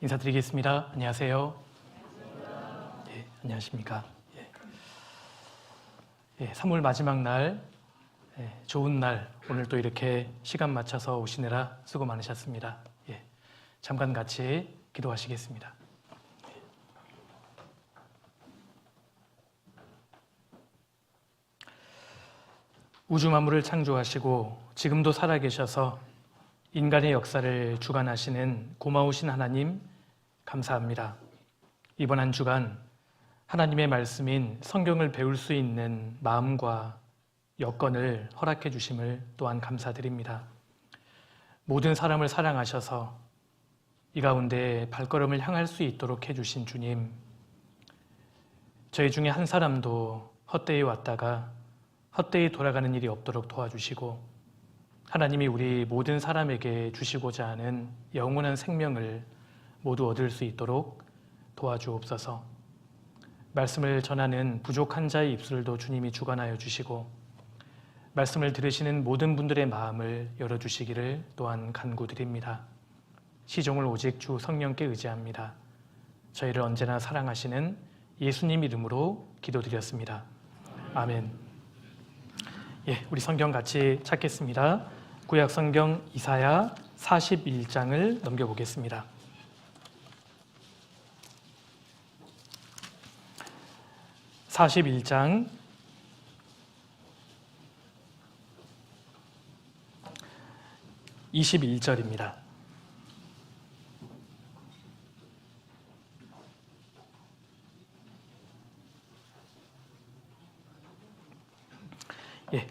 인사드리겠습니다. 안녕하세요. 안녕하십니까. 3월 마지막 날, 좋은 날, 오늘 또 이렇게 시간 맞춰서 오시느라 수고 많으셨습니다. 잠깐 같이 기도하시겠습니다. 우주 만물을 창조하시고 지금도 살아계셔서 인간의 역사를 주관하시는 고마우신 하나님, 감사합니다. 이번 한 주간 하나님의 말씀인 성경을 배울 수 있는 마음과 여건을 허락해 주심을 또한 감사드립니다. 모든 사람을 사랑하셔서 이 가운데 발걸음을 향할 수 있도록 해주신 주님, 저희 중에 한 사람도 헛되이 왔다가 헛되이 돌아가는 일이 없도록 도와주시고, 하나님이 우리 모든 사람에게 주시고자 하는 영원한 생명을 모두 얻을 수 있도록 도와주옵소서. 말씀을 전하는 부족한 자의 입술도 주님이 주관하여 주시고, 말씀을 들으시는 모든 분들의 마음을 열어주시기를 또한 간구드립니다. 시종을 오직 주 성령께 의지합니다. 저희를 언제나 사랑하시는 예수님 이름으로 기도드렸습니다. 아멘. 우리 성경 같이 찾겠습니다. 구약 성경 이사야 41장을 넘겨보겠습니다. (41장) 21절입니다.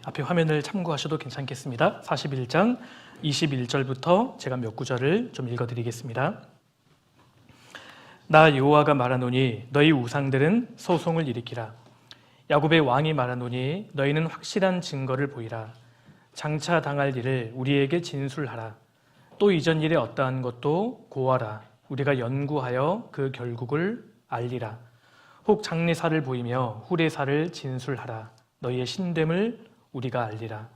앞에 화면을 참고하셔도 괜찮겠습니다. 41장 21절부터 제가 몇 구절을 좀 읽어드리겠습니다. 나 여호와가 말하노니 너희 우상들은 소송을 일으키라. 야곱의 왕이 말하노니 너희는 확실한 증거를 보이라. 장차 당할 일을 우리에게 진술하라. 또 이전 일에 어떠한 것도 고하라. 우리가 연구하여 그 결국을 알리라. 혹 장래사를 보이며 후래사를 진술하라. 너희의 신됨을 우리가 알리라.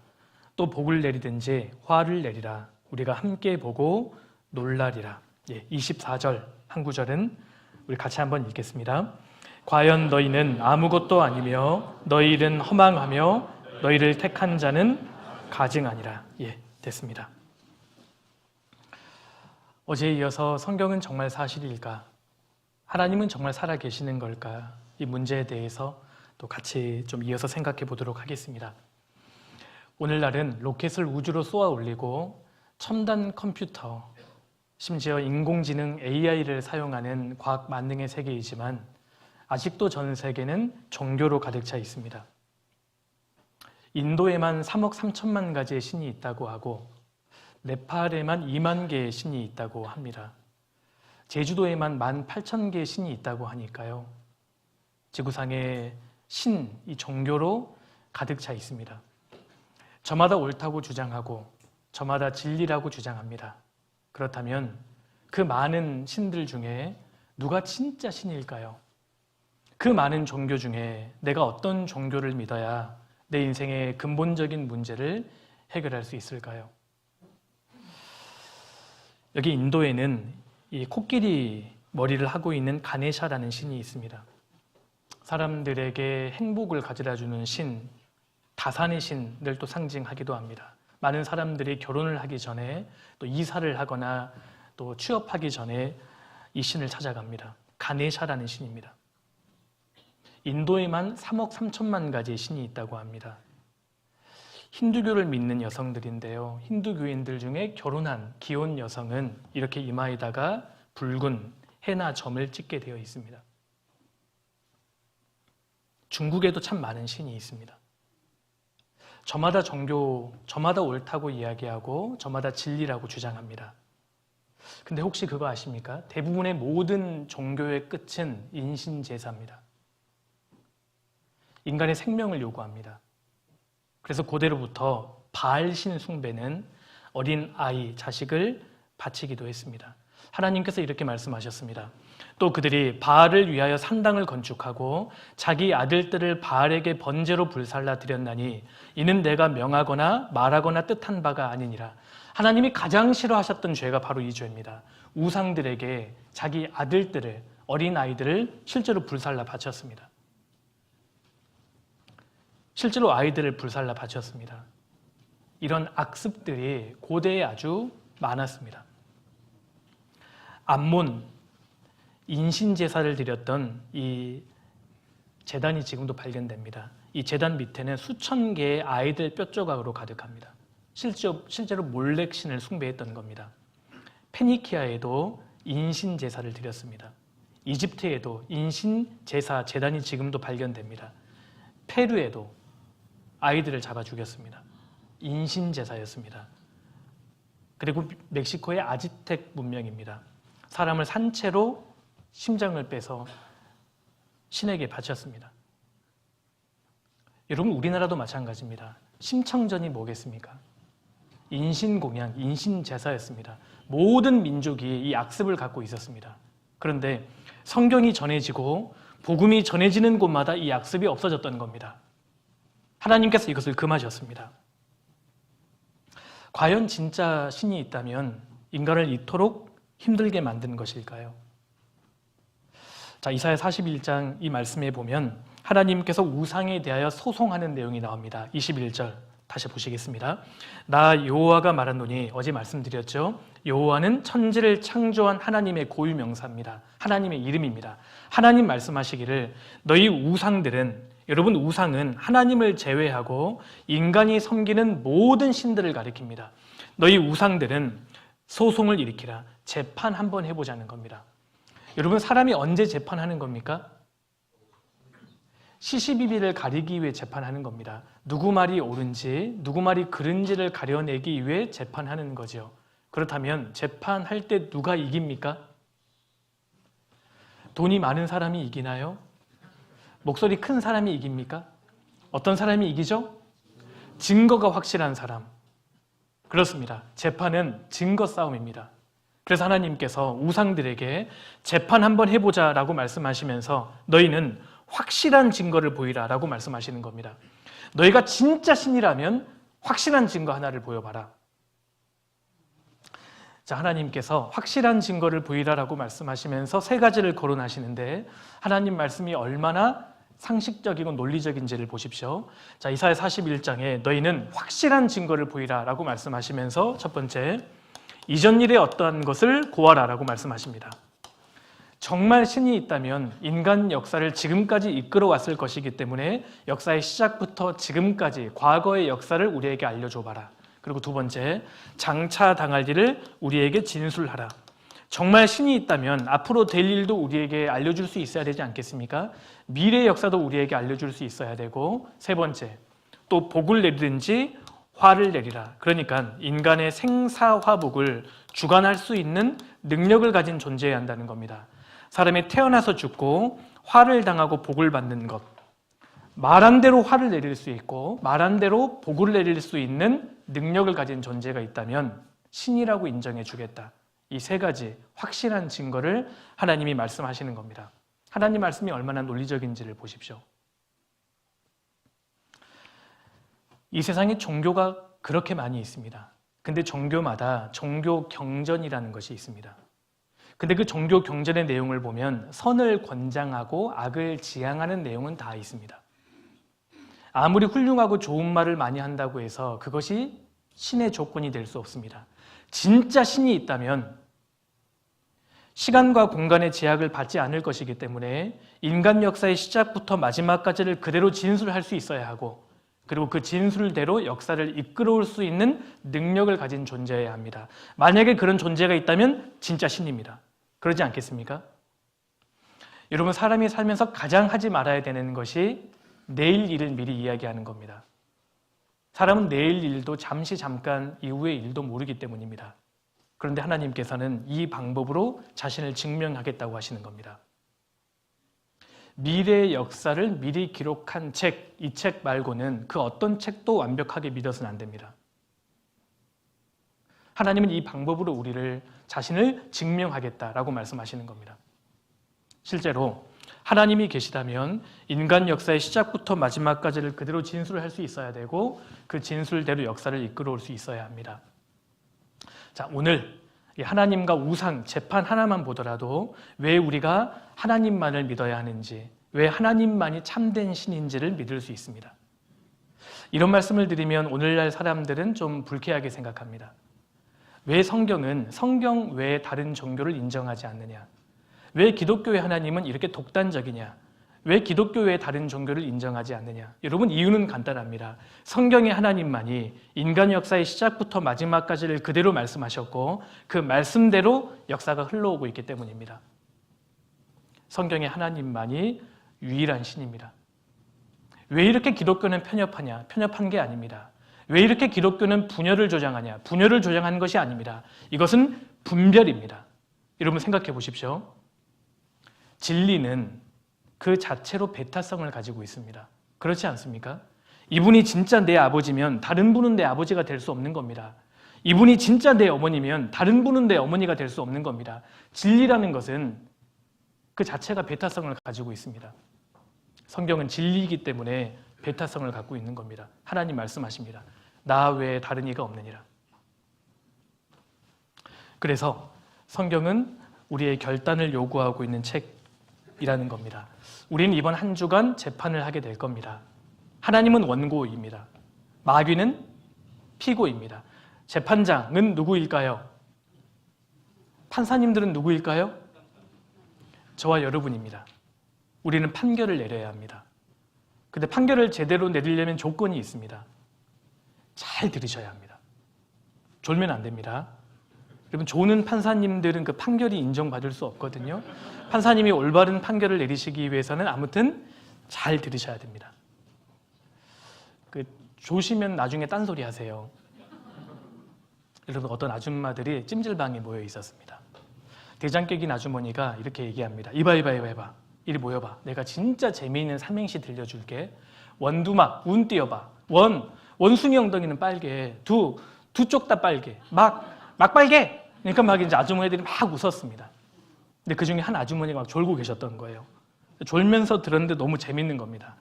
또 복을 내리든지 화를 내리라. 우리가 함께 보고 놀라리라. 24절 한 구절은 우리 같이 한번 읽겠습니다. 과연 너희는 아무것도 아니며 너희 일은 허망하며 너희를 택한 자는 가증하니라. 됐습니다. 어제에 이어서 성경은 정말 사실일까? 하나님은 정말 살아계시는 걸까? 이 문제에 대해서 또 같이 좀 이어서 생각해 보도록 하겠습니다. 오늘날은 로켓을 우주로 쏘아 올리고 첨단 컴퓨터, 심지어 인공지능 AI를 사용하는 과학 만능의 세계이지만 아직도 전 세계는 종교로 가득 차 있습니다. 인도에만 3억 3천만 가지의 신이 있다고 하고 네팔에만 2만 개의 신이 있다고 합니다. 제주도에만 18,000개의 신이 있다고 하니까요. 지구상의 신, 이 종교로 가득 차 있습니다. 저마다 옳다고 주장하고 저마다 진리라고 주장합니다. 그렇다면 그 많은 신들 중에 누가 진짜 신일까요? 그 많은 종교 중에 내가 어떤 종교를 믿어야 내 인생의 근본적인 문제를 해결할 수 있을까요? 여기 인도에는 이 코끼리 머리를 하고 있는 가네샤라는 신이 있습니다. 사람들에게 행복을 가져다 주는 신, 다산의 신을 또 상징하기도 합니다. 많은 사람들이 결혼을 하기 전에 또 이사를 하거나 또 취업하기 전에 이 신을 찾아갑니다. 가네샤라는 신입니다. 인도에만 3억 3천만 가지의 신이 있다고 합니다. 힌두교를 믿는 여성들인데요. 힌두교인들 중에 결혼한 기혼 여성은 이렇게 이마에다가 붉은 해나 점을 찍게 되어 있습니다. 중국에도 참 많은 신이 있습니다. 저마다 종교, 저마다 옳다고 이야기하고 저마다 진리라고 주장합니다. 근데 혹시 그거 아십니까? 대부분의 모든 종교의 끝은 인신제사입니다. 인간의 생명을 요구합니다. 그래서 고대로부터 바알신 숭배는 어린 아이, 자식을 바치기도 했습니다. 하나님께서 이렇게 말씀하셨습니다. 또 그들이 바알을 위하여 산당을 건축하고 자기 아들들을 바알에게 번제로 불살라 드렸나니 이는 내가 명하거나 말하거나 뜻한 바가 아니니라. 하나님이 가장 싫어하셨던 죄가 바로 이 죄입니다. 우상들에게 자기 아들들을, 어린 아이들을 실제로 불살라 바쳤습니다. 실제로 아이들을 불살라 바쳤습니다. 이런 악습들이 고대에 아주 많았습니다. 암몬, 인신제사를 드렸던 이 제단이 지금도 발견됩니다. 이 제단 밑에는 수천 개의 아이들 뼈조각으로 가득합니다. 실제로 몰렉신을 숭배했던 겁니다. 페니키아에도 인신제사를 드렸습니다. 이집트에도 인신제사 제단이 지금도 발견됩니다. 페루에도 아이들을 잡아 죽였습니다. 인신제사였습니다. 그리고 멕시코의 아즈텍 문명입니다. 사람을 산채로 심장을 빼서 신에게 바쳤습니다. 여러분, 우리나라도 마찬가지입니다. 심청전이 뭐겠습니까? 인신공양, 인신제사였습니다. 모든 민족이 이 악습을 갖고 있었습니다. 그런데 성경이 전해지고 복음이 전해지는 곳마다 이 악습이 없어졌던 겁니다. 하나님께서 이것을 금하셨습니다. 과연 진짜 신이 있다면 인간을 이토록 힘들게 만든 것일까요? 자, 이사야 41장 이 말씀에 보면 하나님께서 우상에 대하여 소송하는 내용이 나옵니다. 21절 다시 보시겠습니다. 나 여호와가 말하노니, 어제 말씀드렸죠. 여호와는 천지를 창조한 하나님의 고유명사입니다. 하나님의 이름입니다. 하나님 말씀하시기를 너희 우상들은, 여러분 우상은 하나님을 제외하고 인간이 섬기는 모든 신들을 가리킵니다. 너희 우상들은 소송을 일으키라. 재판 한번 해보자는 겁니다. 여러분, 사람이 언제 재판하는 겁니까? 시시비비를 가리기 위해 재판하는 겁니다. 누구 말이 옳은지, 누구 말이 그른지를 가려내기 위해 재판하는 거죠. 그렇다면 재판할 때 누가 이깁니까? 돈이 많은 사람이 이기나요? 목소리 큰 사람이 이깁니까? 어떤 사람이 이기죠? 증거가 확실한 사람. 그렇습니다. 재판은 증거 싸움입니다. 그래서 하나님께서 우상들에게 재판 한번 해보자라고 말씀하시면서 너희는 확실한 증거를 보이라 라고 말씀하시는 겁니다. 너희가 진짜 신이라면 확실한 증거 하나를 보여봐라. 자, 하나님께서 확실한 증거를 보이라 라고 말씀하시면서 세 가지를 거론하시는데 하나님 말씀이 얼마나 상식적이고 논리적인지를 보십시오. 자, 이사야 41장에 너희는 확실한 증거를 보이라 라고 말씀하시면서 첫 번째, 이전 일에 어떠한 것을 고하라 라고 말씀하십니다. 정말 신이 있다면 인간 역사를 지금까지 이끌어 왔을 것이기 때문에 역사의 시작부터 지금까지 과거의 역사를 우리에게 알려줘봐라. 그리고 두 번째, 장차 당할 일을 우리에게 진술하라. 정말 신이 있다면 앞으로 될 일도 우리에게 알려줄 수 있어야 되지 않겠습니까? 미래의 역사도 우리에게 알려줄 수 있어야 되고, 세 번째, 또 복을 내리든지 화를 내리라. 그러니까 인간의 생사화복을 주관할 수 있는 능력을 가진 존재여야 한다는 겁니다. 사람이 태어나서 죽고 화를 당하고 복을 받는 것, 말한 대로 화를 내릴 수 있고 말한 대로 복을 내릴 수 있는 능력을 가진 존재가 있다면 신이라고 인정해 주겠다. 이 세 가지 확실한 증거를 하나님이 말씀하시는 겁니다. 하나님 말씀이 얼마나 논리적인지를 보십시오. 이 세상에 종교가 그렇게 많이 있습니다. 근데 종교마다 종교 경전이라는 것이 있습니다. 근데 그 종교 경전의 내용을 보면 선을 권장하고 악을 지향하는 내용은 다 있습니다. 아무리 훌륭하고 좋은 말을 많이 한다고 해서 그것이 신의 조건이 될 수 없습니다. 진짜 신이 있다면 시간과 공간의 제약을 받지 않을 것이기 때문에 인간 역사의 시작부터 마지막까지를 그대로 진술할 수 있어야 하고, 그리고 그 진술대로 역사를 이끌어올 수 있는 능력을 가진 존재여야 합니다. 만약에 그런 존재가 있다면 진짜 신입니다. 그러지 않겠습니까? 여러분, 사람이 살면서 가장 하지 말아야 되는 것이 내일 일을 미리 이야기하는 겁니다. 사람은 내일 일도 잠깐 이후의 일도 모르기 때문입니다. 그런데 하나님께서는 이 방법으로 자신을 증명하겠다고 하시는 겁니다. 미래의 역사를 미리 기록한 책, 이 책 말고는 그 어떤 책도 완벽하게 믿어서는 안 됩니다. 하나님은 이 방법으로 우리를 자신을 증명하겠다라고 말씀하시는 겁니다. 실제로 하나님이 계시다면 인간 역사의 시작부터 마지막까지를 그대로 진술할 수 있어야 되고 그 진술대로 역사를 이끌어올 수 있어야 합니다. 자, 오늘 하나님과 우상, 재판 하나만 보더라도 왜 우리가 하나님만을 믿어야 하는지, 왜 하나님만이 참된 신인지를 믿을 수 있습니다. 이런 말씀을 드리면 오늘날 사람들은 좀 불쾌하게 생각합니다. 왜 성경은 성경 외에 다른 종교를 인정하지 않느냐? 왜 기독교의 하나님은 이렇게 독단적이냐? 왜 기독교 외에 다른 종교를 인정하지 않느냐? 여러분, 이유는 간단합니다. 성경의 하나님만이 인간 역사의 시작부터 마지막까지를 그대로 말씀하셨고 그 말씀대로 역사가 흘러오고 있기 때문입니다. 성경의 하나님만이 유일한 신입니다. 왜 이렇게 기독교는 편협하냐? 편협한 게 아닙니다. 왜 이렇게 기독교는 분열을 조장하냐? 분열을 조장한 것이 아닙니다. 이것은 분별입니다. 여러분 생각해 보십시오. 진리는 그 자체로 배타성을 가지고 있습니다. 그렇지 않습니까? 이분이 진짜 내 아버지면 다른 분은 내 아버지가 될 수 없는 겁니다. 이분이 진짜 내 어머니면 다른 분은 내 어머니가 될 수 없는 겁니다. 진리라는 것은 그 자체가 배타성을 가지고 있습니다. 성경은 진리이기 때문에 배타성을 갖고 있는 겁니다. 하나님 말씀하십니다. 나 외에 다른 이가 없느니라. 그래서 성경은 우리의 결단을 요구하고 있는 책이라는 겁니다. 우리는 이번 한 주간 재판을 하게 될 겁니다. 하나님은 원고입니다. 마귀는 피고입니다. 재판장은 누구일까요? 판사님들은 누구일까요? 저와 여러분입니다. 우리는 판결을 내려야 합니다. 근데 판결을 제대로 내리려면 조건이 있습니다. 잘 들으셔야 합니다. 졸면 안 됩니다. 여러분, 조는 판사님들은 그 판결이 인정받을 수 없거든요. 판사님이 올바른 판결을 내리시기 위해서는 아무튼 잘 들으셔야 됩니다. 조시면 나중에 딴소리 하세요. 여러분, 어떤 아줌마들이 찜질방에 모여 있었습니다. 대장 깨긴 아주머니가 이렇게 얘기합니다. 이봐. 이리 모여봐. 내가 진짜 재미있는 삼행시 들려줄게. 원두막, 운 띄어봐. 원숭이 엉덩이는 빨개. 두 쪽 다 빨개. 막 빨개. 그러니까 막 이제 아주머니들이 막 웃었습니다. 근데 그 중에 한 아주머니가 막 졸고 계셨던 거예요. 졸면서 들었는데 너무 재밌는 겁니다.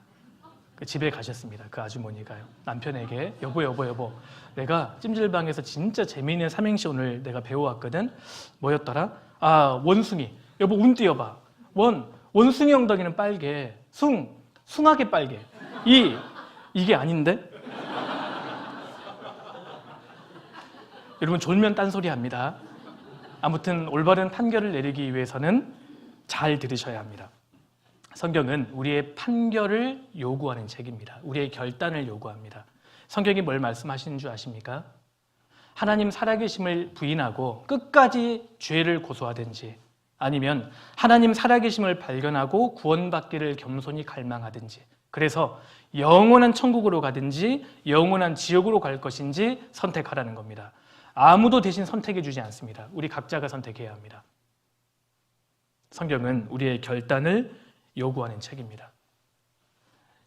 집에 가셨습니다. 그 아주머니가요. 남편에게 여보. 내가 찜질방에서 진짜 재미있는 삼행시 오늘 내가 배워왔거든. 뭐였더라? 원숭이. 여보 운 띄어봐. 원숭이 엉덩이는 빨개. 숭하게 빨개. 이게 아닌데? 여러분, 졸면 딴소리 합니다. 아무튼 올바른 판결을 내리기 위해서는 잘 들으셔야 합니다. 성경은 우리의 판결을 요구하는 책입니다. 우리의 결단을 요구합니다. 성경이 뭘 말씀하시는 줄 아십니까? 하나님 살아계심을 부인하고 끝까지 죄를 고소하든지 아니면 하나님 살아계심을 발견하고 구원받기를 겸손히 갈망하든지, 그래서 영원한 천국으로 가든지 영원한 지옥으로 갈 것인지 선택하라는 겁니다. 아무도 대신 선택해 주지 않습니다. 우리 각자가 선택해야 합니다. 성경은 우리의 결단을 요구하는 책입니다.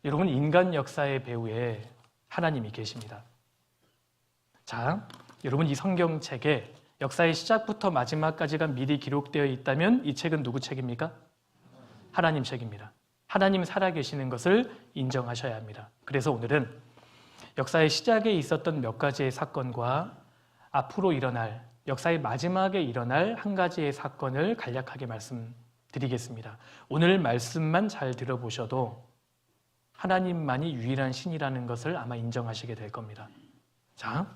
여러분, 인간 역사의 배후에 하나님이 계십니다. 자, 여러분, 이 성경책에 역사의 시작부터 마지막까지가 미리 기록되어 있다면 이 책은 누구 책입니까? 하나님 책입니다. 하나님 살아계시는 것을 인정하셔야 합니다. 그래서 오늘은 역사의 시작에 있었던 몇 가지의 사건과 앞으로 일어날, 역사의 마지막에 일어날 한 가지의 사건을 간략하게 말씀드리겠습니다. 오늘 말씀만 잘 들어보셔도 하나님만이 유일한 신이라는 것을 아마 인정하시게 될 겁니다. 자,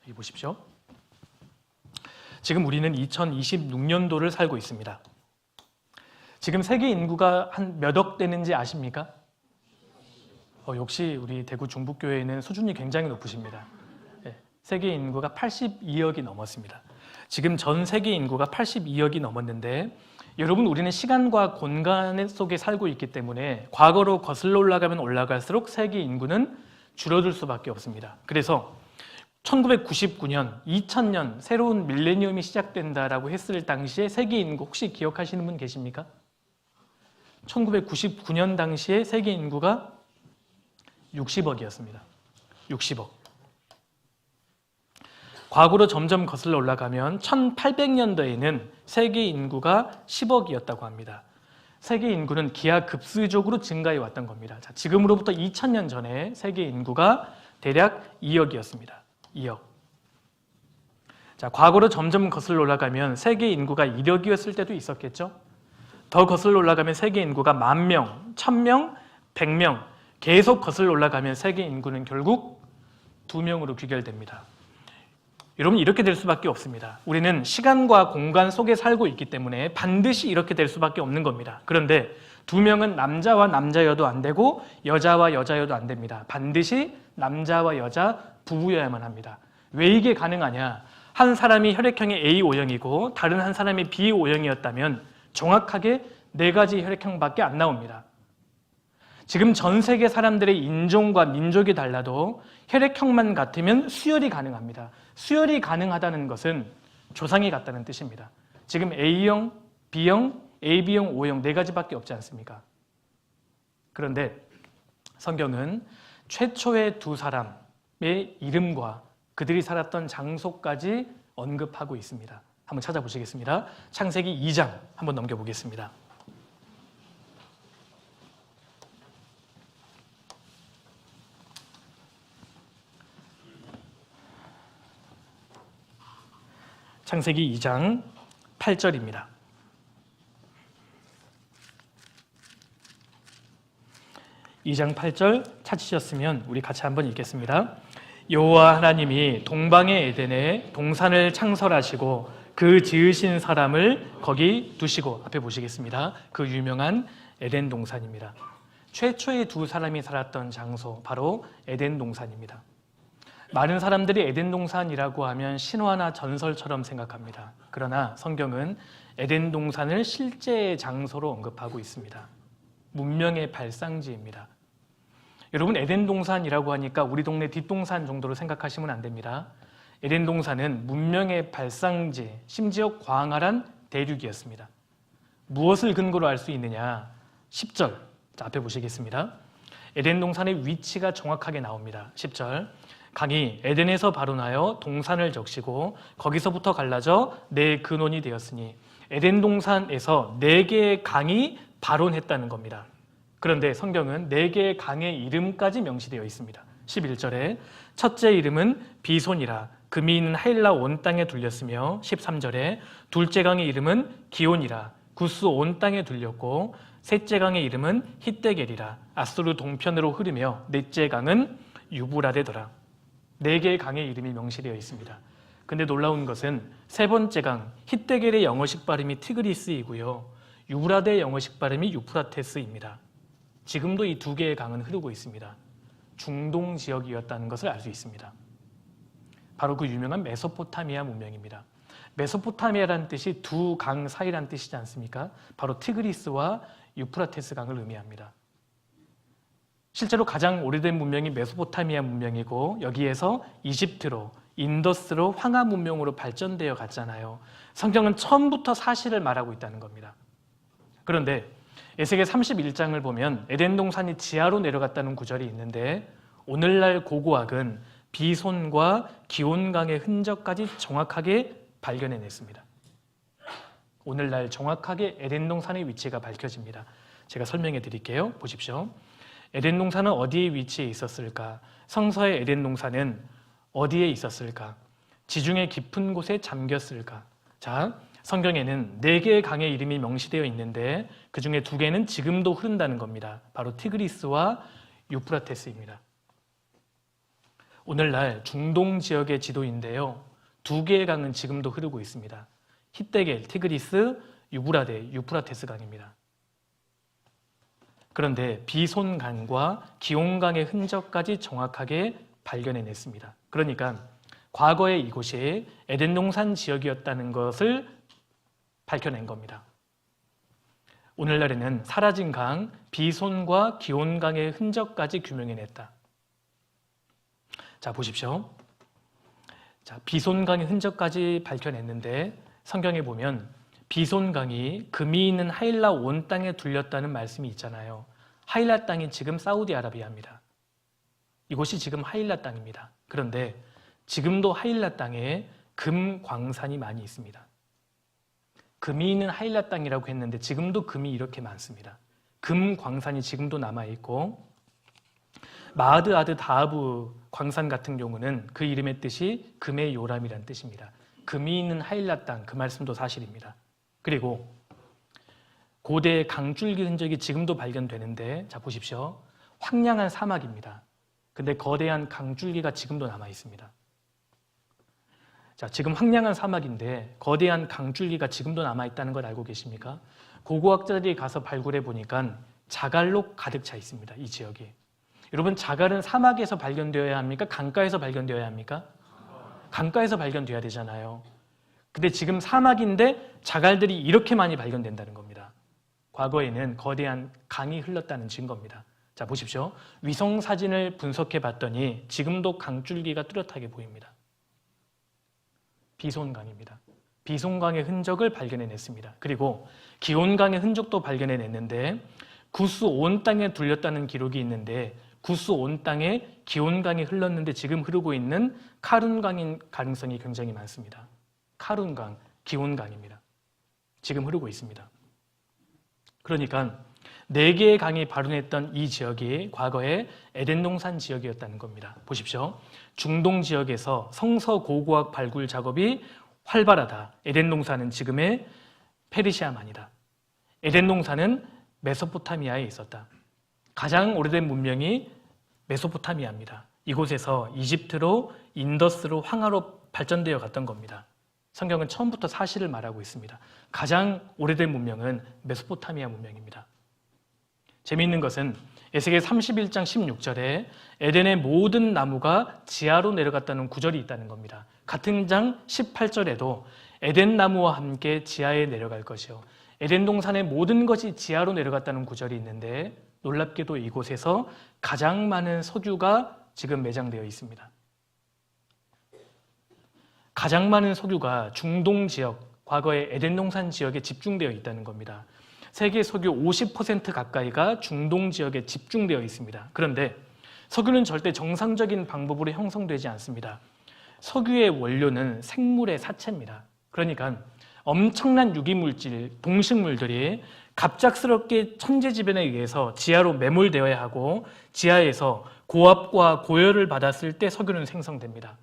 여기 보십시오. 지금 우리는 2026년도를 살고 있습니다. 지금 세계 인구가 한 몇 억 되는지 아십니까? 역시 우리 대구 중북교회는 수준이 굉장히 높으십니다. 세계 인구가 82억이 넘었습니다. 지금 전 세계 인구가 82억이 넘었는데, 여러분, 우리는 시간과 공간 속에 살고 있기 때문에 과거로 거슬러 올라가면 올라갈수록 세계 인구는 줄어들 수밖에 없습니다. 그래서 1999년, 2000년 새로운 밀레니엄이 시작된다라고 했을 당시에 세계 인구 혹시 기억하시는 분 계십니까? 1999년 당시에 세계 인구가 60억이었습니다. 60억. 과거로 점점 거슬러 올라가면 1800년도에는 세계 인구가 10억이었다고 합니다. 세계 인구는 기하급수적으로 증가해 왔던 겁니다. 자, 지금으로부터 2000년 전에 세계 인구가 대략 2억이었습니다. 2억. 자, 과거로 점점 거슬러 올라가면 세계 인구가 1억이었을 때도 있었겠죠? 더 거슬러 올라가면 세계 인구가 10,000명, 1000명, 100명 계속 거슬러 올라가면 세계 인구는 결국 2명으로 귀결됩니다. 여러분, 이렇게 될 수밖에 없습니다. 우리는 시간과 공간 속에 살고 있기 때문에 반드시 이렇게 될 수밖에 없는 겁니다. 그런데 2명은 남자와 남자여도 안 되고 여자와 여자여도 안 됩니다. 반드시 남자와 여자 부부여야만 합니다. 왜 이게 가능하냐? 한 사람이 혈액형이 A5형이고 다른 한 사람이 B5형이었다면 정확하게 4가지 혈액형밖에 안 나옵니다. 지금 전 세계 사람들의 인종과 민족이 달라도 혈액형만 같으면 수혈이 가능합니다. 수혈이 가능하다는 것은 조상이 같다는 뜻입니다. 지금 A형, B형, AB형, O형 4가지밖에 없지 않습니까? 그런데 성경은 최초의 2사람의 이름과 그들이 살았던 장소까지 언급하고 있습니다. 한번 찾아보시겠습니다. 창세기 2장 한번 넘겨보겠습니다. 창세기 2장 8절입니다. 2장 8절 찾으셨으면 우리 같이 한번 읽겠습니다. 여호와 하나님이 동방의 에덴에 동산을 창설하시고 그 지으신 사람을 거기 두시고, 앞에 보시겠습니다. 그 유명한 에덴 동산입니다. 최초의 2사람이 살았던 장소, 바로 에덴 동산입니다. 많은 사람들이 에덴 동산이라고 하면 신화나 전설처럼 생각합니다. 그러나 성경은 에덴 동산을 실제의 장소로 언급하고 있습니다. 문명의 발상지입니다. 여러분, 에덴 동산이라고 하니까 우리 동네 뒷동산 정도로 생각하시면 안 됩니다. 에덴 동산은 문명의 발상지, 심지어 광활한 대륙이었습니다. 무엇을 근거로 알 수 있느냐? 10절, 자, 앞에 보시겠습니다. 에덴 동산의 위치가 정확하게 나옵니다. 10절, 강이 에덴에서 발원하여 동산을 적시고 거기서부터 갈라져 4 근원이 되었으니, 에덴 동산에서 4개의 강이 발원했다는 겁니다. 그런데 성경은 4개의 강의 이름까지 명시되어 있습니다. 11절에 첫째 이름은 비손이라 금이 있는 하일라 온 땅에 둘렸으며, 13절에 둘째 강의 이름은 기온이라 구스 온 땅에 둘렸고, 셋째 강의 이름은 hitdegel이라 아수르 동편으로 흐르며, 넷째 강은 유브라데더라. 4개의 강의 이름이 명시되어 있습니다. 근데 놀라운 것은 3번째 강 hitdegel의 영어식 발음이 티그리스이고요, 유브라데의 영어식 발음이 유프라테스입니다. 지금도 이 2개의 강은 흐르고 있습니다. 중동 지역이었다는 것을 알 수 있습니다. 바로 그 유명한 메소포타미아 문명입니다. 메소포타미아라는 뜻이 2 강 사이라는 뜻이지 않습니까? 바로 티그리스와 유프라테스 강을 의미합니다. 실제로 가장 오래된 문명이 메소포타미아 문명이고, 여기에서 이집트로, 인더스로, 황하 문명으로 발전되어 갔잖아요. 성경은 처음부터 사실을 말하고 있다는 겁니다. 그런데 에스겔 31장을 보면 에덴 동산이 지하로 내려갔다는 구절이 있는데, 오늘날 고고학은 비손과 기온강의 흔적까지 정확하게 발견해냈습니다. 오늘날 정확하게 에덴 동산의 위치가 밝혀집니다. 제가 설명해 드릴게요. 보십시오. 에덴 동산은 어디에 위치해 있었을까? 성서의 에덴 동산은 어디에 있었을까? 지중해 깊은 곳에 잠겼을까? 자, 성경에는 4개의 강의 이름이 명시되어 있는데 그 중에 2개는 지금도 흐른다는 겁니다. 바로 티그리스와 유프라테스입니다. 오늘날 중동 지역의 지도인데요, 2개의 강은 지금도 흐르고 있습니다. hitdegel, 티그리스, 유프라테스 강입니다. 그런데 비손강과 기온강의 흔적까지 정확하게 발견해냈습니다. 그러니까 과거에 이곳이 에덴 동산 지역이었다는 것을 밝혀낸 겁니다. 오늘날에는 사라진 강, 비손과 기온강의 흔적까지 규명해냈다. 자, 보십시오. 자, 비손강의 흔적까지 밝혀냈는데 성경에 보면 비손강이 금이 있는 하일라 온 땅에 둘렸다는 말씀이 있잖아요. 하일라 땅이 지금 사우디아라비아입니다. 이곳이 지금 하일라 땅입니다. 그런데 지금도 하일라 땅에 금 광산이 많이 있습니다. 금이 있는 하일라 땅이라고 했는데 지금도 금이 이렇게 많습니다. 금 광산이 지금도 남아있고, 마하드 아드 다하브 광산 같은 경우는 그 이름의 뜻이 금의 요람이라는 뜻입니다. 금이 있는 하일라 땅, 그 말씀도 사실입니다. 그리고 고대 강줄기 흔적이 지금도 발견되는데, 자 보십시오. 황량한 사막입니다. 근데 거대한 강줄기가 지금도 남아 있습니다. 자, 지금 황량한 사막인데 거대한 강줄기가 지금도 남아 있다는 걸 알고 계십니까? 고고학자들이 가서 발굴해 보니까 자갈로 가득 차 있습니다. 이 지역이. 여러분, 자갈은 사막에서 발견되어야 합니까? 강가에서 발견되어야 합니까? 강가에서 발견돼야 되잖아요. 근데 지금 사막인데 자갈들이 이렇게 많이 발견된다는 겁니다. 과거에는 거대한 강이 흘렀다는 증거입니다. 자, 보십시오. 위성 사진을 분석해 봤더니 지금도 강줄기가 뚜렷하게 보입니다. 비손강입니다. 비손강의 흔적을 발견해냈습니다. 그리고 기온강의 흔적도 발견해냈는데 구스 온 땅에 둘렸다는 기록이 있는데, 구스 온 땅에 기온강이 흘렀는데 지금 흐르고 있는 카룬강인 가능성이 굉장히 많습니다. 카룬강, 기온강입니다. 지금 흐르고 있습니다. 그러니까 4개의 강이 발원했던 이 지역이 과거에 에덴 동산 지역이었다는 겁니다. 보십시오. 중동 지역에서 성서 고고학 발굴 작업이 활발하다. 에덴 동산은 지금의 페르시아만이다. 에덴 동산은 메소포타미아에 있었다. 가장 오래된 문명이 메소포타미아입니다. 이곳에서 이집트로, 인더스로, 황하로 발전되어 갔던 겁니다. 성경은 처음부터 사실을 말하고 있습니다. 가장 오래된 문명은 메소포타미아 문명입니다. 재미있는 것은 에스겔 31장 16절에 에덴의 모든 나무가 지하로 내려갔다는 구절이 있다는 겁니다. 같은 장 18절에도 에덴 나무와 함께 지하에 내려갈 것이요, 에덴 동산의 모든 것이 지하로 내려갔다는 구절이 있는데, 놀랍게도 이곳에서 가장 많은 석유가 지금 매장되어 있습니다. 가장 많은 석유가 중동 지역, 과거의 에덴 동산 지역에 집중되어 있다는 겁니다. 세계 석유 50% 가까이가 중동 지역에 집중되어 있습니다. 그런데 석유는 절대 정상적인 방법으로 형성되지 않습니다. 석유의 원료는 생물의 사체입니다. 그러니까 엄청난 유기물질, 동식물들이 갑작스럽게 천재지변에 의해서 지하로 매몰되어야 하고, 지하에서 고압과 고열을 받았을 때 석유는 생성됩니다.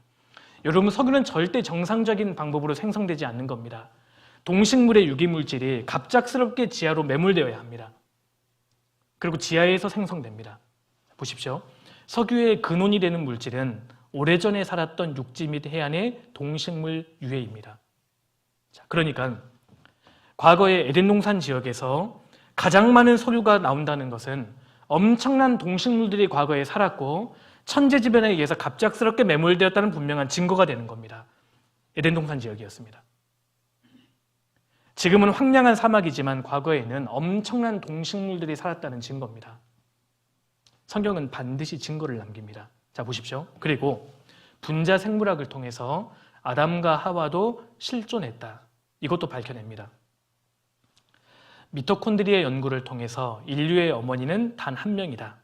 여러분, 석유는 절대 정상적인 방법으로 생성되지 않는 겁니다. 동식물의 유기물질이 갑작스럽게 지하로 매몰되어야 합니다. 그리고 지하에서 생성됩니다. 보십시오. 석유의 근원이 되는 물질은 오래전에 살았던 육지 및 해안의 동식물 유해입니다. 자, 그러니까 과거의 에덴 동산 지역에서 가장 많은 석유가 나온다는 것은 엄청난 동식물들이 과거에 살았고 천재지변에 의해서 갑작스럽게 매몰되었다는 분명한 증거가 되는 겁니다. 에덴 동산 지역이었습니다. 지금은 황량한 사막이지만 과거에는 엄청난 동식물들이 살았다는 증거입니다. 성경은 반드시 증거를 남깁니다. 자, 보십시오. 그리고 분자 생물학을 통해서 아담과 하와도 실존했다. 이것도 밝혀냅니다. 미토콘드리아 연구를 통해서 인류의 어머니는 단 한 명이다.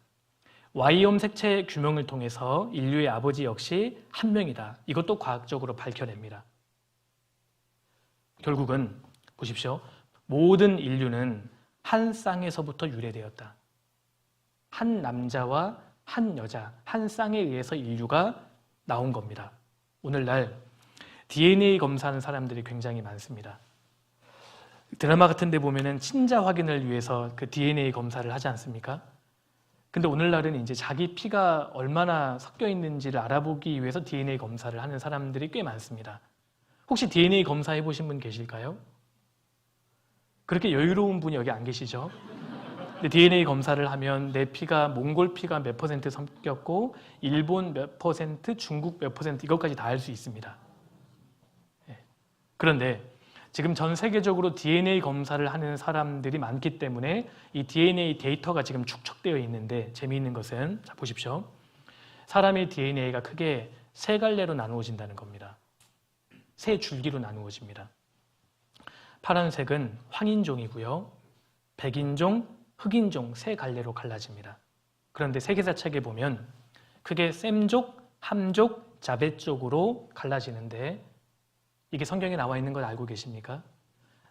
Y옴 색채 규명을 통해서 인류의 아버지 역시 한 명이다. 이것도 과학적으로 밝혀냅니다. 결국은 보십시오. 모든 인류는 한 쌍에서부터 유래되었다. 한 남자와 한 여자, 한 쌍에 의해서 인류가 나온 겁니다. 오늘날 DNA 검사하는 사람들이 굉장히 많습니다. 드라마 같은 데 보면은 친자 확인을 위해서 그 DNA 검사를 하지 않습니까? 근데 오늘날은 이제 자기 피가 얼마나 섞여 있는지를 알아보기 위해서 DNA 검사를 하는 사람들이 꽤 많습니다. 혹시 DNA 검사 해보신 분 계실까요? 그렇게 여유로운 분이 여기 안 계시죠? 근데 DNA 검사를 하면 내 피가 몽골 피가 몇 퍼센트 섞였고 일본 몇 퍼센트, 중국 몇 퍼센트, 이것까지 다 알 수 있습니다. 그런데 지금 전 세계적으로 DNA 검사를 하는 사람들이 많기 때문에 이 DNA 데이터가 지금 축적되어 있는데, 재미있는 것은 자 보십시오. 사람의 DNA가 크게 세 갈래로 나누어진다는 겁니다. 세 줄기로 나누어집니다. 파란색은 황인종이고요, 백인종, 흑인종 세 갈래로 갈라집니다. 그런데 세계사 책에 보면 크게 셈족, 함족, 자벳 쪽으로 갈라지는데 이게 성경에 나와 있는 걸 알고 계십니까?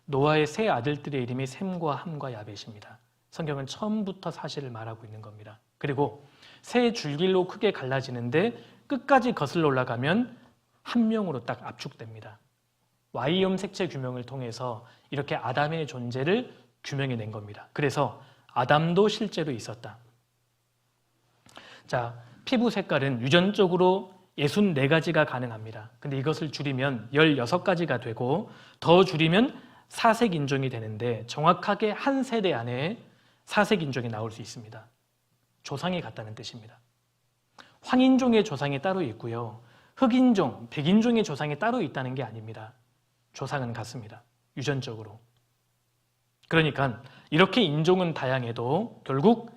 노아의 세 아들들의 이름이 셈과 함과 야벳입니다. 성경은 처음부터 사실을 말하고 있는 겁니다. 그리고 세 줄길로 크게 갈라지는데 끝까지 거슬러 올라가면 한 명으로 딱 압축됩니다. Y형 색채 규명을 통해서 이렇게 아담의 존재를 규명해낸 겁니다. 그래서 아담도 실제로 있었다. 자, 피부 색깔은 유전적으로 64가지가 가능합니다. 근데 이것을 줄이면 16가지가 되고 더 줄이면 사색 인종이 되는데 정확하게 한 세대 안에 사색 인종이 나올 수 있습니다. 조상이 같다는 뜻입니다. 황인종의 조상이 따로 있고요. 흑인종, 백인종의 조상이 따로 있다는 게 아닙니다. 조상은 같습니다. 유전적으로. 그러니까 이렇게 인종은 다양해도 결국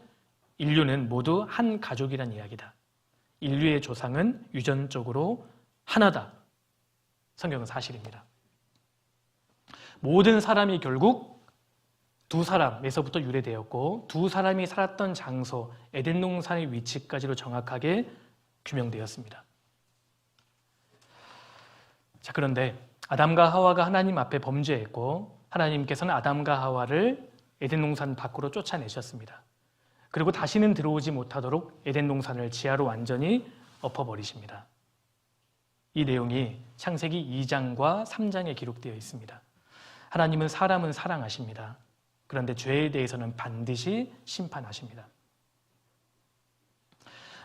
인류는 모두 한 가족이란 이야기다. 인류의 조상은 유전적으로 하나다. 성경은 사실입니다. 모든 사람이 결국 두 사람에서부터 유래되었고 두 사람이 살았던 장소, 에덴 동산의 위치까지로 정확하게 규명되었습니다. 자, 그런데 아담과 하와가 하나님 앞에 범죄했고 하나님께서는 아담과 하와를 에덴 동산 밖으로 쫓아내셨습니다. 그리고 다시는 들어오지 못하도록 에덴 동산을 지하로 완전히 엎어버리십니다. 이 내용이 창세기 2장과 3장에 기록되어 있습니다. 하나님은 사람은 사랑하십니다. 그런데 죄에 대해서는 반드시 심판하십니다.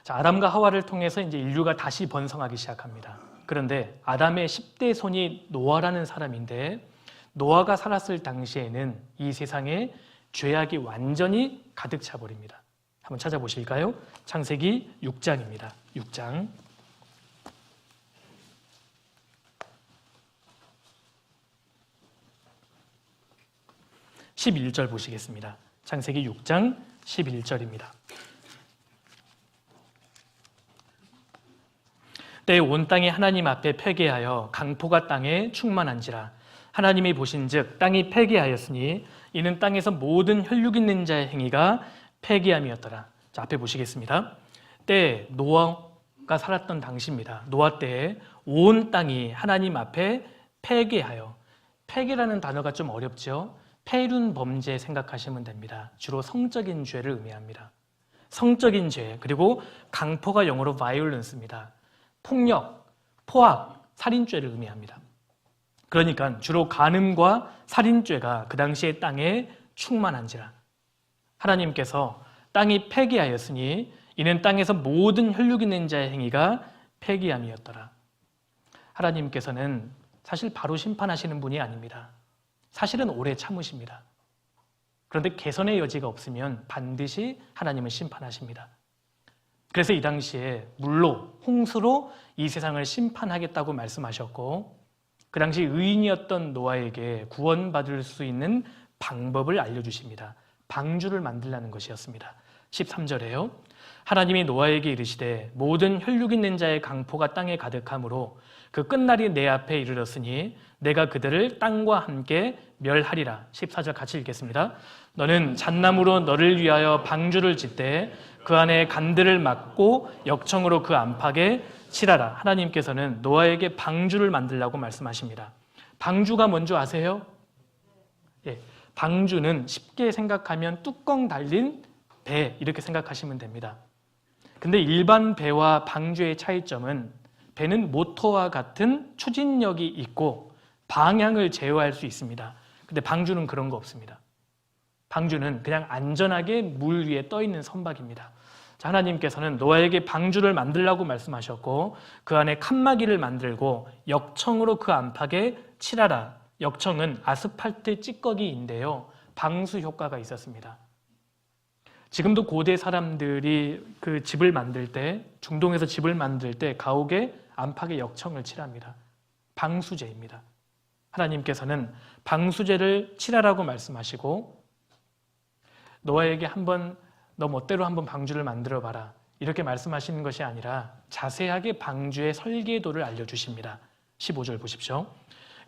자, 아담과 하와를 통해서 이제 인류가 다시 번성하기 시작합니다. 그런데 아담의 10대 손이 노아라는 사람인데 노아가 살았을 당시에는 이 세상에 죄악이 완전히 가득 차버립니다. 한번 찾아보실까요? 창세기 6장입니다. 6장. 11절 보시겠습니다. 창세기 6장 11절입니다. 때에 온 땅이 하나님 앞에 패괴하여 강포가 땅에 충만한지라. 하나님이 보신즉 땅이 패괴하였으니 이는 땅에서 모든 혈육 있는 자의 행위가 패괴함이었더라. 자, 앞에 보시겠습니다. 때에 노아가 살았던 당시입니다. 노아 때에 온 땅이 하나님 앞에 패괴하여. 패괴라는 단어가 좀 어렵죠. 폐륜 범죄 생각하시면 됩니다. 주로 성적인 죄를 의미합니다. 성적인 죄, 그리고 강포가 영어로 violence입니다. 폭력, 포악, 살인죄를 의미합니다. 그러니까 주로 간음과 살인죄가 그 당시에 땅에 충만한지라. 하나님께서 땅이 패괴하였으니 이는 땅에서 모든 혈육 있는 자의 행위가 패괴함이었더라. 하나님께서는 사실 바로 심판하시는 분이 아닙니다. 사실은 오래 참으십니다. 그런데 개선의 여지가 없으면 반드시 하나님은 심판하십니다. 그래서 이 당시에 물로, 홍수로 이 세상을 심판하겠다고 말씀하셨고 그 당시 의인이었던 노아에게 구원받을 수 있는 방법을 알려주십니다. 방주를 만들라는 것이었습니다. 13절에요. 하나님이 노아에게 이르시되 모든 혈육 있는 자의 강포가 땅에 가득하므로 그 끝날이 내 앞에 이르렀으니 내가 그들을 땅과 함께 멸하리라. 14절 같이 읽겠습니다. 너는 잣나무로 너를 위하여 방주를 짓되 그 안에 간들을 막고 역청으로 그 안팎에 칠하라. 하나님께서는 노아에게 방주를 만들라고 말씀하십니다. 방주가 뭔지 아세요? 예, 방주는 쉽게 생각하면 뚜껑 달린 배 이렇게 생각하시면 됩니다. 근데 일반 배와 방주의 차이점은 배는 모터와 같은 추진력이 있고 방향을 제어할 수 있습니다. 근데 방주는 그런 거 없습니다. 방주는 그냥 안전하게 물 위에 떠 있는 선박입니다. 자, 하나님께서는 노아에게 방주를 만들라고 말씀하셨고 그 안에 칸막이를 만들고 역청으로 그 안팎에 칠하라. 역청은 아스팔트 찌꺼기인데요. 방수 효과가 있었습니다. 지금도 고대 사람들이 그 집을 만들 때, 중동에서 집을 만들 때 가옥에 안팎에 역청을 칠합니다. 방수제입니다. 하나님께서는 방수제를 칠하라고 말씀하시고 노아에게 한번 너 멋대로 한번 방주를 만들어 봐라 이렇게 말씀하시는 것이 아니라 자세하게 방주의 설계도를 알려주십니다. 15절 보십시오.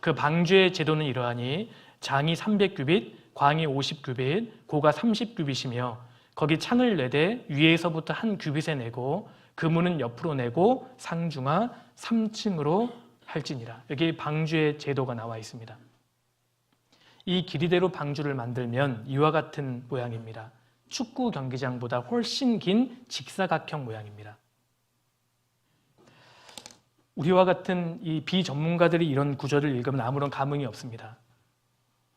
그 방주의 제도는 이러하니 장이 300규빗, 광이 50규빗, 고가 30규빗이며 거기 창을 내되 위에서부터 한 규빗에 내고 그 문은 옆으로 내고 상중하 3층으로 할지니라. 여기 방주의 제도가 나와 있습니다. 이 길이대로 방주를 만들면 이와 같은 모양입니다. 축구 경기장보다 훨씬 긴 직사각형 모양입니다. 우리와 같은 이 비전문가들이 이런 구조를 읽으면 아무런 감흥이 없습니다.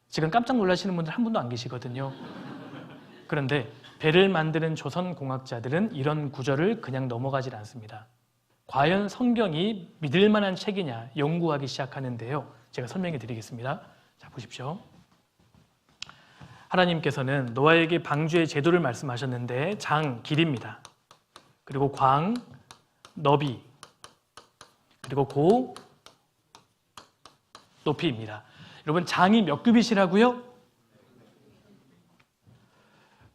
지금 깜짝 놀라시는 분들 한 분도 안 계시거든요. 그런데 배를 만드는 조선공학자들은 이런 구조를 그냥 넘어가질 않습니다. 과연 성경이 믿을 만한 책이냐 연구하기 시작하는데요. 제가 설명해 드리겠습니다. 자, 보십시오. 하나님께서는 노아에게 방주의 제도를 말씀하셨는데 장, 길입니다. 그리고 광, 너비, 그리고 고, 높이입니다. 여러분, 장이 몇 규빗이라고요?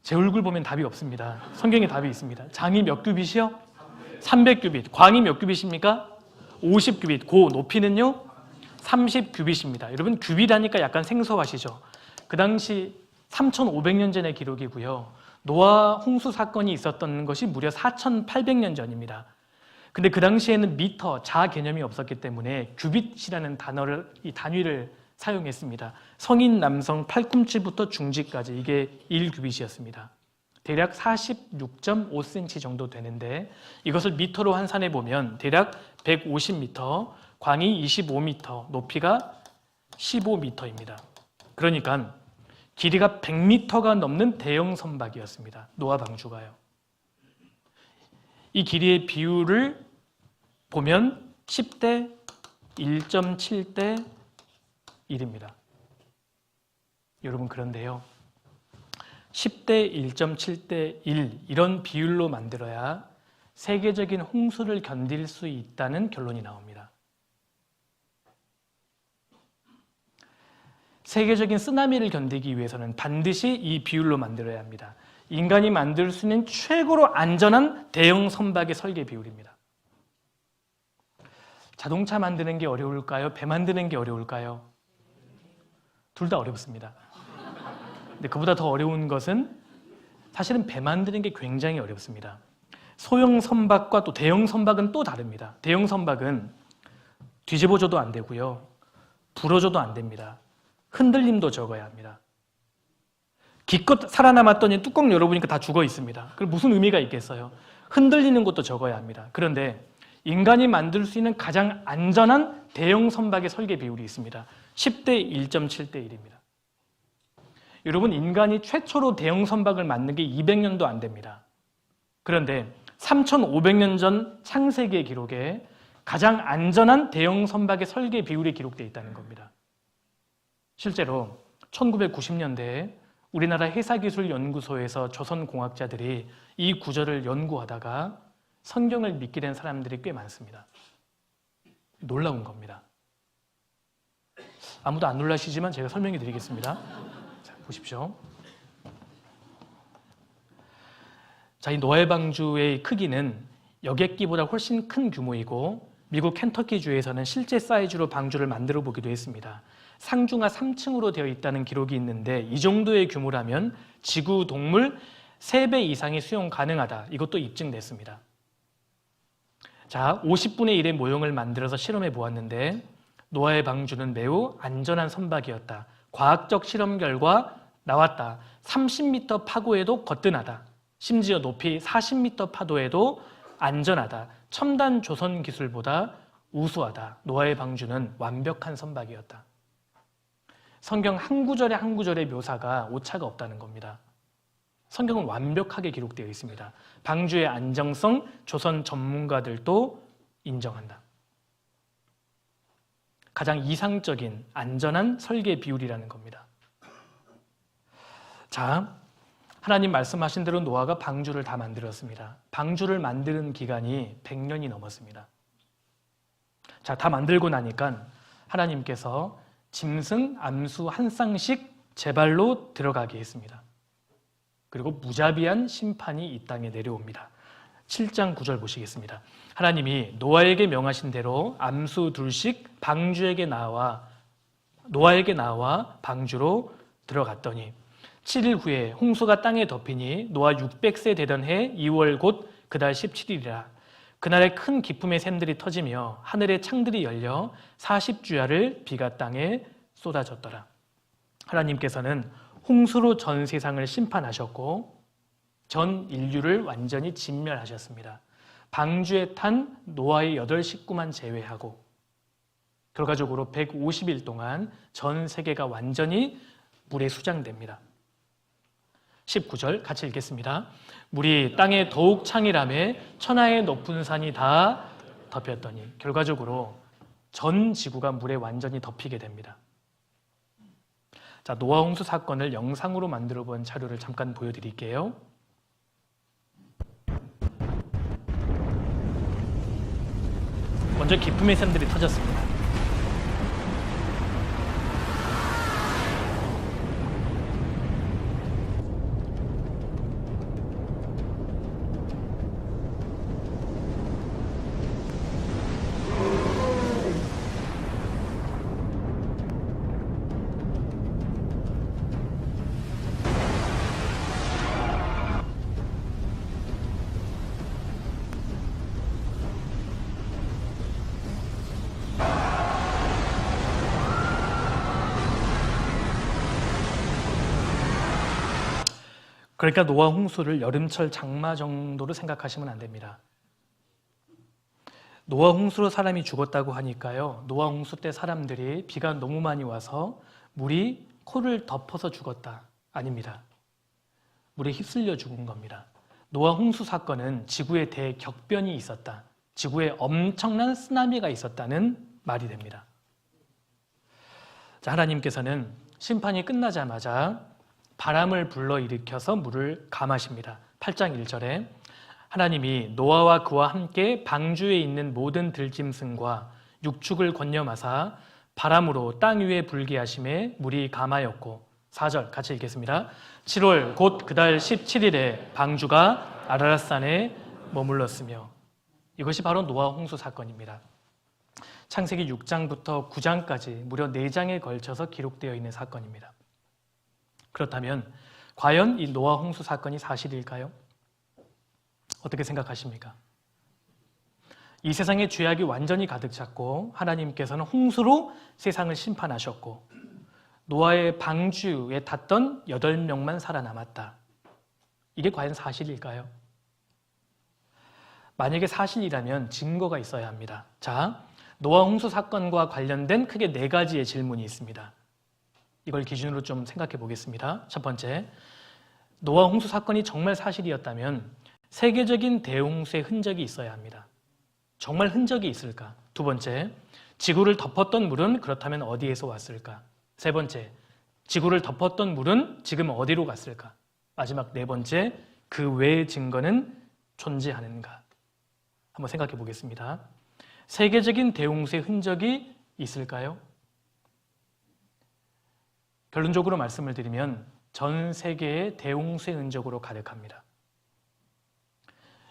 제 얼굴 보면 답이 없습니다. 성경에 답이 있습니다. 장이 몇 규빗이요? 300규빗. 광이 몇 규빗입니까? 50규빗. 고 높이는요? 30규빗입니다. 여러분, 규빗하니까 약간 생소하시죠? 그 당시 3,500년 전의 기록이고요. 노아 홍수 사건이 있었던 것이 무려 4,800년 전입니다. 근데 그 당시에는 미터, 자 개념이 없었기 때문에 규빗이라는 이 단위를 사용했습니다. 성인 남성 팔꿈치부터 중지까지 이게 1규빗이었습니다. 대략 46.5cm 정도 되는데 이것을 미터로 환산해 보면 대략 150m, 광이 25m, 높이가 15m입니다. 그러니까 길이가 100m가 넘는 대형 선박이었습니다. 노아 방주가요. 이 길이의 비율을 보면 10대 1.7대 1입니다. 여러분, 그런데요. 10대 1.7대 1 이런 비율로 만들어야 세계적인 홍수를 견딜 수 있다는 결론이 나옵니다. 세계적인 쓰나미를 견디기 위해서는 반드시 이 비율로 만들어야 합니다. 인간이 만들 수 있는 최고로 안전한 대형 선박의 설계 비율입니다. 자동차 만드는 게 어려울까요? 배 만드는 게 어려울까요? 둘 다 어렵습니다. 근데 그보다 더 어려운 것은 사실은 배 만드는 게 굉장히 어렵습니다. 소형 선박과 또 대형 선박은 또 다릅니다. 대형 선박은 뒤집어줘도 안 되고요. 불어줘도 안 됩니다. 흔들림도 적어야 합니다. 기껏 살아남았더니 뚜껑 열어보니까 다 죽어 있습니다. 그럼 무슨 의미가 있겠어요? 흔들리는 것도 적어야 합니다. 그런데 인간이 만들 수 있는 가장 안전한 대형 선박의 설계 비율이 있습니다. 10대 1.7대 1입니다. 여러분, 인간이 최초로 대형 선박을 만든 게 200년도 안 됩니다. 그런데 3,500년 전 창세기의 기록에 가장 안전한 대형 선박의 설계 비율이 기록되어 있다는 겁니다. 실제로 1990년대에 우리나라 해사기술연구소에서 조선공학자들이 이 구절을 연구하다가 성경을 믿게 된 사람들이 꽤 많습니다. 놀라운 겁니다. 아무도 안 놀라시지만 제가 설명해 드리겠습니다. 자, 보십시오. 자, 이 노아의 방주의 크기는 여객기보다 훨씬 큰 규모이고 미국 켄터키주에서는 실제 사이즈로 방주를 만들어 보기도 했습니다. 상중하 3층으로 되어 있다는 기록이 있는데 이 정도의 규모라면 지구 동물 3배 이상이 수용 가능하다. 이것도 입증됐습니다. 자, 50분의 1의 모형을 만들어서 실험해 보았는데 노아의 방주는 매우 안전한 선박이었다. 과학적 실험 결과 나왔다. 30m 파고에도 거뜬하다. 심지어 높이 40m 파도에도 안전하다. 첨단 조선 기술보다 우수하다. 노아의 방주는 완벽한 선박이었다. 성경 한 구절에 한 구절의 묘사가 오차가 없다는 겁니다. 성경은 완벽하게 기록되어 있습니다. 방주의 안정성 조선 전문가들도 인정한다. 가장 이상적인 안전한 설계 비율이라는 겁니다. 자, 하나님 말씀하신 대로 노아가 방주를 다 만들었습니다. 방주를 만드는 기간이 100년이 넘었습니다. 자, 다 만들고 나니까 하나님께서 짐승, 암수 한 쌍씩 제발로 들어가게 했습니다. 그리고 무자비한 심판이 이 땅에 내려옵니다. 7장 9절 보시겠습니다. 하나님이 노아에게 명하신 대로 암수 둘씩 노아에게 나와 방주로 들어갔더니 7일 후에 홍수가 땅에 덮이니 노아 600세 되던 해 2월 곧 그달 17일이라. 그날에 큰 기쁨의 샘들이 터지며 하늘의 창들이 열려 40주야를 비가 땅에 쏟아졌더라. 하나님께서는 홍수로 전 세상을 심판하셨고 전 인류를 완전히 진멸하셨습니다. 방주에 탄 노아의 8 식구만 제외하고 결과적으로 150일 동안 전 세계가 완전히 물에 수장됩니다. 19절 같이 읽겠습니다. 물이 땅에 더욱 창이라매 천하의 높은 산이 다 덮였더니 결과적으로 전 지구가 물에 완전히 덮이게 됩니다. 자, 노아 홍수 사건을 영상으로 만들어 본 자료를 잠깐 보여드릴게요. 먼저 기쁨의 샘들이 터졌습니다. 그러니까 노아 홍수를 여름철 장마 정도로 생각하시면 안 됩니다. 노아 홍수로 사람이 죽었다고 하니까요. 노아 홍수 때 사람들이 비가 너무 많이 와서 물이 코를 덮어서 죽었다. 아닙니다. 물에 휩쓸려 죽은 겁니다. 노아 홍수 사건은 지구에 대격변이 있었다. 지구에 엄청난 쓰나미가 있었다는 말이 됩니다. 자, 하나님께서는 심판이 끝나자마자 바람을 불러일으켜서 물을 감하십니다. 8장 1절에 하나님이 노아와 그와 함께 방주에 있는 모든 들짐승과 육축을 권념하사 바람으로 땅 위에 불게 하심에 물이 감하였고 4절 같이 읽겠습니다. 7월 곧 그달 17일에 방주가 아라랏산에 머물렀으며 이것이 바로 노아 홍수 사건입니다. 창세기 6장부터 9장까지 무려 4장에 걸쳐서 기록되어 있는 사건입니다. 그렇다면 과연 이 노아 홍수 사건이 사실일까요? 어떻게 생각하십니까? 이 세상에 죄악이 완전히 가득 찼고 하나님께서는 홍수로 세상을 심판하셨고 노아의 방주에 탔던 8명만 살아남았다. 이게 과연 사실일까요? 만약에 사실이라면 증거가 있어야 합니다. 자, 노아 홍수 사건과 관련된 크게 4가지의 질문이 있습니다. 이걸 기준으로 좀 생각해 보겠습니다. 첫 번째, 노아 홍수 사건이 정말 사실이었다면 세계적인 대홍수의 흔적이 있어야 합니다. 정말 흔적이 있을까? 두 번째, 지구를 덮었던 물은 그렇다면 어디에서 왔을까? 세 번째, 지구를 덮었던 물은 지금 어디로 갔을까? 마지막 4번째, 그 외의 증거는 존재하는가? 한번 생각해 보겠습니다. 세계적인 대홍수의 흔적이 있을까요? 결론적으로 말씀을 드리면 전 세계의 대홍수의 흔적으로 가득합니다.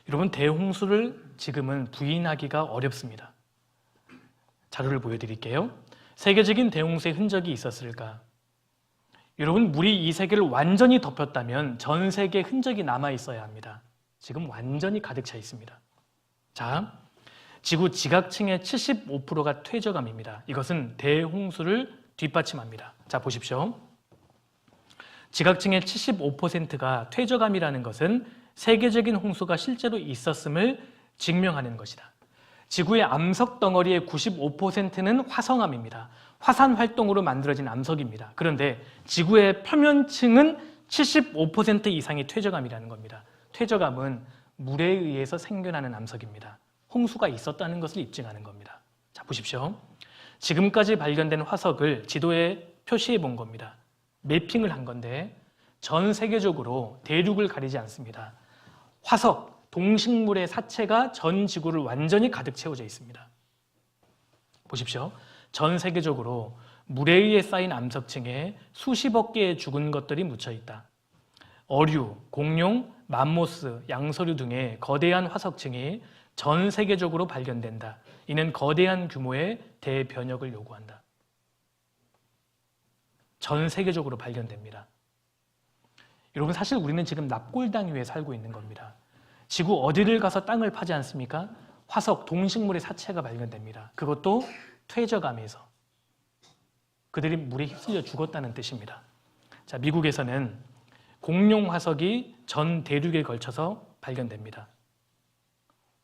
여러분, 대홍수를 지금은 부인하기가 어렵습니다. 자료를 보여드릴게요. 세계적인 대홍수의 흔적이 있었을까? 여러분, 물이 이 세계를 완전히 덮였다면 전 세계의 흔적이 남아있어야 합니다. 지금 완전히 가득 차 있습니다. 자, 지구 지각층의 75%가 퇴적암입니다. 이것은 대홍수를 뒷받침합니다. 자, 보십시오. 지각층의 75%가 퇴적암이라는 것은 세계적인 홍수가 실제로 있었음을 증명하는 것이다. 지구의 암석 덩어리의 95%는 화성암입니다. 화산 활동으로 만들어진 암석입니다. 그런데 지구의 표면층은 75% 이상이 퇴적암이라는 겁니다. 퇴적암은 물에 의해서 생겨나는 암석입니다. 홍수가 있었다는 것을 입증하는 겁니다. 자, 보십시오. 지금까지 발견된 화석을 지도에 표시해 본 겁니다. 매핑을 한 건데 전 세계적으로 대륙을 가리지 않습니다. 화석, 동식물의 사체가 전 지구를 완전히 가득 채워져 있습니다. 보십시오. 전 세계적으로 물에 의해 쌓인 암석층에 수십억 개의 죽은 것들이 묻혀 있다. 어류, 공룡, 맘모스, 양서류 등의 거대한 화석층이 전 세계적으로 발견된다. 이는 거대한 규모의 대변혁을 요구한다. 전 세계적으로 발견됩니다. 여러분, 사실 우리는 지금 납골당 위에 살고 있는 겁니다. 지구 어디를 가서 땅을 파지 않습니까? 화석, 동식물의 사체가 발견됩니다. 그것도 퇴적암에서. 그들이 물에 휩쓸려 죽었다는 뜻입니다. 자, 미국에서는 공룡 화석이 전 대륙에 걸쳐서 발견됩니다.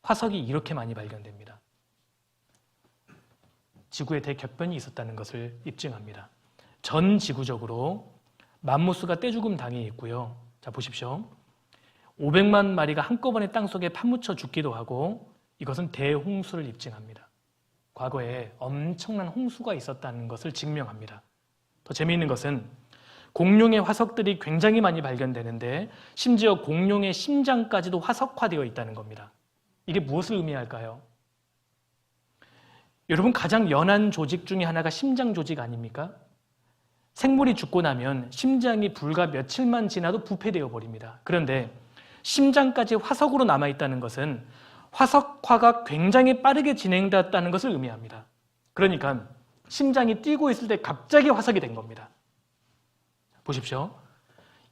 화석이 이렇게 많이 발견됩니다. 지구에 대격변이 있었다는 것을 입증합니다. 전 지구적으로 맘모스가 떼죽음 당해 있고요. 자, 보십시오. 500만 마리가 한꺼번에 땅속에 파묻혀 죽기도 하고 이것은 대홍수를 입증합니다. 과거에 엄청난 홍수가 있었다는 것을 증명합니다. 더 재미있는 것은 공룡의 화석들이 굉장히 많이 발견되는데 심지어 공룡의 심장까지도 화석화되어 있다는 겁니다. 이게 무엇을 의미할까요? 여러분, 가장 연한 조직 중에 하나가 심장 조직 아닙니까? 생물이 죽고 나면 심장이 불과 며칠만 지나도 부패되어 버립니다. 그런데 심장까지 화석으로 남아있다는 것은 화석화가 굉장히 빠르게 진행되었다는 것을 의미합니다. 그러니까 심장이 뛰고 있을 때 갑자기 화석이 된 겁니다. 보십시오.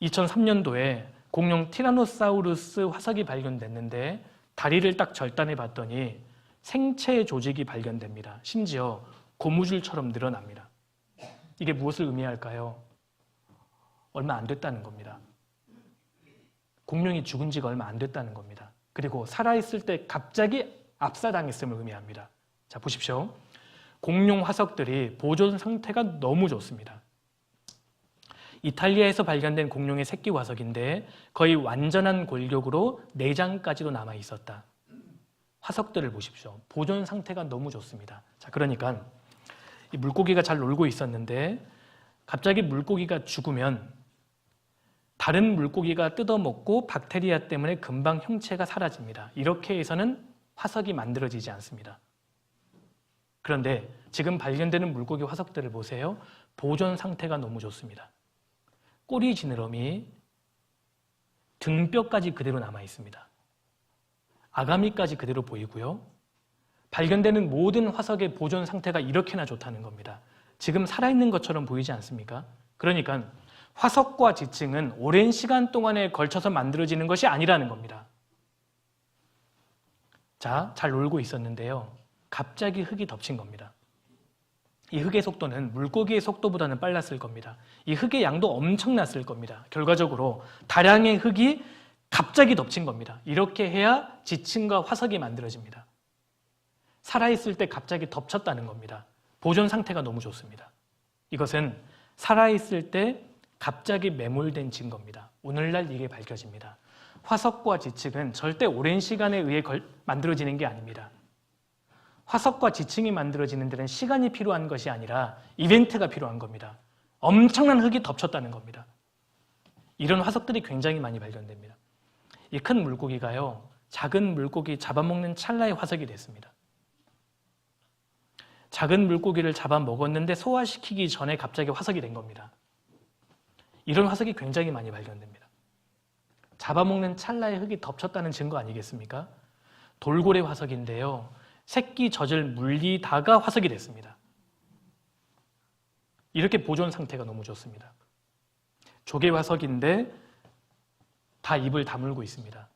2003년도에 공룡 티라노사우루스 화석이 발견됐는데 다리를 딱 절단해 봤더니 생체 조직이 발견됩니다. 심지어 고무줄처럼 늘어납니다. 이게 무엇을 의미할까요? 얼마 안 됐다는 겁니다. 공룡이 죽은 지가 얼마 안 됐다는 겁니다. 그리고 살아있을 때 갑자기 압사당했음을 의미합니다. 자, 보십시오. 공룡 화석들이 보존 상태가 너무 좋습니다. 이탈리아에서 발견된 공룡의 새끼 화석인데 거의 완전한 골격으로 내장까지도 남아 있었다. 화석들을 보십시오. 보존 상태가 너무 좋습니다. 자, 그러니까 이 물고기가 잘 놀고 있었는데 갑자기 물고기가 죽으면 다른 물고기가 뜯어먹고 박테리아 때문에 금방 형체가 사라집니다. 이렇게 해서는 화석이 만들어지지 않습니다. 그런데 지금 발견되는 물고기 화석들을 보세요. 보존 상태가 너무 좋습니다. 꼬리 지느러미, 등뼈까지 그대로 남아 있습니다. 아가미까지 그대로 보이고요. 발견되는 모든 화석의 보존 상태가 이렇게나 좋다는 겁니다. 지금 살아있는 것처럼 보이지 않습니까? 그러니까 화석과 지층은 오랜 시간 동안에 걸쳐서 만들어지는 것이 아니라는 겁니다. 자, 잘 놀고 있었는데요. 갑자기 흙이 덮친 겁니다. 이 흙의 속도는 물고기의 속도보다는 빨랐을 겁니다. 이 흙의 양도 엄청났을 겁니다. 결과적으로 다량의 흙이 갑자기 덮친 겁니다. 이렇게 해야 지층과 화석이 만들어집니다. 살아있을 때 갑자기 덮쳤다는 겁니다. 보존 상태가 너무 좋습니다. 이것은 살아있을 때 갑자기 매몰된 증거입니다. 오늘날 이게 밝혀집니다. 화석과 지층은 절대 오랜 시간에 의해 만들어지는 게 아닙니다. 화석과 지층이 만들어지는 데는 시간이 필요한 것이 아니라 이벤트가 필요한 겁니다. 엄청난 흙이 덮쳤다는 겁니다. 이런 화석들이 굉장히 많이 발견됩니다. 이 큰 물고기가요, 작은 물고기 잡아먹는 찰나의 화석이 됐습니다. 작은 물고기를 잡아먹었는데 소화시키기 전에 갑자기 화석이 된 겁니다. 이런 화석이 굉장히 많이 발견됩니다. 잡아먹는 찰나의 흙이 덮쳤다는 증거 아니겠습니까? 돌고래 화석인데요. 새끼 젖을 물리다가 화석이 됐습니다. 이렇게 보존 상태가 너무 좋습니다. 조개 화석인데 다 입을 다물고 있습니다.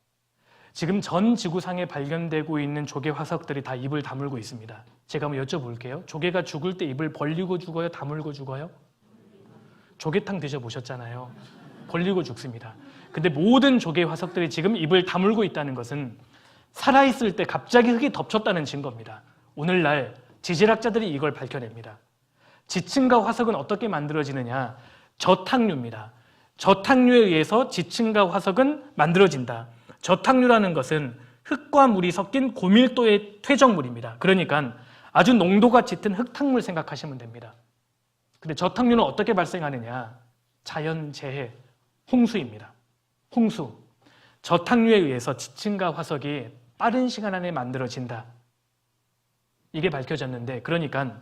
지금 전 지구상에 발견되고 있는 조개 화석들이 다 입을 다물고 있습니다. 제가 한번 여쭤볼게요. 조개가 죽을 때 입을 벌리고 죽어요? 다물고 죽어요? 조개탕 드셔보셨잖아요. 벌리고 죽습니다. 근데 모든 조개 화석들이 지금 입을 다물고 있다는 것은 살아있을 때 갑자기 흙이 덮쳤다는 증거입니다. 오늘날 지질학자들이 이걸 밝혀냅니다. 지층과 화석은 어떻게 만들어지느냐? 저탕류입니다. 저탕류에 의해서 지층과 화석은 만들어진다. 저탕류라는 것은 흙과 물이 섞인 고밀도의 퇴적물입니다. 그러니까 아주 농도가 짙은 흙탕물 생각하시면 됩니다. 근데 저탕류는 어떻게 발생하느냐? 자연재해, 홍수입니다. 홍수. 저탕류에 의해서 지층과 화석이 빠른 시간 안에 만들어진다. 이게 밝혀졌는데, 그러니까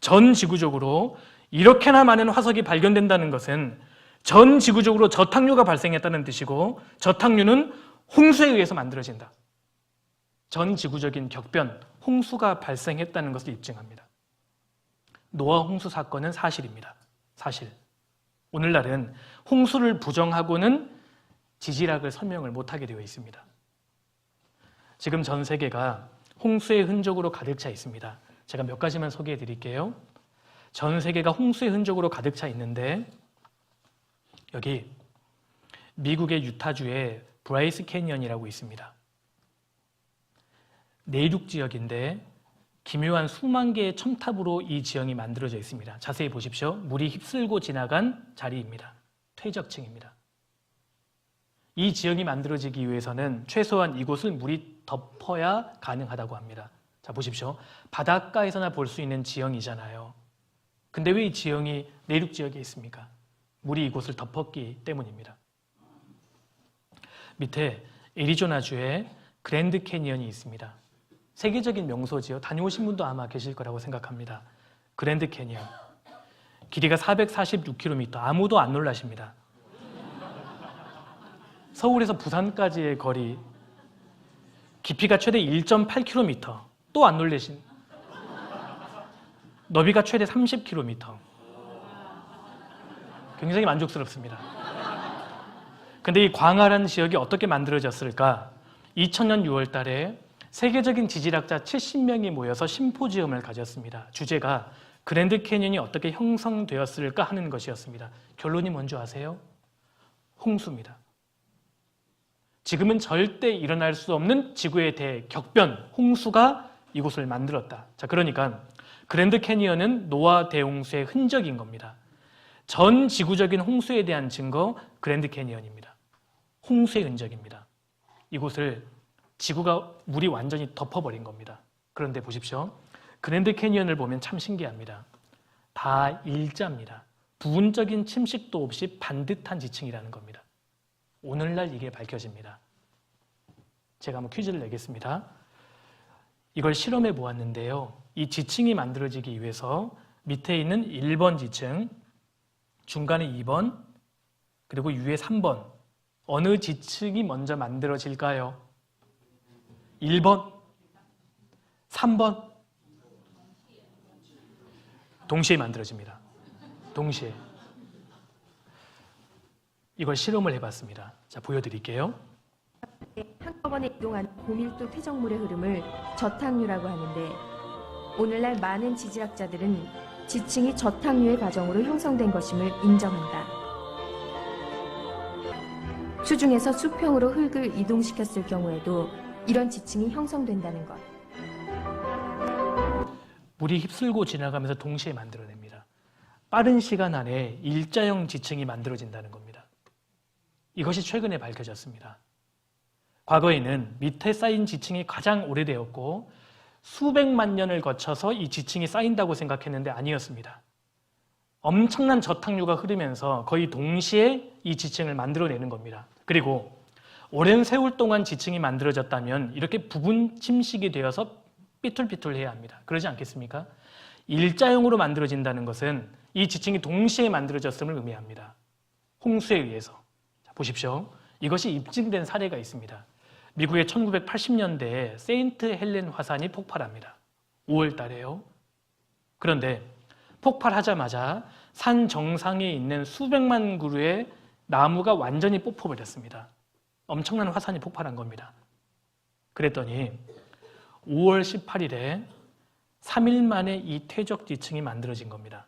전 지구적으로 이렇게나 많은 화석이 발견된다는 것은 전 지구적으로 저탕류가 발생했다는 뜻이고, 저탕류는 홍수에 의해서 만들어진다. 전 지구적인 격변, 홍수가 발생했다는 것을 입증합니다. 노아 홍수 사건은 사실입니다. 사실. 오늘날은 홍수를 부정하고는 지질학을 설명을 못하게 되어 있습니다. 지금 전 세계가 홍수의 흔적으로 가득 차 있습니다. 제가 몇 가지만 소개해 드릴게요. 전 세계가 홍수의 흔적으로 가득 차 있는데 여기 미국의 유타주에 브라이스 캐니언이라고 있습니다. 내륙 지역인데 기묘한 수만 개의 첨탑으로 이 지형이 만들어져 있습니다. 자세히 보십시오. 물이 휩쓸고 지나간 자리입니다. 퇴적층입니다. 이 지형이 만들어지기 위해서는 최소한 이곳을 물이 덮어야 가능하다고 합니다. 자, 보십시오. 바닷가에서나 볼 수 있는 지형이잖아요. 근데 왜 이 지형이 내륙 지역에 있습니까? 물이 이곳을 덮었기 때문입니다. 밑에 애리조나주에 그랜드 캐니언이 있습니다. 세계적인 명소지요. 다녀오신 분도 아마 계실 거라고 생각합니다. 그랜드 캐니언. 길이가 446km. 아무도 안 놀라십니다. 서울에서 부산까지의 거리, 깊이가 최대 1.8km. 또 안 놀라신. 너비가 최대 30km. 굉장히 만족스럽습니다. 근데 이 광활한 지역이 어떻게 만들어졌을까? 2000년 6월 달에 세계적인 지질학자 70명이 모여서 심포지엄을 가졌습니다. 주제가 그랜드 캐니언이 어떻게 형성되었을까 하는 것이었습니다. 결론이 뭔지 아세요? 홍수입니다. 지금은 절대 일어날 수 없는 지구의 대격변, 홍수가 이곳을 만들었다. 자, 그러니까 그랜드 캐니언은 노아 대홍수의 흔적인 겁니다. 전 지구적인 홍수에 대한 증거, 그랜드 캐니언입니다. 홍수의 흔적입니다. 이곳을 지구가 물이 완전히 덮어버린 겁니다. 그런데 보십시오. 그랜드 캐니언을 보면 참 신기합니다. 다 일자입니다. 부분적인 침식도 없이 반듯한 지층이라는 겁니다. 오늘날 이게 밝혀집니다. 제가 한번 퀴즈를 내겠습니다. 이걸 실험해 보았는데요. 이 지층이 만들어지기 위해서 밑에 있는 1번 지층, 중간에 2번, 그리고 위에 3번. 어느 지층이 먼저 만들어질까요? 1번, 3번. 동시에 만들어집니다. 동시에. 이걸 실험을 해봤습니다. 자, 보여드릴게요. 한꺼번에 이동하는 고밀도 퇴적물의 흐름을 저탕류라고 하는데 오늘날 많은 지질학자들은 지층이 저탕류의 과정으로 형성된 것임을 인정한다. 수중에서 수평으로 흙을 이동시켰을 경우에도 이런 지층이 형성된다는 것. 물이 휩쓸고 지나가면서 동시에 만들어냅니다. 빠른 시간 안에 일자형 지층이 만들어진다는 겁니다. 이것이 최근에 밝혀졌습니다. 과거에는 밑에 쌓인 지층이 가장 오래되었고 수백만 년을 거쳐서 이 지층이 쌓인다고 생각했는데 아니었습니다. 엄청난 저탕류가 흐르면서 거의 동시에 이 지층을 만들어내는 겁니다. 그리고 오랜 세월 동안 지층이 만들어졌다면 이렇게 부분 침식이 되어서 삐뚤삐뚤해야 합니다. 그러지 않겠습니까? 일자형으로 만들어진다는 것은 이 지층이 동시에 만들어졌음을 의미합니다. 홍수에 의해서. 자, 보십시오. 이것이 입증된 사례가 있습니다. 미국의 1980년대에 세인트 헬렌 화산이 폭발합니다. 5월 달에요. 그런데 폭발하자마자 산 정상에 있는 수백만 그루의 나무가 완전히 뽑혀버렸습니다. 엄청난 화산이 폭발한 겁니다. 그랬더니 5월 18일에 3일 만에 이 퇴적 지층이 만들어진 겁니다.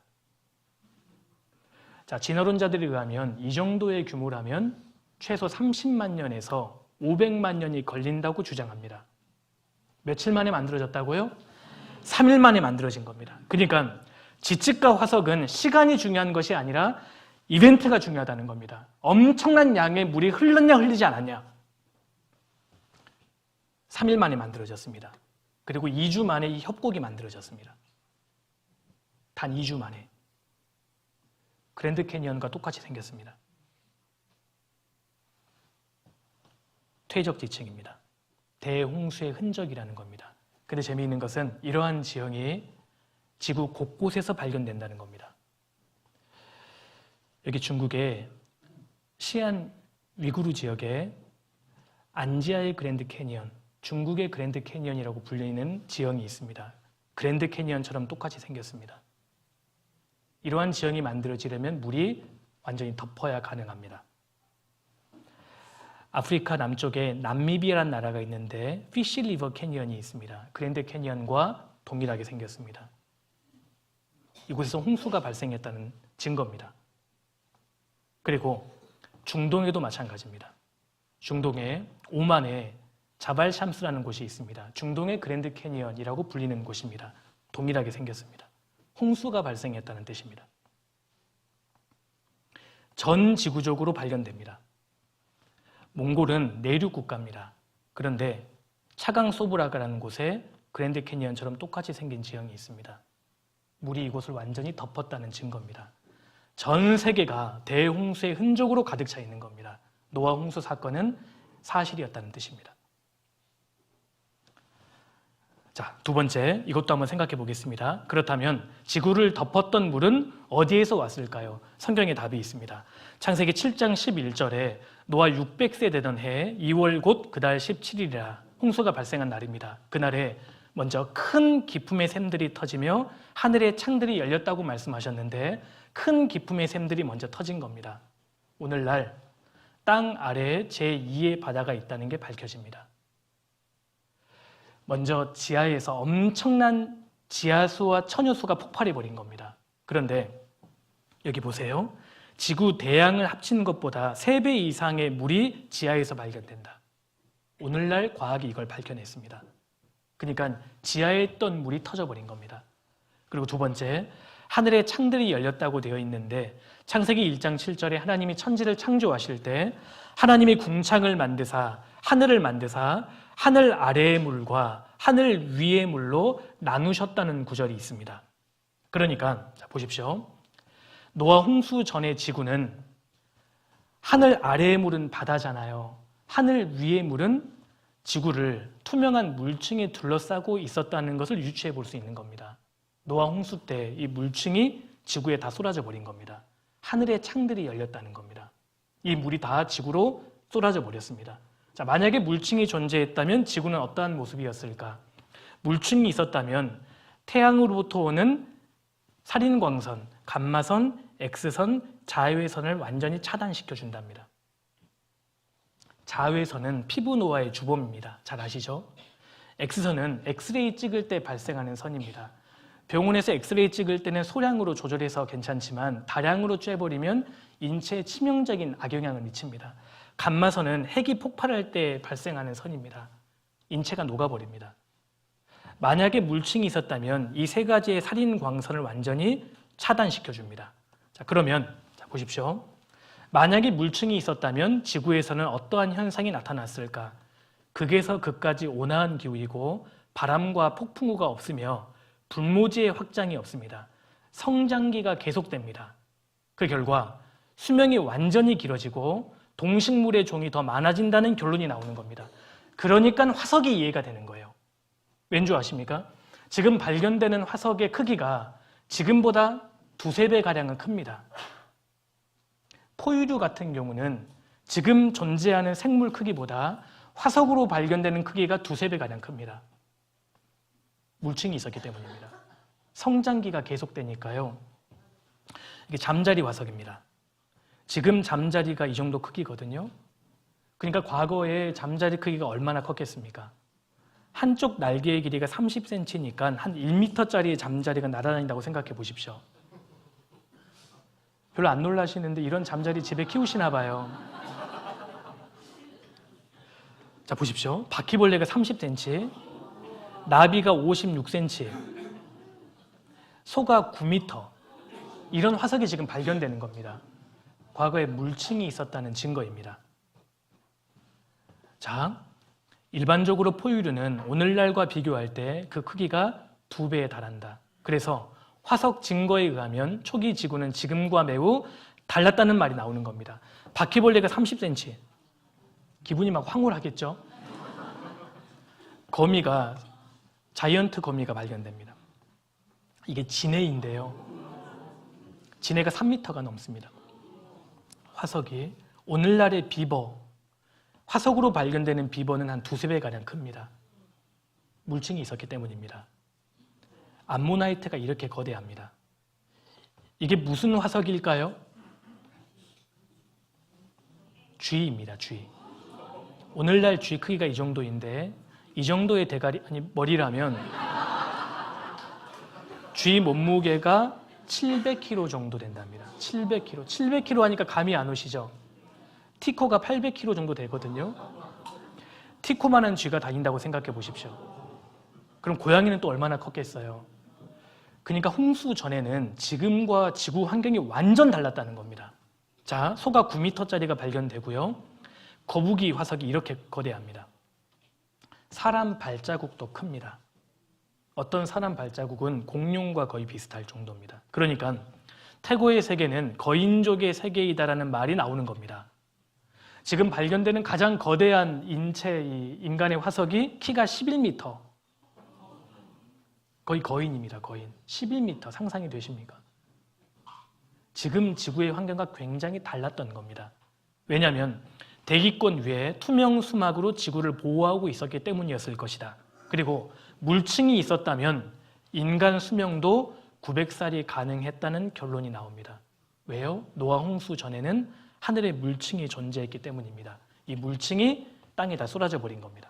자, 진화론자들에 의하면 이 정도의 규모라면 최소 30만 년에서 500만 년이 걸린다고 주장합니다. 며칠 만에 만들어졌다고요? 3일 만에 만들어진 겁니다. 그러니까 지층과 화석은 시간이 중요한 것이 아니라 이벤트가 중요하다는 겁니다. 엄청난 양의 물이 흘렀냐 흘리지 않았냐. 3일 만에 만들어졌습니다. 그리고 2주 만에 이 협곡이 만들어졌습니다. 단 2주 만에. 그랜드 캐니언과 똑같이 생겼습니다. 퇴적 지층입니다. 대홍수의 흔적이라는 겁니다. 근데 재미있는 것은 이러한 지형이 지구 곳곳에서 발견된다는 겁니다. 여기 중국의 시안 위구르 지역에 안지아의 그랜드 캐니언, 중국의 그랜드 캐니언이라고 불리는 지형이 있습니다. 그랜드 캐니언처럼 똑같이 생겼습니다. 이러한 지형이 만들어지려면 물이 완전히 덮어야 가능합니다. 아프리카 남쪽에 남미비아라는 나라가 있는데 피쉬 리버 캐니언이 있습니다. 그랜드 캐니언과 동일하게 생겼습니다. 이곳에서 홍수가 발생했다는 증거입니다. 그리고 중동에도 마찬가지입니다. 중동에 오만에 자발 샴스라는 곳이 있습니다. 중동의 그랜드 캐니언이라고 불리는 곳입니다. 동일하게 생겼습니다. 홍수가 발생했다는 뜻입니다. 전 지구적으로 발견됩니다. 몽골은 내륙 국가입니다. 그런데 차강소브라가라는 곳에 그랜드 캐니언처럼 똑같이 생긴 지형이 있습니다. 물이 이곳을 완전히 덮었다는 증거입니다. 전 세계가 대홍수의 흔적으로 가득 차 있는 겁니다. 노아 홍수 사건은 사실이었다는 뜻입니다. 자, 두 번째, 이것도 한번 생각해 보겠습니다. 그렇다면 지구를 덮었던 물은 어디에서 왔을까요? 성경에 답이 있습니다. 창세기 7장 11절에 노아 600세 되던 해 2월 곧 그달 17일이라 홍수가 발생한 날입니다. 그날에 먼저 큰 기품의 샘들이 터지며 하늘의 창들이 열렸다고 말씀하셨는데 큰 기품의 샘들이 먼저 터진 겁니다. 오늘날 땅 아래에 제2의 바다가 있다는 게 밝혀집니다. 먼저 지하에서 엄청난 지하수와 천유수가 폭발해버린 겁니다. 그런데 여기 보세요. 지구 대양을 합친 것보다 3배 이상의 물이 지하에서 발견된다. 오늘날 과학이 이걸 밝혀냈습니다. 그러니까 지하에 있던 물이 터져버린 겁니다. 그리고 두 번째, 하늘의 창들이 열렸다고 되어 있는데 창세기 1장 7절에 하나님이 천지를 창조하실 때 하나님이 궁창을 만드사 하늘을 만드사 하늘 아래의 물과 하늘 위의 물로 나누셨다는 구절이 있습니다. 그러니까 자, 보십시오. 노아 홍수 전의 지구는 하늘 아래의 물은 바다잖아요. 하늘 위의 물은 지구를 투명한 물층에 둘러싸고 있었다는 것을 유추해 볼 수 있는 겁니다. 노아 홍수 때 이 물층이 지구에 다 쏟아져 버린 겁니다. 하늘의 창들이 열렸다는 겁니다. 이 물이 다 지구로 쏟아져 버렸습니다. 자, 만약에 물층이 존재했다면 지구는 어떠한 모습이었을까? 물층이 있었다면 태양으로부터 오는 살인광선, 감마선, X선, 자외선을 완전히 차단시켜 준답니다. 자외선은 피부 노화의 주범입니다. 잘 아시죠? X선은 엑스레이 찍을 때 발생하는 선입니다. 병원에서 엑스레이 찍을 때는 소량으로 조절해서 괜찮지만 다량으로 쬐버리면 인체에 치명적인 악영향을 미칩니다. 감마선은 핵이 폭발할 때 발생하는 선입니다. 인체가 녹아버립니다. 만약에 물층이 있었다면 이 세 가지의 살인 광선을 완전히 차단시켜줍니다. 자, 그러면 자, 보십시오. 만약에 물층이 있었다면 지구에서는 어떠한 현상이 나타났을까? 극에서 극까지 온화한 기후이고 바람과 폭풍우가 없으며 불모지의 확장이 없습니다. 성장기가 계속됩니다. 그 결과 수명이 완전히 길어지고 동식물의 종이 더 많아진다는 결론이 나오는 겁니다. 그러니까 화석이 이해가 되는 거예요. 왠지 아십니까? 지금 발견되는 화석의 크기가 지금보다 2~3배 가량은 큽니다. 포유류 같은 경우는 지금 존재하는 생물 크기보다 화석으로 발견되는 크기가 2~3배 가량 큽니다. 물층이 있었기 때문입니다. 성장기가 계속되니까요. 이게 잠자리 화석입니다. 지금 잠자리가 이 정도 크기거든요. 그러니까 과거에 잠자리 크기가 얼마나 컸겠습니까? 한쪽 날개의 길이가 30cm니까 한 1m짜리의 잠자리가 날아다닌다고 생각해 보십시오. 별로 안 놀라시는데 이런 잠자리 집에 키우시나 봐요. 자, 보십시오. 바퀴벌레가 30cm, 나비가 56cm, 소가 9m. 이런 화석이 지금 발견되는 겁니다. 과거에 물층이 있었다는 증거입니다. 자, 일반적으로 포유류는 오늘날과 비교할 때 그 크기가 2배에 달한다. 그래서 화석 증거에 의하면 초기 지구는 지금과 매우 달랐다는 말이 나오는 겁니다. 바퀴벌레가 30cm. 기분이 막 황홀하겠죠? 거미가, 자이언트 거미가 발견됩니다. 이게 진해인데요. 진해가 3m가 넘습니다. 화석이. 오늘날의 비버, 화석으로 발견되는 비버는 한 2~3배가량 큽니다. 물층이 있었기 때문입니다. 암모나이트가 이렇게 거대합니다. 이게 무슨 화석일까요? 쥐입니다. 쥐. 오늘날 쥐 크기가 이 정도인데 이 정도의 대가리, 아니 머리라면 쥐 몸무게가 700kg 정도 된답니다. 700kg. 700kg 하니까 감이 안 오시죠? 티코가 800kg 정도 되거든요. 티코만한 쥐가 다닌다고 생각해 보십시오. 그럼 고양이는 또 얼마나 컸겠어요? 그러니까 홍수 전에는 지금과 지구 환경이 완전 달랐다는 겁니다. 자, 소가 9m짜리가 발견되고요. 거북이 화석이 이렇게 거대합니다. 사람 발자국도 큽니다. 어떤 사람 발자국은 공룡과 거의 비슷할 정도입니다. 그러니까 태고의 세계는 거인족의 세계이다라는 말이 나오는 겁니다. 지금 발견되는 가장 거대한 인체, 인간의 화석이 키가 11m. 거의 거인입니다. 거인. 11m 상상이 되십니까? 지금 지구의 환경과 굉장히 달랐던 겁니다. 왜냐하면 대기권 위에 투명 수막으로 지구를 보호하고 있었기 때문이었을 것이다. 그리고 물층이 있었다면 인간 수명도 900살이 가능했다는 결론이 나옵니다. 왜요? 노아 홍수 전에는 하늘에 물층이 존재했기 때문입니다. 이 물층이 땅에다 쏟아져 버린 겁니다.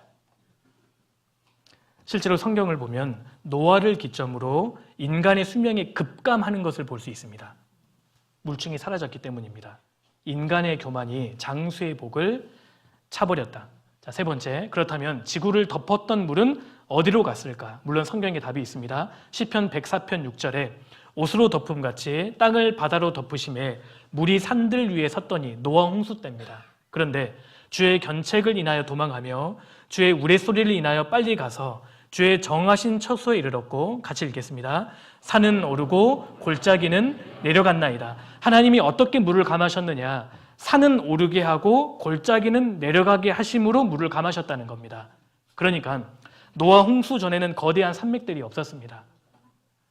실제로 성경을 보면 노아를 기점으로 인간의 수명이 급감하는 것을 볼 수 있습니다. 물층이 사라졌기 때문입니다. 인간의 교만이 장수의 복을 차버렸다. 자, 세 번째, 그렇다면 지구를 덮었던 물은 어디로 갔을까? 물론 성경에 답이 있습니다. 시편 104편 6절에 옷으로 덮음같이 땅을 바다로 덮으심에 물이 산들 위에 섰더니 노아 홍수 때입니다. 그런데 주의 견책을 인하여 도망하며 주의 우레소리를 인하여 빨리 가서 주의 정하신 처소에 이르렀고, 같이 읽겠습니다. 산은 오르고 골짜기는 내려갔나이다. 하나님이 어떻게 물을 감하셨느냐? 산은 오르게 하고 골짜기는 내려가게 하심으로 물을 감하셨다는 겁니다. 그러니까 노아 홍수 전에는 거대한 산맥들이 없었습니다.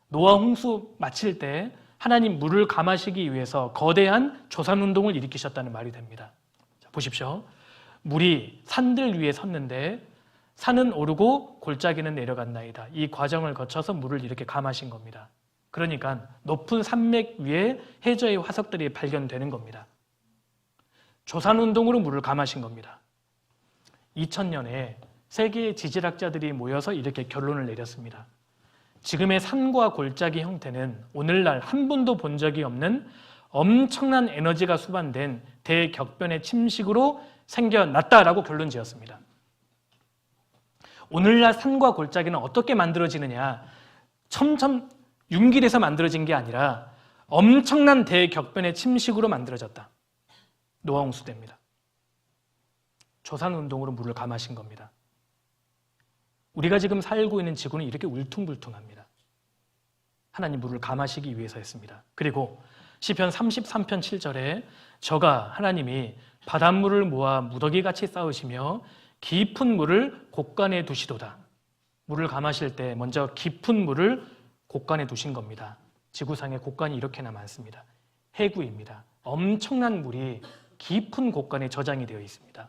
노아 홍수 마칠 때 하나님 물을 감하시기 위해서 거대한 조산운동을 일으키셨다는 말이 됩니다. 자, 보십시오. 물이 산들 위에 섰는데 산은 오르고 골짜기는 내려갔나이다. 이 과정을 거쳐서 물을 이렇게 감하신 겁니다. 그러니까 높은 산맥 위에 해저의 화석들이 발견되는 겁니다. 조산운동으로 물을 감하신 겁니다. 2000년에 세계의 지질학자들이 모여서 이렇게 결론을 내렸습니다. 지금의 산과 골짜기 형태는 오늘날 한 번도 본 적이 없는 엄청난 에너지가 수반된 대격변의 침식으로 생겨났다라고 결론 지었습니다. 오늘날 산과 골짜기는 어떻게 만들어지느냐? 첨첨 윤길에서 만들어진 게 아니라 엄청난 대격변의 침식으로 만들어졌다. 노아 홍수 때입니다. 조산운동으로 물을 감하신 겁니다. 우리가 지금 살고 있는 지구는 이렇게 울퉁불퉁합니다. 하나님 물을 감하시기 위해서였습니다. 그리고 시편 33편 7절에 저가 하나님이 바닷물을 모아 무더기같이 쌓으시며 깊은 물을 곳간에 두시도다. 물을 감하실 때 먼저 깊은 물을 곳간에 두신 겁니다. 지구상에 곳간이 이렇게나 많습니다. 해구입니다. 엄청난 물이 깊은 곳간에 저장이 되어 있습니다.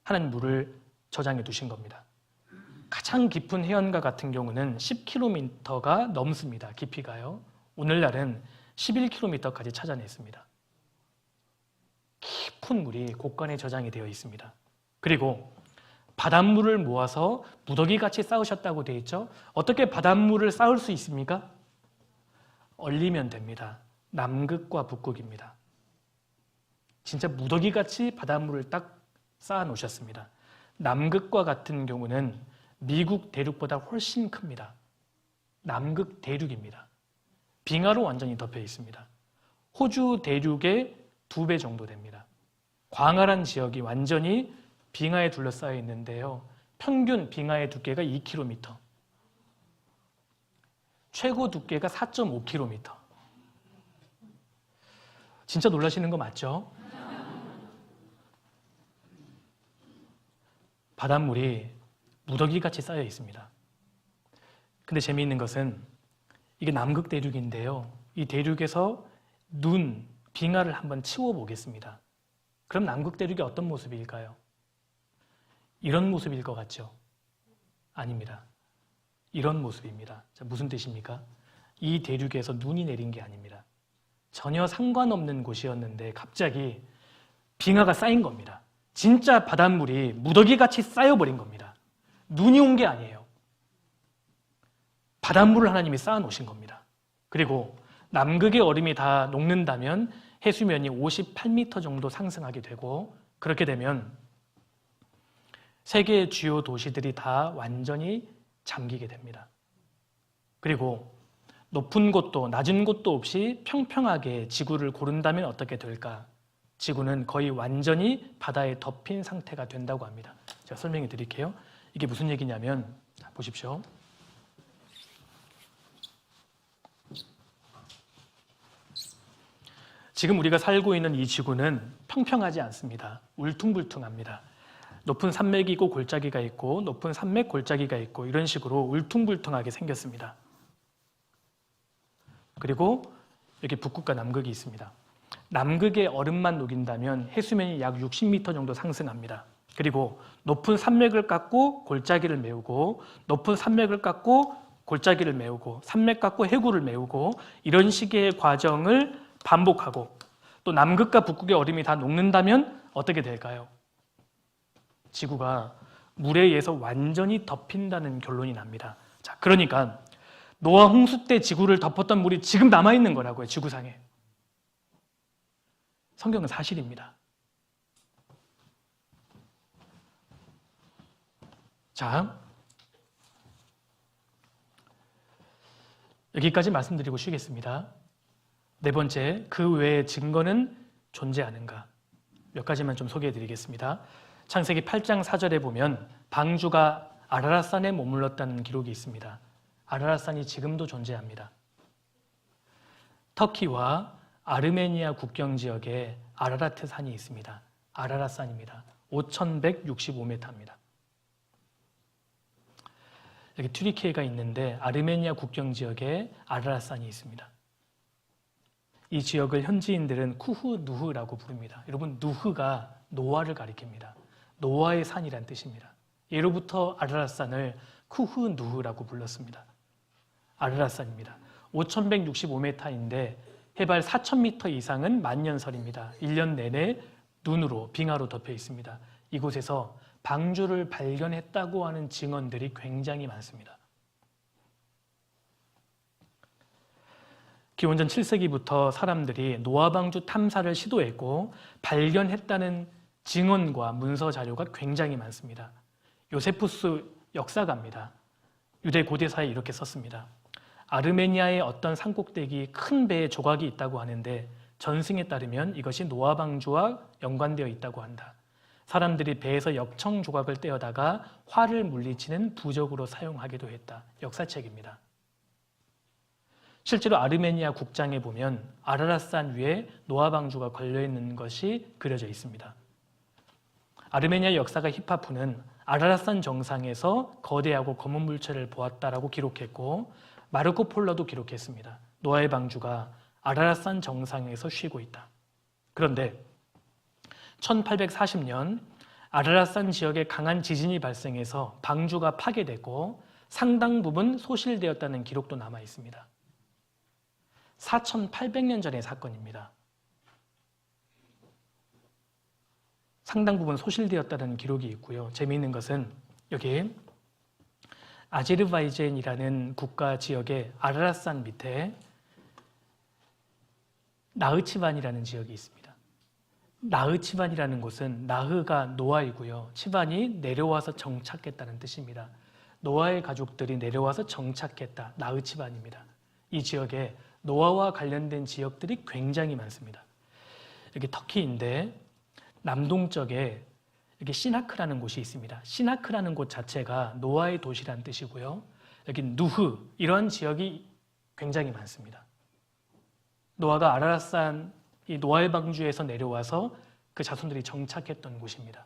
하나님 물을 저장해 두신 겁니다. 가장 깊은 해안가 같은 경우는 10km가 넘습니다. 깊이가요. 오늘날은 11km까지 찾아냈습니다. 깊은 물이 곳간에 저장이 되어 있습니다. 그리고 바닷물을 모아서 무더기같이 쌓으셨다고 되어 있죠. 어떻게 바닷물을 쌓을 수 있습니까? 얼리면 됩니다. 남극과 북극입니다. 진짜 무더기같이 바닷물을 딱 쌓아 놓으셨습니다. 남극과 같은 경우는 미국 대륙보다 훨씬 큽니다. 남극 대륙입니다. 빙하로 완전히 덮여 있습니다. 호주 대륙의 2배 정도 됩니다. 광활한 지역이 완전히 빙하에 둘러싸여 있는데요. 평균 빙하의 두께가 2km. 최고 두께가 4.5km. 진짜 놀라시는 거 맞죠? 바닷물이 무더기같이 쌓여 있습니다. 근데 재미있는 것은 이게 남극 대륙인데요. 이 대륙에서 빙하를 한번 치워보겠습니다. 그럼 남극 대륙이 어떤 모습일까요? 이런 모습일 것 같죠? 아닙니다. 이런 모습입니다. 자, 무슨 뜻입니까? 이 대륙에서 눈이 내린 게 아닙니다. 전혀 상관없는 곳이었는데 갑자기 빙하가 쌓인 겁니다. 진짜 바닷물이 무더기같이 쌓여버린 겁니다. 눈이 온 게 아니에요. 바닷물을 하나님이 쌓아놓으신 겁니다. 그리고 남극의 얼음이 다 녹는다면 해수면이 58m 정도 상승하게 되고, 그렇게 되면 세계의 주요 도시들이 다 완전히 잠기게 됩니다. 그리고 높은 곳도 낮은 곳도 없이 평평하게 지구를 고른다면 어떻게 될까? 지구는 거의 완전히 바다에 덮인 상태가 된다고 합니다. 제가 설명해 드릴게요. 이게 무슨 얘기냐면, 보십시오. 지금 우리가 살고 있는 이 지구는 평평하지 않습니다. 울퉁불퉁합니다. 높은 산맥이고 골짜기가 있고 높은 산맥 골짜기가 있고 이런 식으로 울퉁불퉁하게 생겼습니다. 그리고 여기 북극과 남극이 있습니다. 남극의 얼음만 녹인다면 해수면이 약 60m 정도 상승합니다. 그리고 높은 산맥을 깎고 골짜기를 메우고 높은 산맥을 깎고 골짜기를 메우고 산맥 깎고 해구를 메우고 이런 식의 과정을 반복하고, 또 남극과 북극의 얼음이 다 녹는다면 어떻게 될까요? 지구가 물에 의해서 완전히 덮인다는 결론이 납니다. 자, 그러니까 노아 홍수 때 지구를 덮었던 물이 지금 남아있는 거라고요, 지구상에. 성경은 사실입니다. 자, 여기까지 말씀드리고 쉬겠습니다. 네 번째, 그 외의 증거는 존재하는가? 몇 가지만 좀 소개해 드리겠습니다. 창세기 8장 4절에 보면 방주가 아라랏산에 머물렀다는 기록이 있습니다. 아라랏산이 지금도 존재합니다. 터키와 아르메니아 국경 지역에 아라라트 산이 있습니다. 아라랏산입니다. 5,165m입니다. 여기 튀르키예가 있는데 아르메니아 국경 지역에 아라랏산이 있습니다. 이 지역을 현지인들은 쿠흐누흐라고 부릅니다. 여러분, 누흐가 노아를 가리킵니다. 노아의 산이란 뜻입니다. 예로부터 아라랏산을 쿠흐누흐라고 불렀습니다. 아라랏산입니다. 5,165m인데 해발 4,000m 이상은 만년설입니다. 1년 내내 눈으로, 빙하로 덮여 있습니다. 이곳에서 방주를 발견했다고 하는 증언들이 굉장히 많습니다. 기원전 7세기부터 사람들이 노아 방주 탐사를 시도했고 발견했다는 증언과 문서 자료가 굉장히 많습니다. 요세푸스 역사가입니다. 유대 고대사에 이렇게 썼습니다. 아르메니아의 어떤 산꼭대기 큰 배에 조각이 있다고 하는데 전승에 따르면 이것이 노아 방주와 연관되어 있다고 한다. 사람들이 배에서 역청 조각을 떼어다가 화를 물리치는 부적으로 사용하기도 했다. 역사책입니다. 실제로 아르메니아 국장에 보면 아라랏산 위에 노아 방주가 걸려있는 것이 그려져 있습니다. 아르메니아 역사가 히파프는 아라랏산 정상에서 거대하고 검은 물체를 보았다라고 기록했고, 마르코 폴로도 기록했습니다. 노아의 방주가 아라랏산 정상에서 쉬고 있다. 그런데 1840년 아라랏산 지역에 강한 지진이 발생해서 방주가 파괴됐고 상당 부분 소실되었다는 기록도 남아 있습니다. 4,800년 전의 사건입니다. 상당 부분 소실되었다는 기록이 있고요. 재미있는 것은 여기 아제르바이잔이라는 국가 지역의 아라랏산 밑에 나흐치반이라는 지역이 있습니다. 나흐치반이라는 곳은 나흐가 노아이고요. 치반이 내려와서 정착했다는 뜻입니다. 노아의 가족들이 내려와서 정착했다. 나흐치반입니다. 이 지역에 노아와 관련된 지역들이 굉장히 많습니다. 여기 터키인데 남동쪽에 여기 시나크라는 곳이 있습니다. 시나크라는 곳 자체가 노아의 도시란 뜻이고요. 여기 누흐, 이런 지역이 굉장히 많습니다. 노아가 아라랏산, 이 노아의 방주에서 내려와서 그 자손들이 정착했던 곳입니다.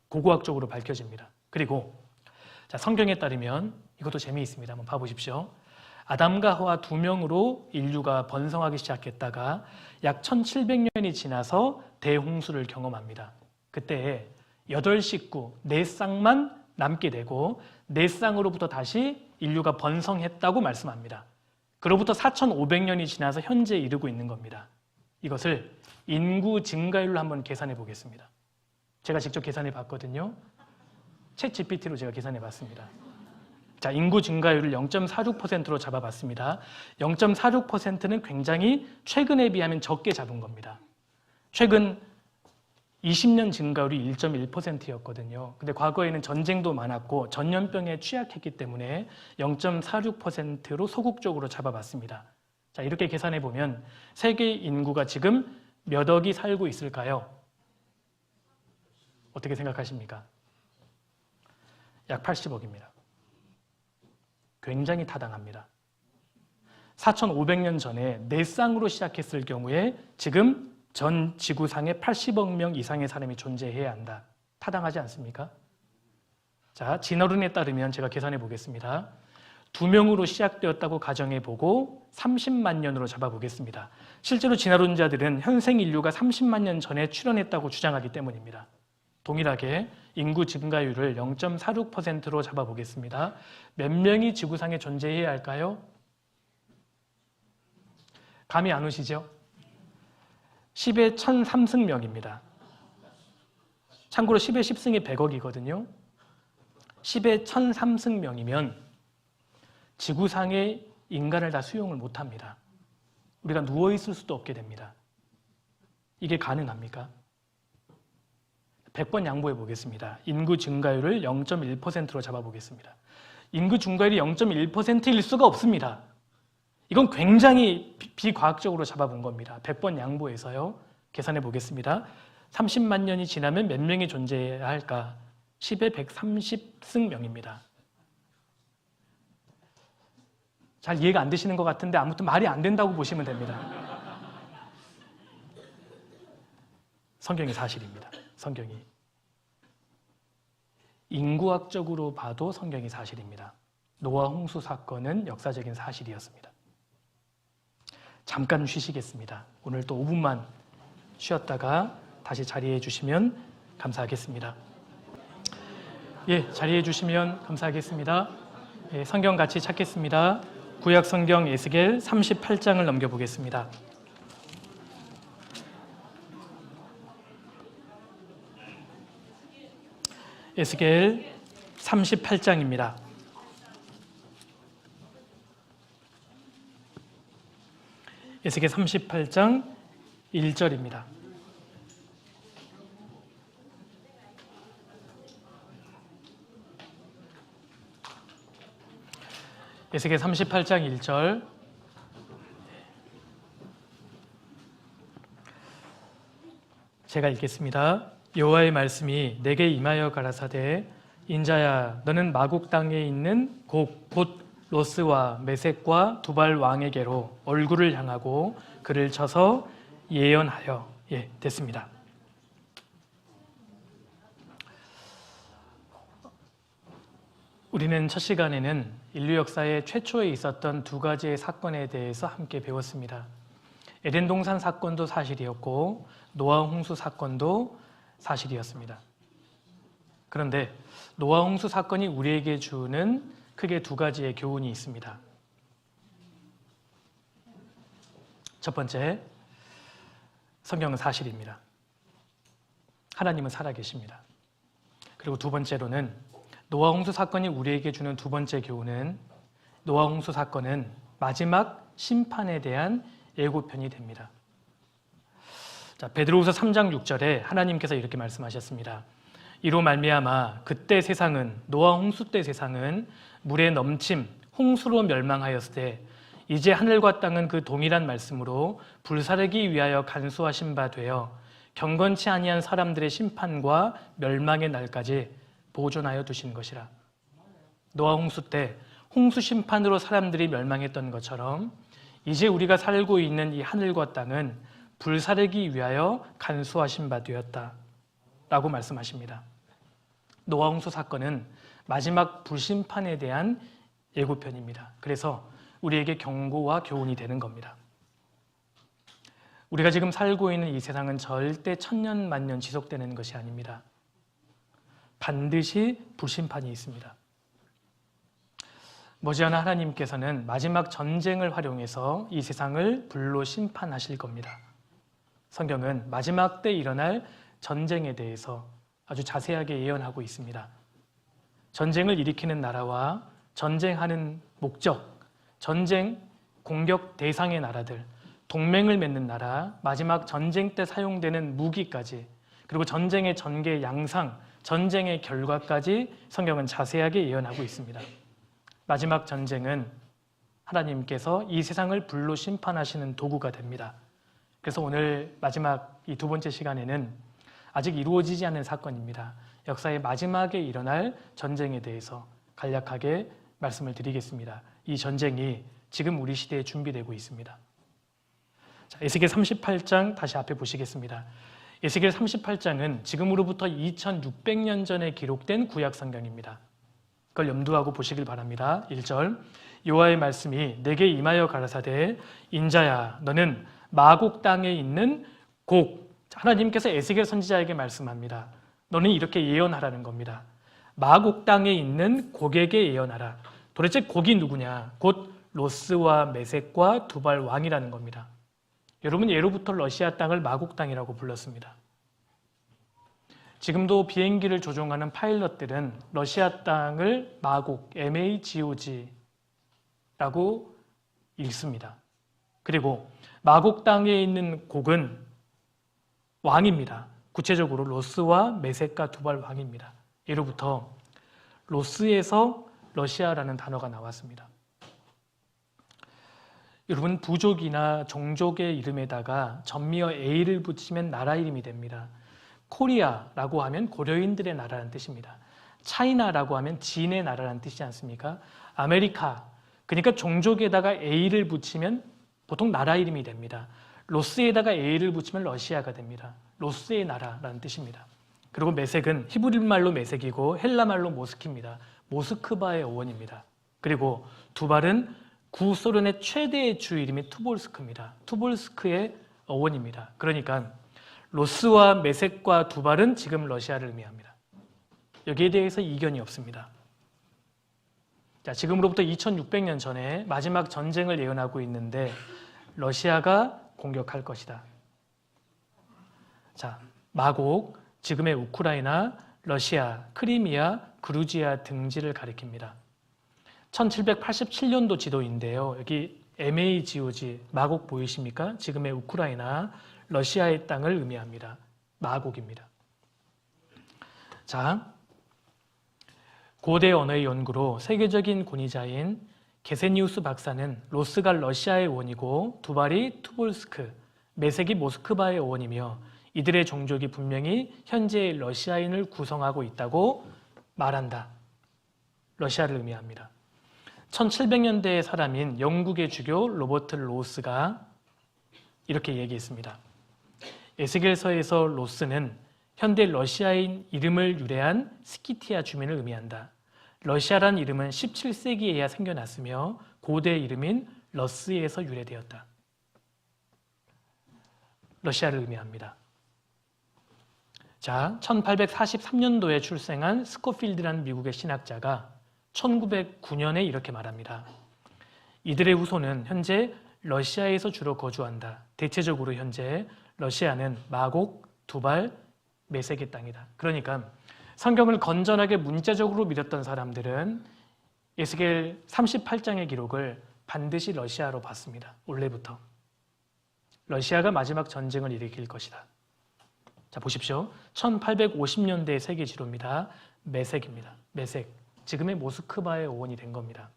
고고학적으로 밝혀집니다. 그리고 자, 성경에 따르면 이것도 재미있습니다. 한번 봐보십시오. 아담과 하와 두 명으로 인류가 번성하기 시작했다가 약 1700년이 지나서 대홍수를 경험합니다. 그때 8식구, 4쌍만 남게 되고 4쌍으로부터 다시 인류가 번성했다고 말씀합니다. 그로부터 4500년이 지나서 현재에 이르고 있는 겁니다. 이것을 인구 증가율로 한번 계산해 보겠습니다. 제가 직접 계산해 봤거든요. 챗 GPT로 제가 계산해 봤습니다. 자, 인구 증가율을 0.46%로 잡아봤습니다. 0.46%는 굉장히 최근에 비하면 적게 잡은 겁니다. 최근 20년 증가율이 1.1%였거든요. 근데 과거에는 전쟁도 많았고 전염병에 취약했기 때문에 0.46%로 소극적으로 잡아봤습니다. 자, 이렇게 계산해 보면 세계 인구가 지금 몇 억이 살고 있을까요? 어떻게 생각하십니까? 약 80억입니다. 굉장히 타당합니다. 4,500년 전에 네 쌍으로 시작했을 경우에 지금 전 지구상에 80억 명 이상의 사람이 존재해야 한다. 타당하지 않습니까? 자, 진어른에 따르면 제가 계산해 보겠습니다. 2명으로 시작되었다고 가정해 보고 30만 년으로 잡아 보겠습니다. 실제로 진화론자들은 현생 인류가 30만 년 전에 출현했다고 주장하기 때문입니다. 동일하게 인구 증가율을 0.46%로 잡아 보겠습니다. 몇 명이 지구상에 존재해야 할까요? 감이 안 오시죠? 10의 1003승명입니다. 참고로 10의 10승이 100억이거든요. 10의 1003승명이면 지구상의 인간을 다 수용을 못합니다. 우리가 누워있을 수도 없게 됩니다. 이게 가능합니까? 100번 양보해 보겠습니다. 인구 증가율을 0.1%로 잡아보겠습니다. 인구 증가율이 0.1%일 수가 없습니다. 이건 굉장히 비과학적으로 잡아본 겁니다. 100번 양보해서요. 계산해 보겠습니다. 30만 년이 지나면 몇 명이 존재해야 할까? 10의 130승명입니다. 잘 이해가 안 되시는 것 같은데 아무튼 말이 안 된다고 보시면 됩니다. 성경이 사실입니다. 성경이. 인구학적으로 봐도 성경이 사실입니다. 노아 홍수 사건은 역사적인 사실이었습니다. 잠깐 쉬시겠습니다. 오늘 또 5분만 쉬었다가 다시 자리해 주시면 감사하겠습니다. 예, 자리해 주시면 감사하겠습니다. 예, 성경 같이 찾겠습니다. 구약 성경 에스겔 38장을 넘겨보겠습니다. 에스겔 38장입니다. 에스겔 38장 1절입니다. 에스겔 38장 1절. 제가 읽겠습니다. 여호와의 말씀이 내게 임하여 가라사대 인자야 너는 마국 땅에 있는 곧 로스와 메섹과 두발 왕에게로 얼굴을 향하고 그를 쳐서 예언하여. 예, 됐습니다. 우리는 첫 시간에는 인류 역사의 최초에 있었던 두 가지의 사건에 대해서 함께 배웠습니다. 에덴 동산 사건도 사실이었고 노아 홍수 사건도 사실이었습니다. 그런데 노아 홍수 사건이 우리에게 주는 크게 두 가지의 교훈이 있습니다. 첫 번째, 성경은 사실입니다. 하나님은 살아계십니다. 그리고 두 번째로는 노아 홍수 사건이 우리에게 주는 두 번째 교훈은 노아 홍수 사건은 마지막 심판에 대한 예고편이 됩니다. 자, 베드로후서 3장 6절에 하나님께서 이렇게 말씀하셨습니다. 이로 말미암아 그때 세상은 노아 홍수 때 세상은 물에 넘침 홍수로 멸망하였을 때 이제 하늘과 땅은 그 동일한 말씀으로 불사르기 위하여 간수하신 바 되어 경건치 아니한 사람들의 심판과 멸망의 날까지 보존하여 두신 것이라. 노아 홍수 때 홍수 심판으로 사람들이 멸망했던 것처럼 이제 우리가 살고 있는 이 하늘과 땅은 불사르기 위하여 간수하신 바 되었다 라고 말씀하십니다. 노아 홍수 사건은 마지막 불심판에 대한 예고편입니다. 그래서 우리에게 경고와 교훈이 되는 겁니다. 우리가 지금 살고 있는 이 세상은 절대 천년 만년 지속되는 것이 아닙니다. 반드시 불심판이 있습니다. 머지않아 하나님께서는 마지막 전쟁을 활용해서 이 세상을 불로 심판하실 겁니다. 성경은 마지막 때 일어날 전쟁에 대해서 아주 자세하게 예언하고 있습니다. 전쟁을 일으키는 나라와 전쟁하는 목적, 전쟁 공격 대상의 나라들, 동맹을 맺는 나라, 마지막 전쟁 때 사용되는 무기까지, 그리고 전쟁의 전개 양상, 전쟁의 결과까지 성경은 자세하게 예언하고 있습니다. 마지막 전쟁은 하나님께서 이 세상을 불로 심판하시는 도구가 됩니다. 그래서 오늘 마지막 이 두 번째 시간에는 아직 이루어지지 않은 사건입니다. 역사의 마지막에 일어날 전쟁에 대해서 간략하게 말씀을 드리겠습니다. 이 전쟁이 지금 우리 시대에 준비되고 있습니다. 자, 에스겔 38장 다시 앞에 보시겠습니다. 에스겔 38장은 지금으로부터 2600년 전에 기록된 구약 성경입니다. 그걸 염두하고 보시길 바랍니다. 1절 여호와의 말씀이 내게 임하여 가라사대 인자야 너는 마곡 땅에 있는 곡, 하나님께서 에스겔 선지자에게 말씀합니다. 너는 이렇게 예언하라는 겁니다. 마곡 땅에 있는 곡에게 예언하라. 도대체 곡이 누구냐? 곧 로스와 메섹과 두발 왕이라는 겁니다. 여러분, 예로부터 러시아 땅을 마곡 땅이라고 불렀습니다. 지금도 비행기를 조종하는 파일럿들은 러시아 땅을 마곡, MAGOG라고 읽습니다. 그리고 마곡 땅에 있는 곡은 왕입니다. 구체적으로 로스와 메섹과 두발 왕입니다. 예로부터 로스에서 러시아라는 단어가 나왔습니다. 여러분, 부족이나 종족의 이름에다가 전미어 A를 붙이면 나라 이름이 됩니다. 코리아라고 하면 고려인들의 나라라는 뜻입니다. 차이나라고 하면 진의 나라라는 뜻이지 않습니까? 아메리카, 그러니까 종족에다가 A를 붙이면 보통 나라 이름이 됩니다. 로스에다가 A를 붙이면 러시아가 됩니다. 로스의 나라라는 뜻입니다. 그리고 메섹은 히브리 말로 메섹이고 헬라 말로 모스크입니다. 모스크바의 어원입니다. 그리고 두발은 구소련의 최대의 주 이름이 투볼스크입니다. 투볼스크의 어원입니다. 그러니까 로스와 메섹과 두발은 지금 러시아를 의미합니다. 여기에 대해서 이견이 없습니다. 자, 지금으로부터 2600년 전에 마지막 전쟁을 예언하고 있는데 러시아가 공격할 것이다. 자, 마곡, 지금의 우크라이나, 러시아, 크리미아, 그루지아 등지를 가리킵니다. 1787년도 지도인데요. 여기 MAGOG, 마곡 보이십니까? 지금의 우크라이나, 러시아의 땅을 의미합니다. 마곡입니다. 자, 고대 언어의 연구로 세계적인 권위자인 게세니우스 박사는 로스가 러시아의 원이고 두발이 투볼스크, 메섹이 모스크바의 원이며 이들의 종족이 분명히 현재의 러시아인을 구성하고 있다고 말한다. 러시아를 의미합니다. 1700년대의 사람인 영국의 주교 로버트 로스가 이렇게 얘기했습니다. 에스겔서에서 로스는 현대 러시아인 이름을 유래한 스키티아 주민을 의미한다. 러시아란 이름은 17세기에야 생겨났으며 고대 이름인 러스에서 유래되었다. 러시아를 의미합니다. 자, 1843년도에 출생한 스코필드라는 미국의 신학자가 1909년에 이렇게 말합니다. 이들의 후손은 현재 러시아에서 주로 거주한다. 대체적으로 현재 러시아는 마곡, 두발, 메섹의 땅이다. 그러니까 성경을 건전하게 문자적으로 믿었던 사람들은 에스겔 38장의 기록을 반드시 러시아로 봤습니다. 원래부터. 러시아가 마지막 전쟁을 일으킬 것이다. 자, 보십시오. 1850년대 세계 지도입니다. 메섹입니다. 메섹. 지금의 모스크바의 어원이 된 겁니다.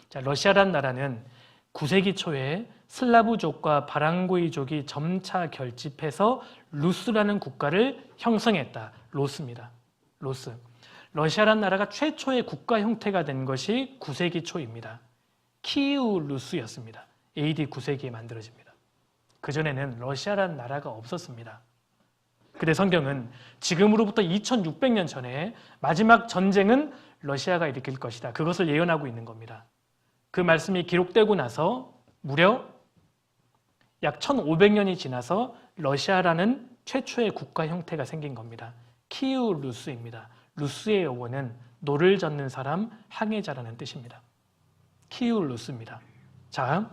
자, 러시아란 나라는 9세기 초에 슬라브족과 바랑고이족이 점차 결집해서 루스라는 국가를 형성했다. 로스입니다. 로스. 러시아란 나라가 최초의 국가 형태가 된 것이 9세기 초입니다. 키이우 루스였습니다. AD 9세기에 만들어집니다. 그전에는 러시아란 나라가 없었습니다. 근데 성경은 지금으로부터 2600년 전에 마지막 전쟁은 러시아가 일으킬 것이다. 그것을 예언하고 있는 겁니다. 그 말씀이 기록되고 나서 무려 약 1500년이 지나서 러시아라는 최초의 국가 형태가 생긴 겁니다. 키우 루스입니다. 루스의 어원은 노를 젓는 사람, 항해자라는 뜻입니다. 키우 루스입니다. 자,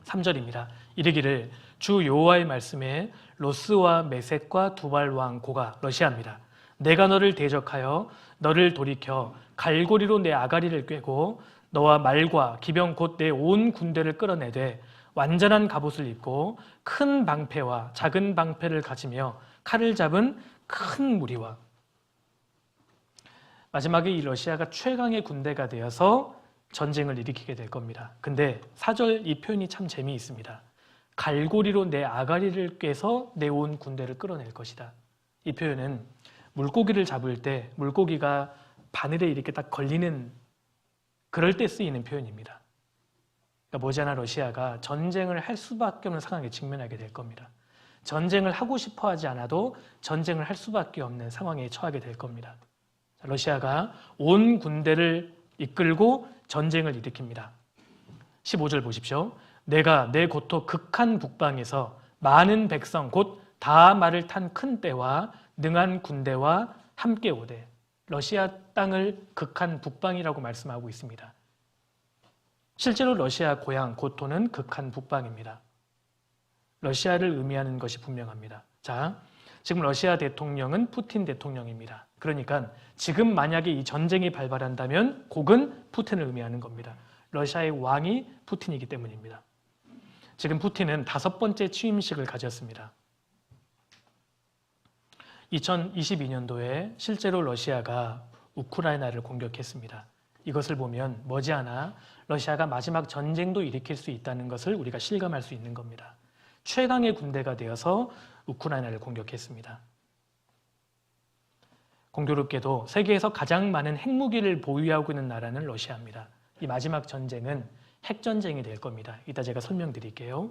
3절입니다. 이르기를 주 여호와의 말씀에 로스와 메섹과 두발 왕 고가 러시아입니다. 내가 너를 대적하여 너를 돌이켜 갈고리로 내 아가리를 꿰고 너와 말과 기병 곧 내 온 군대를 끌어내되 완전한 갑옷을 입고 큰 방패와 작은 방패를 가지며 칼을 잡은 큰 무리와. 마지막에 이 러시아가 최강의 군대가 되어서 전쟁을 일으키게 될 겁니다. 근데 4절 이 표현이 참 재미있습니다. 갈고리로 내 아가리를 꿰서 내 온 군대를 끌어낼 것이다. 이 표현은 물고기를 잡을 때 물고기가 바늘에 이렇게 딱 걸리는 그럴 때 쓰이는 표현입니다. 그러니까 머지않아 러시아가 전쟁을 할 수밖에 없는 상황에 직면하게 될 겁니다. 전쟁을 하고 싶어 하지 않아도 전쟁을 할 수밖에 없는 상황에 처하게 될 겁니다. 러시아가 온 군대를 이끌고 전쟁을 일으킵니다. 15절 보십시오. 내가 내 고토 극한 북방에서 많은 백성 곧 다 말을 탄 큰 떼와 능한 군대와 함께 오되. 러시아 땅을 극한 북방이라고 말씀하고 있습니다. 실제로 러시아 고향 고토는 극한 북방입니다. 러시아를 의미하는 것이 분명합니다. 자, 지금 러시아 대통령은 푸틴 대통령입니다. 그러니까 지금 만약에 이 전쟁이 발발한다면 곡은 푸틴을 의미하는 겁니다. 러시아의 왕이 푸틴이기 때문입니다. 지금 푸틴은 5번째 취임식을 가졌습니다. 2022년도에 실제로 러시아가 우크라이나를 공격했습니다. 이것을 보면 머지않아 러시아가 마지막 전쟁도 일으킬 수 있다는 것을 우리가 실감할 수 있는 겁니다. 최강의 군대가 되어서 우크라이나를 공격했습니다. 공교롭게도 세계에서 가장 많은 핵무기를 보유하고 있는 나라는 러시아입니다. 이 마지막 전쟁은 핵전쟁이 될 겁니다. 이따 제가 설명드릴게요.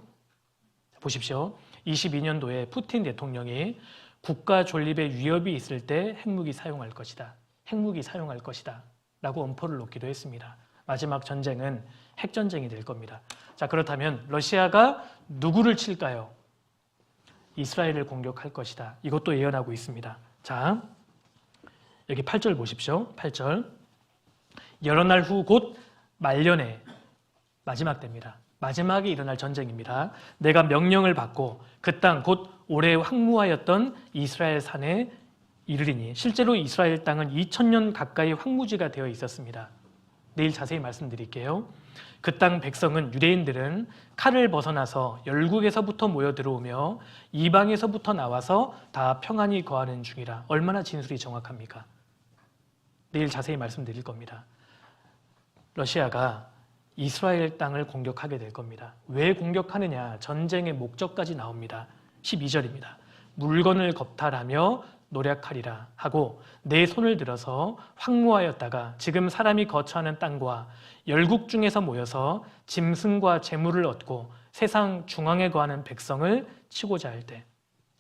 보십시오. 22년도에 푸틴 대통령이 국가 존립에 위협이 있을 때 핵무기 사용할 것이다. 핵무기 사용할 것이다. 라고 엄포를 놓기도 했습니다. 마지막 전쟁은 핵전쟁이 될 겁니다. 자, 그렇다면 러시아가 누구를 칠까요? 이스라엘을 공격할 것이다. 이것도 예언하고 있습니다. 자, 여기 8절 보십시오. 8절. 여러 날 후 곧 말년에 마지막 때입니다. 마지막에 일어날 전쟁입니다. 내가 명령을 받고 그 땅 곧 오래 황무하였던 이스라엘 산에 이르리니. 실제로 이스라엘 땅은 2000년 가까이 황무지가 되어 있었습니다. 내일 자세히 말씀드릴게요. 그 땅 백성은 유대인들은 칼을 벗어나서 열국에서부터 모여 들어오며 이방에서부터 나와서 다 평안히 거하는 중이라. 얼마나 진술이 정확합니까? 내일 자세히 말씀드릴 겁니다. 러시아가 이스라엘 땅을 공격하게 될 겁니다. 왜 공격하느냐? 전쟁의 목적까지 나옵니다. 12절입니다. 물건을 겁탈하며 노략하리라 하고 내 손을 들어서 황무하였다가 지금 사람이 거처하는 땅과 열국 중에서 모여서 짐승과 재물을 얻고 세상 중앙에 거하는 백성을 치고자 할 때,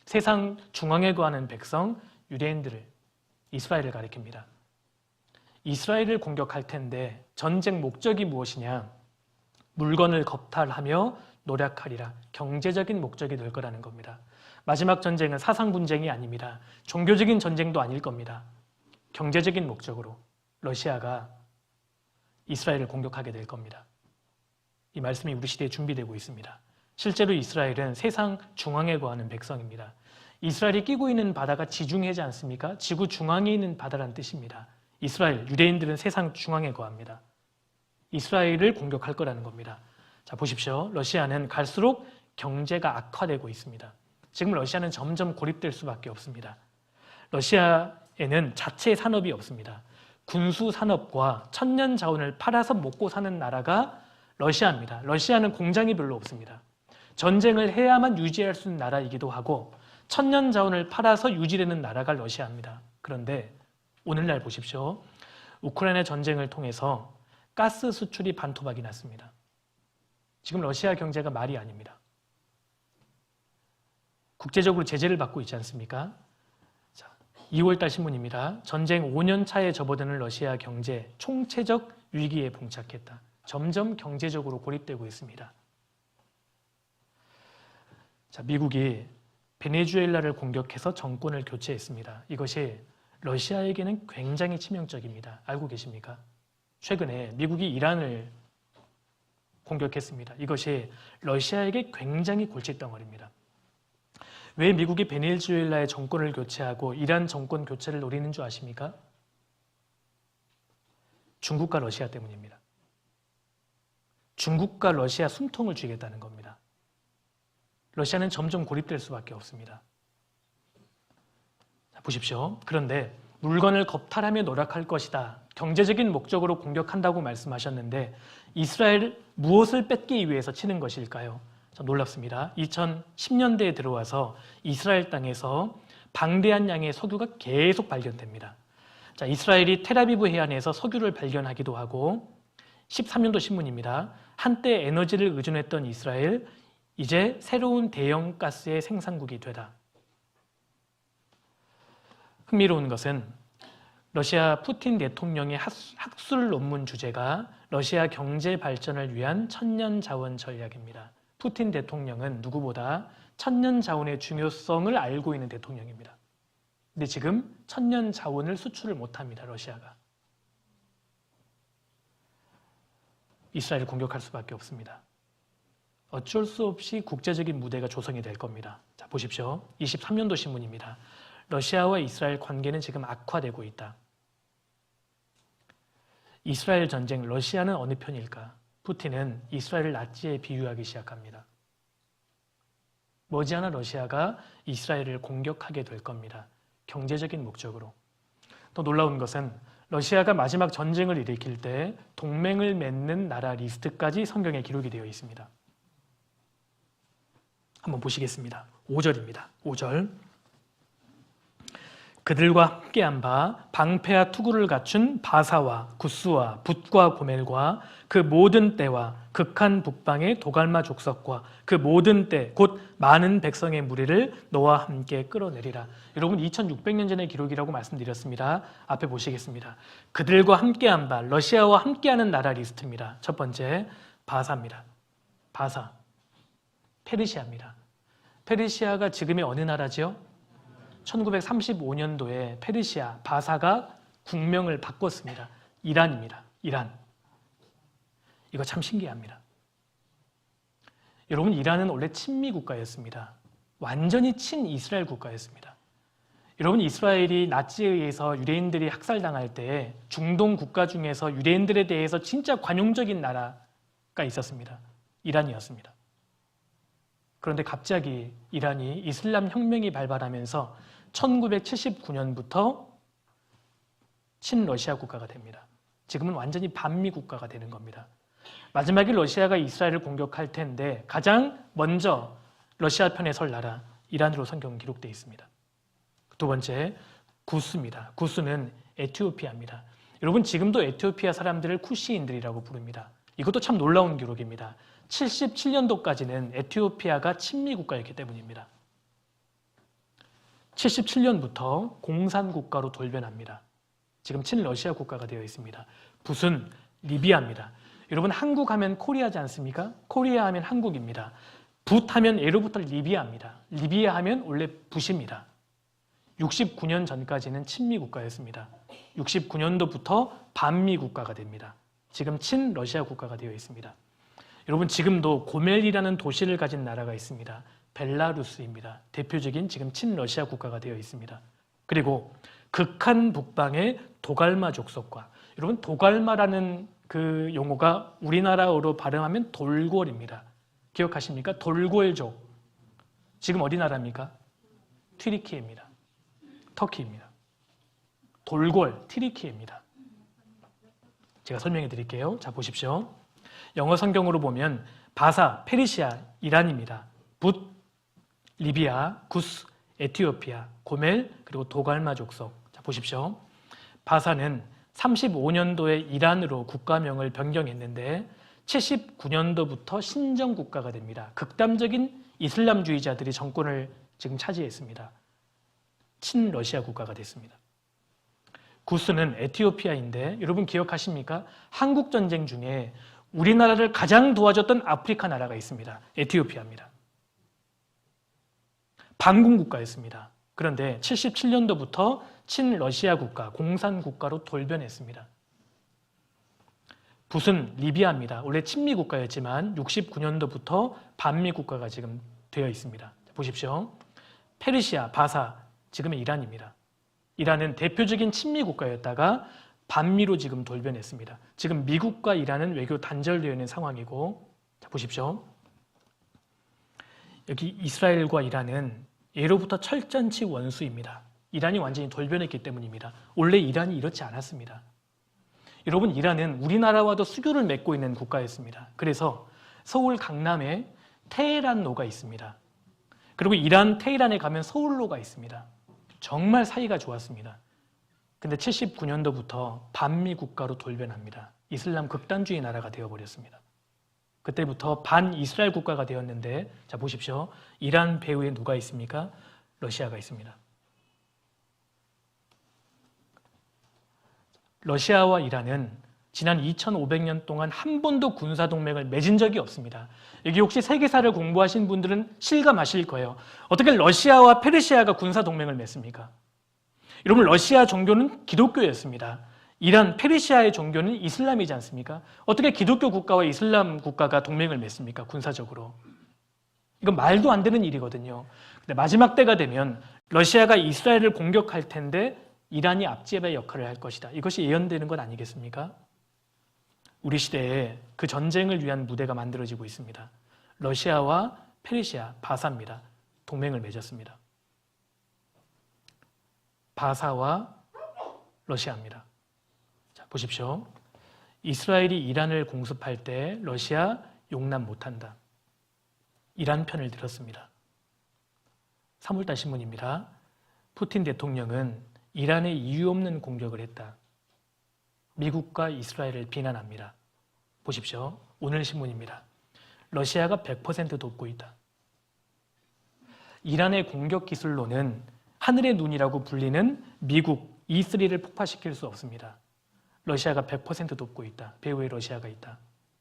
세상 중앙에 거하는 백성, 유대인들을, 이스라엘을 가리킵니다. 이스라엘을 공격할 텐데 전쟁 목적이 무엇이냐? 물건을 겁탈하며 노략하리라. 경제적인 목적이 될 거라는 겁니다. 마지막 전쟁은 사상 분쟁이 아닙니다. 종교적인 전쟁도 아닐 겁니다. 경제적인 목적으로 러시아가 이스라엘을 공격하게 될 겁니다. 이 말씀이 우리 시대에 준비되고 있습니다. 실제로 이스라엘은 세상 중앙에 거하는 백성입니다. 이스라엘이 끼고 있는 바다가 지중해지 않습니까? 지구 중앙에 있는 바다란 뜻입니다. 이스라엘, 유대인들은 세상 중앙에 거합니다. 이스라엘을 공격할 거라는 겁니다. 자, 보십시오. 러시아는 갈수록 경제가 악화되고 있습니다. 지금 러시아는 점점 고립될 수밖에 없습니다. 러시아에는 자체 산업이 없습니다. 군수 산업과 천년 자원을 팔아서 먹고 사는 나라가 러시아입니다. 러시아는 공장이 별로 없습니다. 전쟁을 해야만 유지할 수 있는 나라이기도 하고 천년 자원을 팔아서 유지되는 나라가 러시아입니다. 그런데 오늘날 보십시오. 우크라이나 전쟁을 통해서 가스 수출이 반토막이 났습니다. 지금 러시아 경제가 말이 아닙니다. 국제적으로 제재를 받고 있지 않습니까? 자, 2월달 신문입니다. 전쟁 5년 차에 접어드는 러시아 경제 총체적 위기에 봉착했다. 점점 경제적으로 고립되고 있습니다. 자, 미국이 베네수엘라를 공격해서 정권을 교체했습니다. 이것이 러시아에게는 굉장히 치명적입니다. 알고 계십니까? 최근에 미국이 이란을 공격했습니다. 이것이 러시아에게 굉장히 골칫덩어리입니다. 왜 미국이 베네수엘라의 정권을 교체하고 이란 정권 교체를 노리는 줄 아십니까? 중국과 러시아 때문입니다. 중국과 러시아 숨통을 쥐겠다는 겁니다. 러시아는 점점 고립될 수밖에 없습니다. 자, 보십시오. 그런데 물건을 겁탈하며 노력할 것이다. 경제적인 목적으로 공격한다고 말씀하셨는데 이스라엘 무엇을 뺏기 위해서 치는 것일까요? 놀랍습니다. 2010년대에 들어와서 이스라엘 땅에서 방대한 양의 석유가 계속 발견됩니다. 자, 이스라엘이 텔아비브 해안에서 석유를 발견하기도 하고 13년도 신문입니다. 한때 에너지를 의존했던 이스라엘, 이제 새로운 대형 가스의 생산국이 되다. 흥미로운 것은 러시아 푸틴 대통령의 학술 논문 주제가 러시아 경제 발전을 위한 천년 자원 전략입니다. 푸틴 대통령은 누구보다 천년 자원의 중요성을 알고 있는 대통령입니다. 근데 지금 천년 자원을 수출을 못합니다. 러시아가. 이스라엘을 공격할 수밖에 없습니다. 어쩔 수 없이 국제적인 무대가 조성이 될 겁니다. 자, 보십시오. 23년도 신문입니다. 러시아와 이스라엘 관계는 지금 악화되고 있다. 이스라엘 전쟁, 러시아는 어느 편일까? 푸틴은 이스라엘을 나치에 비유하기 시작합니다. 머지않아 러시아가 이스라엘을 공격하게 될 겁니다. 경제적인 목적으로. 또 놀라운 것은 러시아가 마지막 전쟁을 일으킬 때 동맹을 맺는 나라 리스트까지 성경에 기록이 되어 있습니다. 한번 보시겠습니다. 5절입니다. 5절. 그들과 함께한 바 방패와 투구를 갖춘 바사와 구스와 붓과 고멜과 그 모든 때와 극한 북방의 도갈마 족속과 그 모든 때 곧 많은 백성의 무리를 너와 함께 끌어내리라. 여러분 2600년 전의 기록이라고 말씀드렸습니다. 앞에 보시겠습니다. 그들과 함께한 바 러시아와 함께하는 나라 리스트입니다. 첫 번째 바사입니다. 바사 페르시아입니다. 페르시아가 지금의 어느 나라지요? 1935년도에 페르시아 바사가 국명을 바꿨습니다. 이란입니다. 이란. 이거 참 신기합니다. 여러분 이란은 원래 친미 국가였습니다. 완전히 친이스라엘 국가였습니다. 여러분 이스라엘이 나치에 의해서 유대인들이 학살당할 때 중동 국가 중에서 유대인들에 대해서 진짜 관용적인 나라가 있었습니다. 이란이었습니다. 그런데 갑자기 이란이 이슬람 혁명이 발발하면서 1979년부터 친러시아 국가가 됩니다. 지금은 완전히 반미 국가가 되는 겁니다. 마지막에 러시아가 이스라엘을 공격할 텐데 가장 먼저 러시아 편에 설 나라 이란으로 성경은 기록되어 있습니다. 두 번째 구스입니다. 구스는 에티오피아입니다. 여러분 지금도 에티오피아 사람들을 쿠시인들이라고 부릅니다. 이것도 참 놀라운 기록입니다. 77년도까지는 에티오피아가 친미 국가였기 때문입니다. 77년부터 공산국가로 돌변합니다. 지금 친러시아 국가가 되어 있습니다. 붓은 리비아입니다. 여러분 한국 하면 코리아지 않습니까? 코리아 하면 한국입니다. 붓 하면 예로부터 리비아입니다. 리비아 하면 원래 붓입니다. 69년 전까지는 친미 국가였습니다. 69년도부터 반미 국가가 됩니다. 지금 친러시아 국가가 되어 있습니다. 여러분 지금도 고멜이라는 도시를 가진 나라가 있습니다. 벨라루스입니다. 대표적인 지금 친러시아 국가가 되어 있습니다. 그리고 극한 북방의 도갈마 족속과 여러분 도갈마라는 그 용어가 우리나라어로 발음하면 돌궐입니다. 기억하십니까? 돌궐족. 지금 어디 나라입니까? 튀르키예입니다. 터키입니다. 돌궐, 튀르키예입니다. 제가 설명해 드릴게요. 자 보십시오. 영어 성경으로 보면 바사, 페르시아, 이란입니다. 붓, 리비아, 구스, 에티오피아, 고멜, 그리고 도갈마 족속. 자 보십시오. 바사는 35년도에 이란으로 국가명을 변경했는데 79년도부터 신정국가가 됩니다. 극단적인 이슬람주의자들이 정권을 지금 차지했습니다. 친러시아 국가가 됐습니다. 구스는 에티오피아인데 여러분 기억하십니까? 한국전쟁 중에 우리나라를 가장 도와줬던 아프리카 나라가 있습니다. 에티오피아입니다. 반공국가였습니다. 그런데 77년도부터 친러시아 국가, 공산국가로 돌변했습니다. 붓은 리비아입니다. 원래 친미 국가였지만 69년도부터 반미 국가가 지금 되어 있습니다. 보십시오. 페르시아, 바사, 지금의 이란입니다. 이란은 대표적인 친미 국가였다가 반미로 지금 돌변했습니다. 지금 미국과 이란은 외교 단절되어 있는 상황이고, 자, 보십시오. 여기 이스라엘과 이란은 예로부터 철전치 원수입니다. 이란이 완전히 돌변했기 때문입니다. 원래 이란이 이렇지 않았습니다. 여러분, 이란은 우리나라와도 수교를 맺고 있는 국가였습니다. 그래서 서울 강남에 테헤란로가 있습니다. 그리고 이란 테헤란에 가면 서울로가 있습니다. 정말 사이가 좋았습니다. 근데 79년도부터 반미 국가로 돌변합니다. 이슬람 극단주의 나라가 되어버렸습니다. 그때부터 반이스라엘 국가가 되었는데, 자, 보십시오. 이란 배후에 누가 있습니까? 러시아가 있습니다. 러시아와 이란은 지난 2500년 동안 한 번도 군사동맹을 맺은 적이 없습니다. 여기 혹시 세계사를 공부하신 분들은 실감하실 거예요. 어떻게 러시아와 페르시아가 군사동맹을 맺습니까? 여러분, 러시아 종교는 기독교였습니다. 이란, 페르시아의 종교는 이슬람이지 않습니까? 어떻게 기독교 국가와 이슬람 국가가 동맹을 맺습니까? 군사적으로. 이건 말도 안 되는 일이거든요. 근데 마지막 때가 되면 러시아가 이스라엘을 공격할 텐데 이란이 앞제의 역할을 할 것이다. 이것이 예언되는 것 아니겠습니까? 우리 시대에 그 전쟁을 위한 무대가 만들어지고 있습니다. 러시아와 페르시아, 바사입니다. 동맹을 맺었습니다. 바사와 러시아입니다. 자, 보십시오. 이스라엘이 이란을 공습할 때 러시아 용납 못한다. 이란 편을 들었습니다. 3월달 신문입니다. 푸틴 대통령은 이란에 이유 없는 공격을 했다. 미국과 이스라엘을 비난합니다. 보십시오. 오늘 신문입니다. 러시아가 100% 돕고 있다. 이란의 공격 기술로는 하늘의 눈이라고 불리는 미국 E3를 폭파시킬 수 없습니다. 러시아가 100% 돕고 있다. 배후에 러시아가 있다.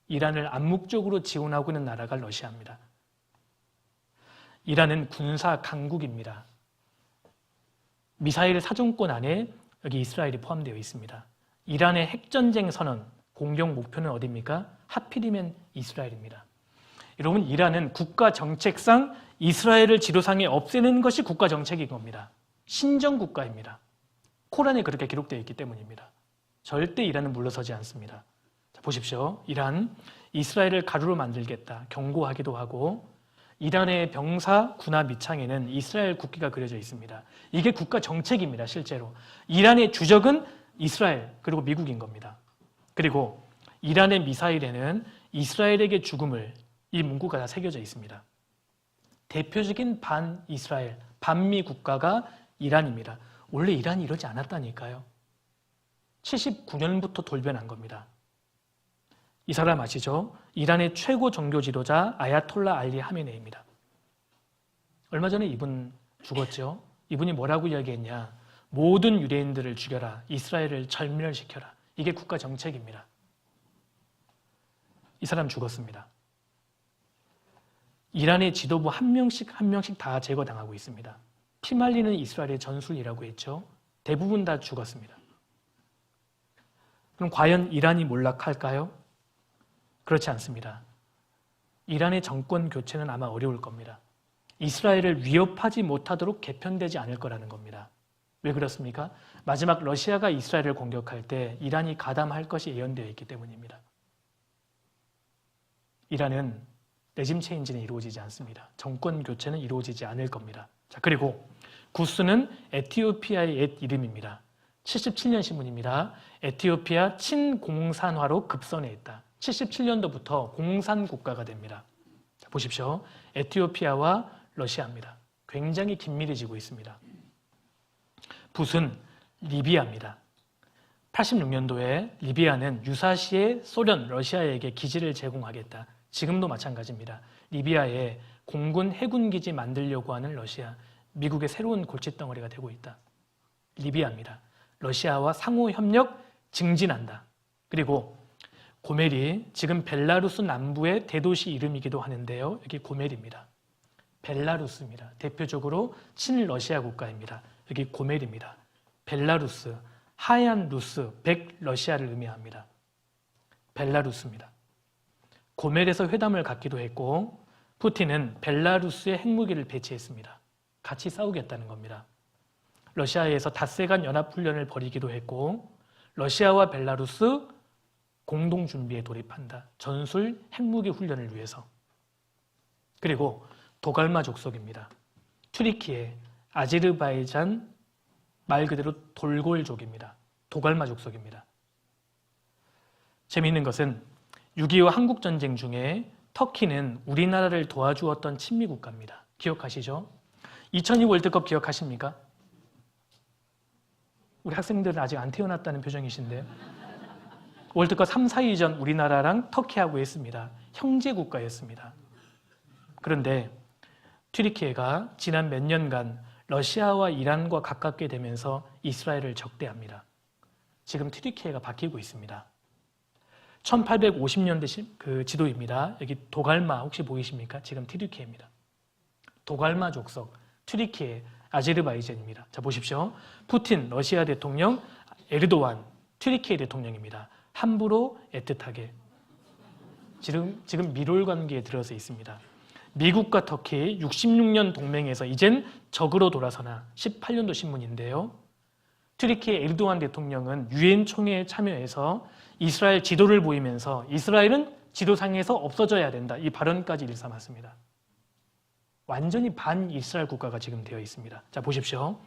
이란을 암묵적으로 지원하고 있는 나라가 러시아입니다. 이란은 군사 강국입니다. 미사일 사정권 안에 여기 이스라엘이 포함되어 있습니다. 이란의 핵전쟁 선언, 공격 목표는 어디입니까? 하필이면 이스라엘입니다. 여러분, 이란은 국가 정책상 이스라엘을 지도상에 없애는 것이 국가 정책인 겁니다. 신정 국가입니다. 코란에 그렇게 기록되어 있기 때문입니다. 절대 이란은 물러서지 않습니다. 자, 보십시오. 이란, 이스라엘을 가루로 만들겠다 경고하기도 하고, 이란의 병사 군화 밑창에는 이스라엘 국기가 그려져 있습니다. 이게 국가 정책입니다. 실제로 이란의 주적은 이스라엘 그리고 미국인 겁니다. 그리고 이란의 미사일에는 이스라엘에게 죽음을, 이 문구가 다 새겨져 있습니다. 대표적인 반이스라엘, 반미 국가가 이란입니다. 원래 이란이 이러지 않았다니까요. 79년부터 돌변한 겁니다. 이 사람 아시죠? 이란의 최고 종교 지도자 아야톨라 알리 하메네이입니다. 얼마 전에 이분 죽었죠? 이분이 뭐라고 이야기했냐? 모든 유대인들을 죽여라. 이스라엘을 절멸시켜라. 이게 국가 정책입니다. 이 사람 죽었습니다. 이란의 지도부 한 명씩 다 제거당하고 있습니다. 피말리는 이스라엘의 전술이라고 했죠. 대부분 다 죽었습니다. 그럼 과연 이란이 몰락할까요? 그렇지 않습니다. 이란의 정권 교체는 아마 어려울 겁니다. 이스라엘을 위협하지 못하도록 개편되지 않을 거라는 겁니다. 왜 그렇습니까? 마지막 러시아가 이스라엘을 공격할 때 이란이 가담할 것이 예언되어 있기 때문입니다. 이란은 레짐 체인지는 이루어지지 않습니다. 정권 교체는 이루어지지 않을 겁니다. 자, 그리고 구스는 에티오피아의 옛 이름입니다. 77년 신문입니다. 에티오피아 친공산화로 급선회했다. 77년도부터 공산 국가가 됩니다. 자, 보십시오. 에티오피아와 러시아입니다. 굉장히 긴밀해지고 있습니다. 붓은 리비아입니다. 86년도에 리비아는 유사시에 소련, 러시아에게 기지를 제공하겠다. 지금도 마찬가지입니다. 리비아에 공군 해군 기지 만들려고 하는 러시아, 미국의 새로운 골칫덩어리가 되고 있다. 리비아입니다. 러시아와 상호 협력 증진한다. 그리고 고멜이 지금 벨라루스 남부의 대도시 이름이기도 하는데요. 여기 고멜입니다. 벨라루스입니다. 대표적으로 친러시아 국가입니다. 여기 고멜입니다. 벨라루스, 하얀 루스, 백러시아를 의미합니다. 벨라루스입니다. 고멜에서 회담을 갖기도 했고, 푸틴은 벨라루스에 핵무기를 배치했습니다. 같이 싸우겠다는 겁니다. 러시아에서 닷새간 연합훈련을 벌이기도 했고 러시아와 벨라루스 공동 준비에 돌입한다. 전술 핵무기 훈련을 위해서. 그리고 도갈마 족속입니다. 튀르키예, 아제르바이잔 말 그대로 돌골족입니다. 도갈마 족속입니다. 재미있는 것은 6.25 한국전쟁 중에 터키는 우리나라를 도와주었던 친미 국가입니다. 기억하시죠? 2002 월드컵 기억하십니까? 우리 학생들은 아직 안 태어났다는 표정이신데 월드컵 3, 4위전 우리나라랑 터키하고 했습니다. 형제 국가였습니다. 그런데 튀르키예가 지난 몇 년간 러시아와 이란과 가깝게 되면서 이스라엘을 적대합니다. 지금 튀르키예가 바뀌고 있습니다. 1850년대 그 지도입니다. 여기 도갈마 혹시 보이십니까? 지금 튀르키예입니다. 도갈마 족속, 튀르키예, 아제르바이잔입니다. 자, 보십시오. 푸틴 러시아 대통령, 에르도안 튀르키예 대통령입니다. 함부로 애틋하게 지금 밀월 관계에 들어서 있습니다. 미국과 터키 66년 동맹에서 이젠 적으로 돌아서나 18년도 신문인데요. 튀르키예 에르도안 대통령은 유엔 총회에 참여해서 이스라엘 지도를 보이면서 이스라엘은 지도상에서 없어져야 된다. 이 발언까지 일삼았습니다. 완전히 반 이스라엘 국가가 지금 되어 있습니다. 자, 보십시오.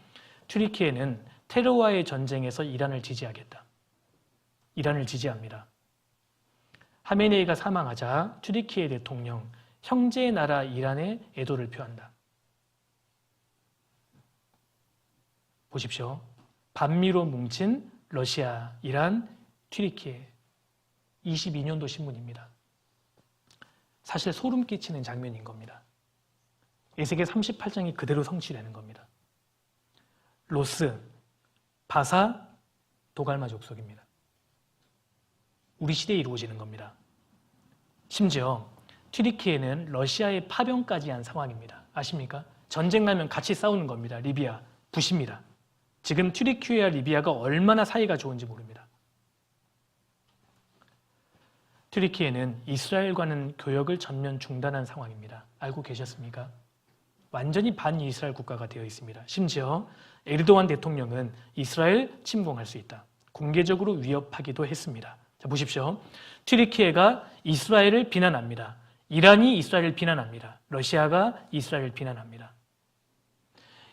튀르키예는 테러와의 전쟁에서 이란을 지지하겠다. 이란을 지지합니다. 하메네이가 사망하자 튀르키예 대통령 형제 나라 이란에 애도를 표한다. 보십시오. 반미로 뭉친 러시아, 이란, 튀르키예 22년도 신문입니다. 사실 소름 끼치는 장면인 겁니다. 에스겔 38장이 그대로 성취되는 겁니다. 로스, 바사, 도갈마 족속입니다. 우리 시대에 이루어지는 겁니다. 심지어 튀르키예는 러시아의 파병까지 한 상황입니다. 아십니까? 전쟁 나면 같이 싸우는 겁니다. 리비아, 부시입니다. 지금 튀르키예와 리비아가 얼마나 사이가 좋은지 모릅니다. 튀르키예는 이스라엘과는 교역을 전면 중단한 상황입니다. 알고 계셨습니까? 완전히 반이스라엘 국가가 되어 있습니다. 심지어 에르도안 대통령은 이스라엘 침공할 수 있다. 공개적으로 위협하기도 했습니다. 자, 보십시오. 튀르키예가 이스라엘을 비난합니다. 이란이 이스라엘을 비난합니다. 러시아가 이스라엘을 비난합니다.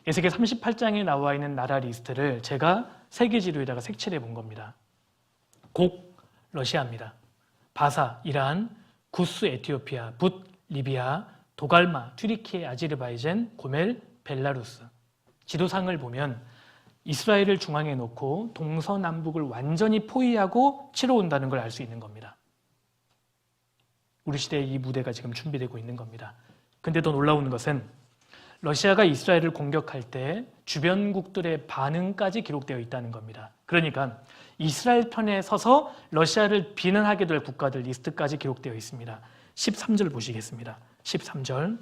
에스겔 38장에 나와 있는 나라 리스트를 제가 세계지도에다가 색칠해 본 겁니다. 곡 러시아입니다. 바사 이란, 구스 에티오피아, 붓 리비아, 도갈마 튀르키예 아제르바이잔, 고멜 벨라루스. 지도상을 보면 이스라엘을 중앙에 놓고 동서남북을 완전히 포위하고 치러 온다는 걸 알 수 있는 겁니다. 우리 시대에 이 무대가 지금 준비되고 있는 겁니다. 근데 더 놀라운 것은 러시아가 이스라엘을 공격할 때 주변국들의 반응까지 기록되어 있다는 겁니다. 그러니까 이스라엘 편에 서서 러시아를 비난하게 될 국가들 리스트까지 기록되어 있습니다. 13절 보시겠습니다. 13절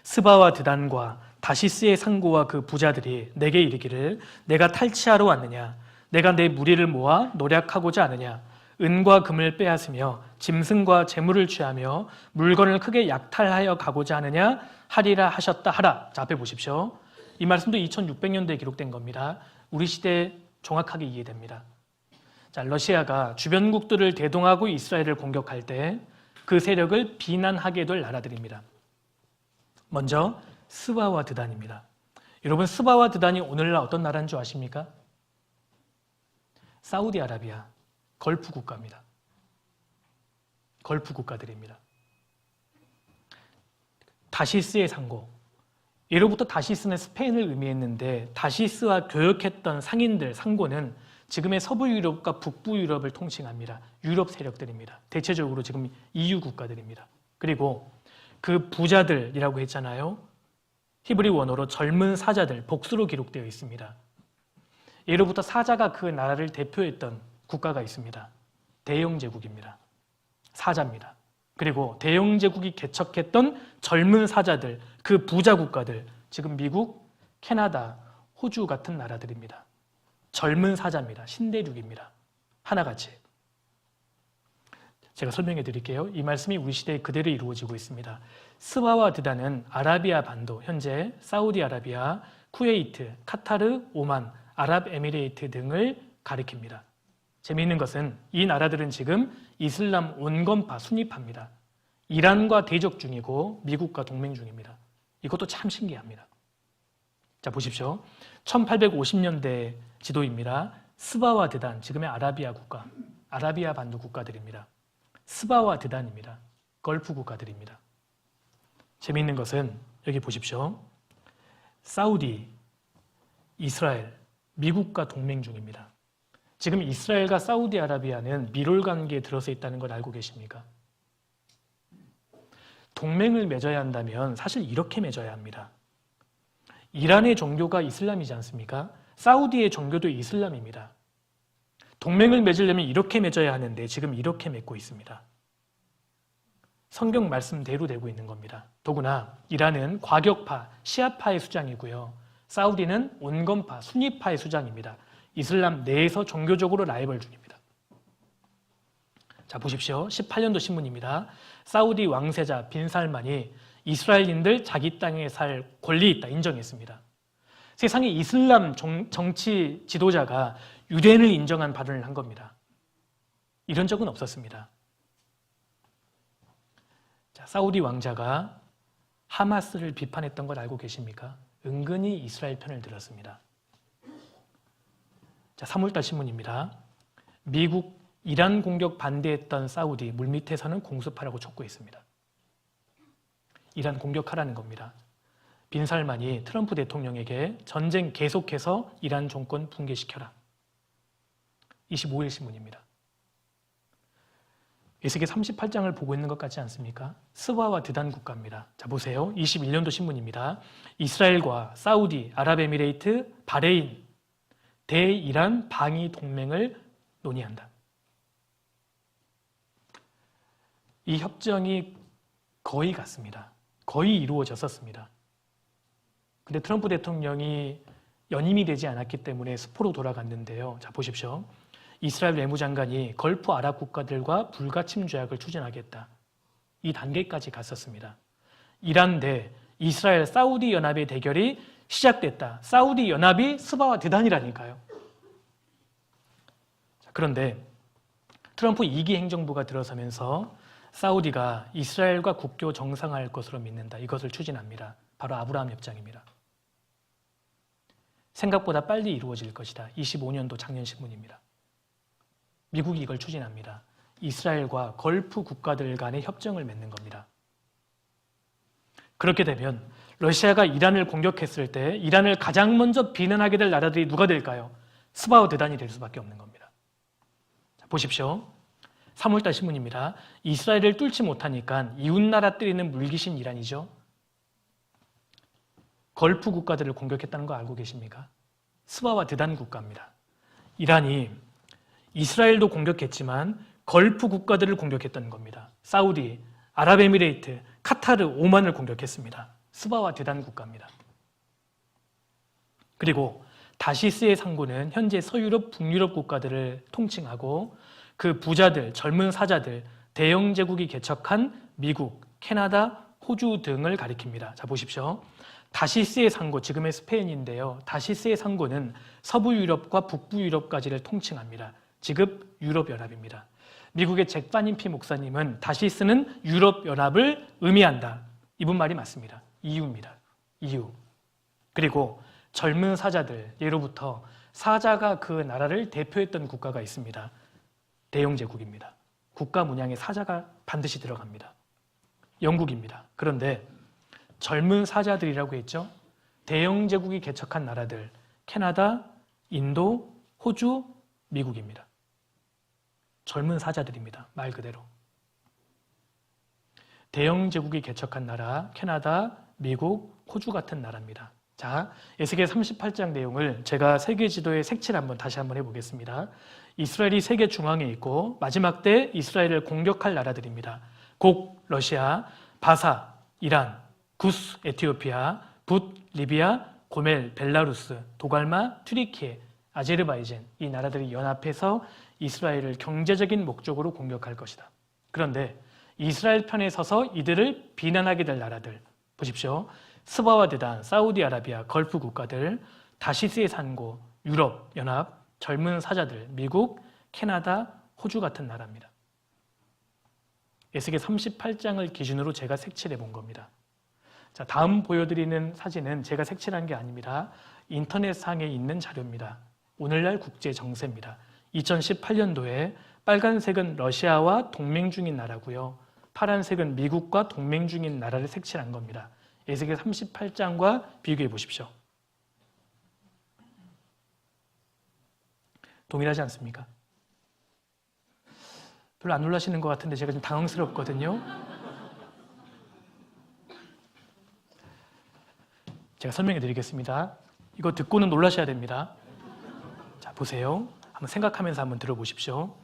스바와 드단과 다시스의 상고와 그 부자들이 내게 이르기를 내가 탈취하러 왔느냐 내가 내 무리를 모아 노략하고자 하느냐 은과 금을 빼앗으며 짐승과 재물을 취하며 물건을 크게 약탈하여 가고자 하느냐 하리라 하셨다 하라. 자, 앞에 보십시오. 이 말씀도 2600년대에 기록된 겁니다. 우리 시대에 정확하게 이해됩니다. 자, 러시아가 주변국들을 대동하고 이스라엘을 공격할 때 그 세력을 비난하게 될 나라들입니다. 먼저 스바와 드단입니다. 여러분, 스바와 드단이 오늘날 어떤 나라인 줄 아십니까? 사우디아라비아, 걸프 국가입니다. 걸프 국가들입니다. 다시스의 상고. 예로부터 다시스는 스페인을 의미했는데 다시스와 교역했던 상인들, 상고는 지금의 서부 유럽과 북부 유럽을 통칭합니다. 유럽 세력들입니다. 대체적으로 지금 EU 국가들입니다. 그리고 그 부자들이라고 했잖아요. 히브리 원어로 젊은 사자들, 복수로 기록되어 있습니다. 예로부터 사자가 그 나라를 대표했던 국가가 있습니다. 대영제국입니다. 사자입니다. 그리고 대영제국이 개척했던 젊은 사자들, 그 부자 국가들, 지금 미국, 캐나다, 호주 같은 나라들입니다. 젊은 사자입니다. 신대륙입니다. 하나같이. 제가 설명해 드릴게요. 이 말씀이 우리 시대에 그대로 이루어지고 있습니다. 스바와 드단은 아라비아 반도, 현재 사우디아라비아, 쿠웨이트, 카타르, 오만, 아랍에미레이트 등을 가리킵니다. 재미있는 것은 이 나라들은 지금 이슬람 온건파 순위파입니다. 이란과 대적 중이고 미국과 동맹 중입니다. 이것도 참 신기합니다. 자, 보십시오. 1850년대 지도입니다. 스바와 드단, 지금의 아라비아 국가, 아라비아 반도 국가들입니다. 스바와 드단입니다. 걸프 국가들입니다. 재미있는 것은 여기 보십시오. 사우디, 이스라엘, 미국과 동맹 중입니다. 지금 이스라엘과 사우디아라비아는 밀월 관계에 들어서 있다는 걸 알고 계십니까? 동맹을 맺어야 한다면 사실 이렇게 맺어야 합니다. 이란의 종교가 이슬람이지 않습니까? 사우디의 종교도 이슬람입니다. 동맹을 맺으려면 이렇게 맺어야 하는데 지금 이렇게 맺고 있습니다. 성경 말씀대로 되고 있는 겁니다. 더구나 이란은 과격파, 시아파의 수장이고요. 사우디는 온건파, 순위파의 수장입니다. 이슬람 내에서 종교적으로 라이벌 중입니다. 자, 보십시오. 18년도 신문입니다. 사우디 왕세자 빈 살만이 이스라엘인들 자기 땅에 살 권리 있다 인정했습니다. 세상에 이슬람 정치 지도자가 유대인을 인정한 발언을 한 겁니다. 이런 적은 없었습니다. 자, 사우디 왕자가 하마스를 비판했던 걸 알고 계십니까? 은근히 이스라엘 편을 들었습니다. 자, 3월달 신문입니다. 미국, 이란 공격 반대했던 사우디 물밑에서는 공습하라고 촉구했습니다. 이란 공격하라는 겁니다. 빈 살만이 트럼프 대통령에게 전쟁 계속해서 이란 정권 붕괴시켜라. 25일 신문입니다. 에스겔 38장을 보고 있는 것 같지 않습니까? 스바와 드단 국가입니다. 자, 보세요. 21년도 신문입니다. 이스라엘과 사우디, 아랍에미레이트, 바레인, 대이란 방위 동맹을 논의한다. 이 협정이 거의 같습니다. 거의 이루어졌었습니다. 근데 트럼프 대통령이 연임이 되지 않았기 때문에 스포로 돌아갔는데요. 자, 보십시오. 이스라엘 외무장관이 걸프 아랍 국가들과 불가침 조약을 추진하겠다. 이 단계까지 갔었습니다. 이란 대 이스라엘 사우디 연합의 대결이 시작됐다. 사우디 연합이 스바와 드단이라니까요. 자, 그런데 트럼프 2기 행정부가 들어서면서 사우디가 이스라엘과 국교 정상화할 것으로 믿는다. 이것을 추진합니다. 바로 아브라함 협정입니다. 생각보다 빨리 이루어질 것이다. 25년도 작년 신문입니다. 미국이 이걸 추진합니다. 이스라엘과 걸프 국가들 간의 협정을 맺는 겁니다. 그렇게 되면 러시아가 이란을 공격했을 때 이란을 가장 먼저 비난하게 될 나라들이 누가 될까요? 스바와 드단이 될 수밖에 없는 겁니다. 자, 보십시오. 3월달 신문입니다. 이스라엘을 뚫지 못하니까 이웃나라 때리는 물귀신 이란이죠. 걸프 국가들을 공격했다는 거 알고 계십니까? 스바와 드단 국가입니다. 이란이 이스라엘도 공격했지만 걸프 국가들을 공격했던 겁니다. 사우디, 아랍에미레이트, 카타르, 오만을 공격했습니다. 스바와 드단 국가입니다. 그리고 다시스의 상고는 현재 서유럽, 북유럽 국가들을 통칭하고 그 부자들, 젊은 사자들, 대영 제국이 개척한 미국, 캐나다, 호주 등을 가리킵니다. 자, 보십시오. 다시스의 상고, 지금의 스페인인데요. 다시스의 상고는 서부 유럽과 북부 유럽까지를 통칭합니다. 지금 유럽연합입니다. 미국의 잭 바닌피 목사님은 다시스는 유럽연합을 의미한다. 이분 말이 맞습니다. EU입니다. EU. 그리고 젊은 사자들, 예로부터 사자가 그 나라를 대표했던 국가가 있습니다. 대영제국입니다. 국가 문양에 사자가 반드시 들어갑니다. 영국입니다. 그런데 젊은 사자들이라고 했죠. 대영제국이 개척한 나라들, 캐나다, 인도, 호주, 미국입니다. 젊은 사자들입니다. 말 그대로. 대영제국이 개척한 나라, 캐나다, 미국, 호주 같은 나라입니다. 자, 에스겔 38장 내용을 제가 세계 지도의 색칠 다시 한번 해보겠습니다. 이스라엘이 세계 중앙에 있고 마지막 때 이스라엘을 공격할 나라들입니다. 곡, 러시아, 바사, 이란, 구스, 에티오피아, 붓, 리비아, 고멜, 벨라루스, 도갈마, 튀르키예, 아제르바이잔 이 나라들이 연합해서 이스라엘을 경제적인 목적으로 공격할 것이다. 그런데 이스라엘 편에 서서 이들을 비난하게 될 나라들 보십시오. 스바와 데단, 사우디아라비아, 걸프 국가들, 다시스의 산고, 유럽 연합, 젊은 사자들, 미국, 캐나다, 호주 같은 나라입니다. 에스겔 38장을 기준으로 제가 색칠해 본 겁니다. 자, 다음 보여드리는 사진은 제가 색칠한 게 아닙니다. 인터넷상에 있는 자료입니다. 오늘날 국제 정세입니다. 2018년도에 빨간색은 러시아와 동맹 중인 나라고요. 파란색은 미국과 동맹 중인 나라를 색칠한 겁니다. 에스겔 38장과 비교해 보십시오. 동일하지 않습니까? 별로 안 놀라시는 것 같은데 제가 좀 당황스럽거든요. 제가 설명해 드리겠습니다. 이거 듣고는 놀라셔야 됩니다. 자, 보세요. 한번 생각하면서 한번 들어보십시오.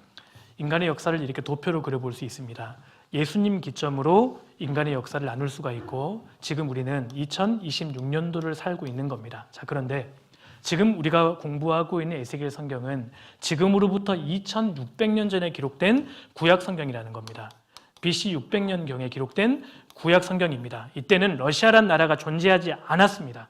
인간의 역사를 이렇게 도표로 그려볼 수 있습니다. 예수님 기점으로 인간의 역사를 나눌 수가 있고 지금 우리는 2026년도를 살고 있는 겁니다. 자, 그런데 지금 우리가 공부하고 있는 에스겔 성경은 지금으로부터 2600년 전에 기록된 구약 성경이라는 겁니다. BC 600년경에 기록된 구약 성경입니다. 이때는 러시아란 나라가 존재하지 않았습니다.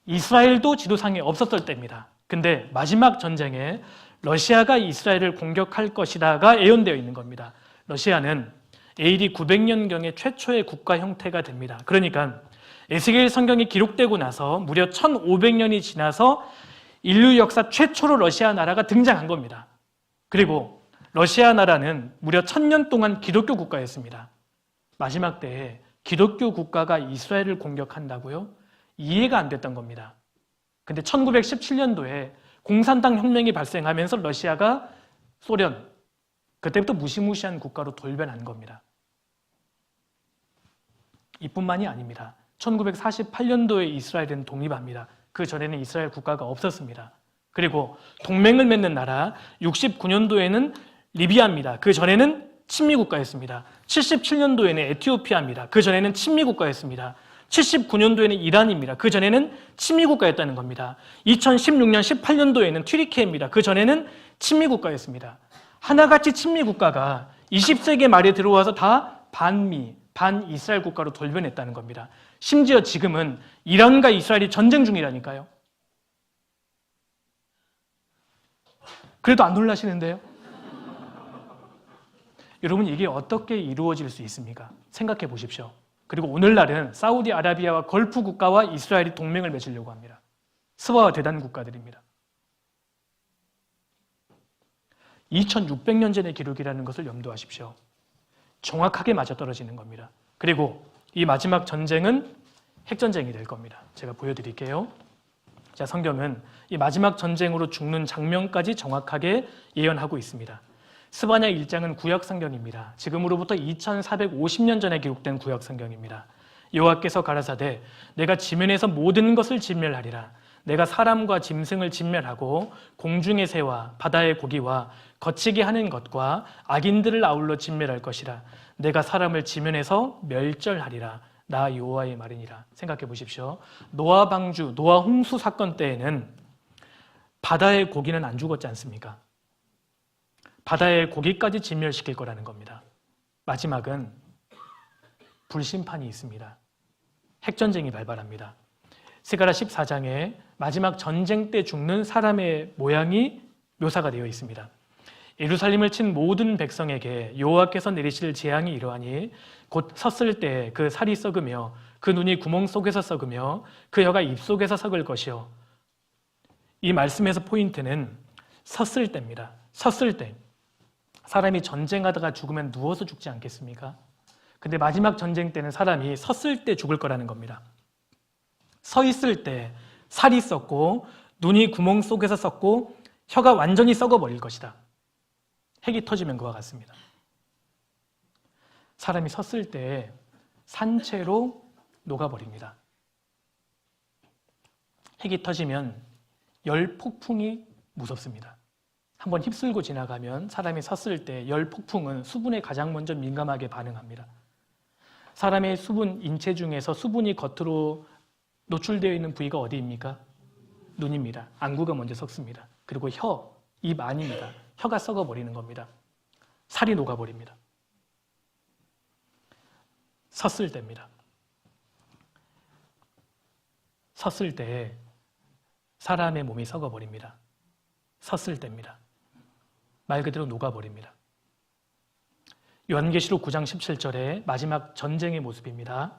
이스라엘도 지도상에 없었을 때입니다. 근데 마지막 전쟁에 러시아가 이스라엘을 공격할 것이다가 예언되어 있는 겁니다. 러시아는 AD 900년경에 최초의 국가 형태가 됩니다. 그러니까 에스겔 성경이 기록되고 나서 무려 1500년이 지나서 인류 역사 최초로 러시아 나라가 등장한 겁니다. 그리고 러시아 나라는 무려 1000년 동안 기독교 국가였습니다. 마지막 때에 기독교 국가가 이스라엘을 공격한다고요? 이해가 안 됐던 겁니다. 근데 1917년도에 공산당 혁명이 발생하면서 러시아가 소련, 그때부터 무시무시한 국가로 돌변한 겁니다. 이뿐만이 아닙니다. 1948년도에 이스라엘은 독립합니다. 그 전에는 이스라엘 국가가 없었습니다. 그리고 동맹을 맺는 나라 69년도에는 리비아입니다. 그 전에는 친미국가였습니다. 77년도에는 에티오피아입니다. 그 전에는 친미국가였습니다. 79년도에는 이란입니다. 그 전에는 친미국가였다는 겁니다. 2016년 18년도에는 튀르키예입니다. 그 전에는 친미국가였습니다. 하나같이 친미국가가 20세기 말에 들어와서 다 반미, 반이스라엘 국가로 돌변했다는 겁니다. 심지어 지금은 이란과 이스라엘이 전쟁 중이라니까요. 그래도 안 놀라시는데요? 여러분, 이게 어떻게 이루어질 수 있습니까? 생각해 보십시오. 그리고 오늘날은 사우디아라비아와 걸프 국가와 이스라엘이 동맹을 맺으려고 합니다. 스바와 데단 국가들입니다. 2600년 전의 기록이라는 것을 염두하십시오. 정확하게 맞아떨어지는 겁니다. 그리고 이 마지막 전쟁은 핵전쟁이 될 겁니다. 제가 보여드릴게요. 자, 성경은 이 마지막 전쟁으로 죽는 장면까지 정확하게 예언하고 있습니다. 스바냐 1장은 구약 성경입니다. 지금으로부터 2450년 전에 기록된 구약 성경입니다. 여호와께서 가라사대 내가 지면에서 모든 것을 진멸하리라. 내가 사람과 짐승을 진멸하고 공중의 새와 바다의 고기와 거치게 하는 것과 악인들을 아울러 진멸할 것이라. 내가 사람을 지면에서 멸절하리라. 나 여호와의 말이니라. 생각해 보십시오. 노아 방주, 노아 홍수 사건 때에는 바다의 고기는 안 죽었지 않습니까? 바다의 고기까지 진멸시킬 거라는 겁니다. 마지막은 불심판이 있습니다. 핵전쟁이 발발합니다. 스가랴 14장에 마지막 전쟁 때 죽는 사람의 모양이 묘사가 되어 있습니다. 예루살렘을 친 모든 백성에게 여호와께서 내리실 재앙이 이러하니 곧 섰을 때 그 살이 썩으며 그 눈이 구멍 속에서 썩으며 그 혀가 입 속에서 썩을 것이요. 이 말씀에서 포인트는 섰을 때입니다. 섰을 때. 사람이 전쟁하다가 죽으면 누워서 죽지 않겠습니까? 근데 마지막 전쟁 때는 사람이 섰을 때 죽을 거라는 겁니다. 서 있을 때 살이 썩고 눈이 구멍 속에서 썩고 혀가 완전히 썩어버릴 것이다. 핵이 터지면 그와 같습니다. 사람이 섰을 때 산채로 녹아버립니다. 핵이 터지면 열폭풍이 무섭습니다. 한번 휩쓸고 지나가면 사람이 섰을 때 열폭풍은 수분에 가장 먼저 민감하게 반응합니다. 사람의 수분, 인체 중에서 수분이 겉으로 노출되어 있는 부위가 어디입니까? 눈입니다. 안구가 먼저 썩습니다. 그리고 혀, 입 안입니다. 혀가 썩어버리는 겁니다. 살이 녹아버립니다. 섰을 때입니다. 섰을 때 사람의 몸이 썩어버립니다. 섰을 때입니다. 말 그대로 녹아버립니다. 요한계시록 9장 17절에 마지막 전쟁의 모습입니다.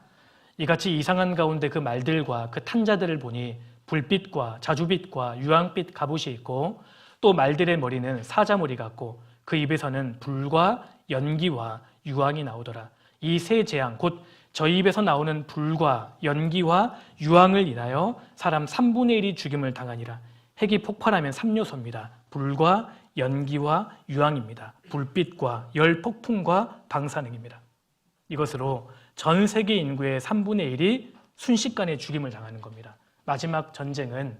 이같이 이상한 가운데 그 말들과 그 탄자들을 보니 불빛과 자주빛과 유황빛 갑옷이 있고 또 말들의 머리는 사자머리 같고 그 입에서는 불과 연기와 유황이 나오더라. 이 세 재앙 곧 저희 입에서 나오는 불과 연기와 유황을 인하여 사람 3분의 1이 죽임을 당하니라. 핵이 폭발하면 3요소입니다. 불과 연기와 유황입니다. 불빛과 열 폭풍과 방사능입니다. 이것으로 전 세계 인구의 3분의 1이 순식간에 죽임을 당하는 겁니다. 마지막 전쟁은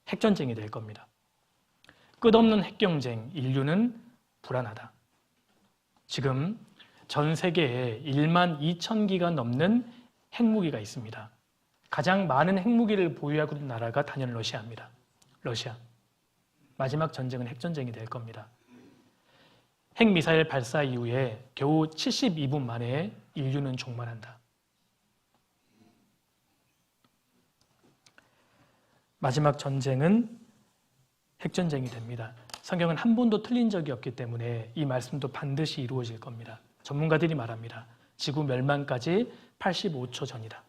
핵전쟁이 될 겁니다. 끝없는 핵경쟁, 인류는 불안하다. 지금 전 세계에 1만 2천 기가 넘는 핵무기가 있습니다. 가장 많은 핵무기를 보유하고 있는 나라가 단연 러시아입니다. 러시아. 마지막 전쟁은 핵전쟁이 될 겁니다. 핵미사일 발사 이후에 겨우 72분 만에 인류는 종말한다. 마지막 전쟁은 핵전쟁이 됩니다. 성경은 한 번도 틀린 적이 없기 때문에 이 말씀도 반드시 이루어질 겁니다. 전문가들이 말합니다. 지구 멸망까지 85초 전이다.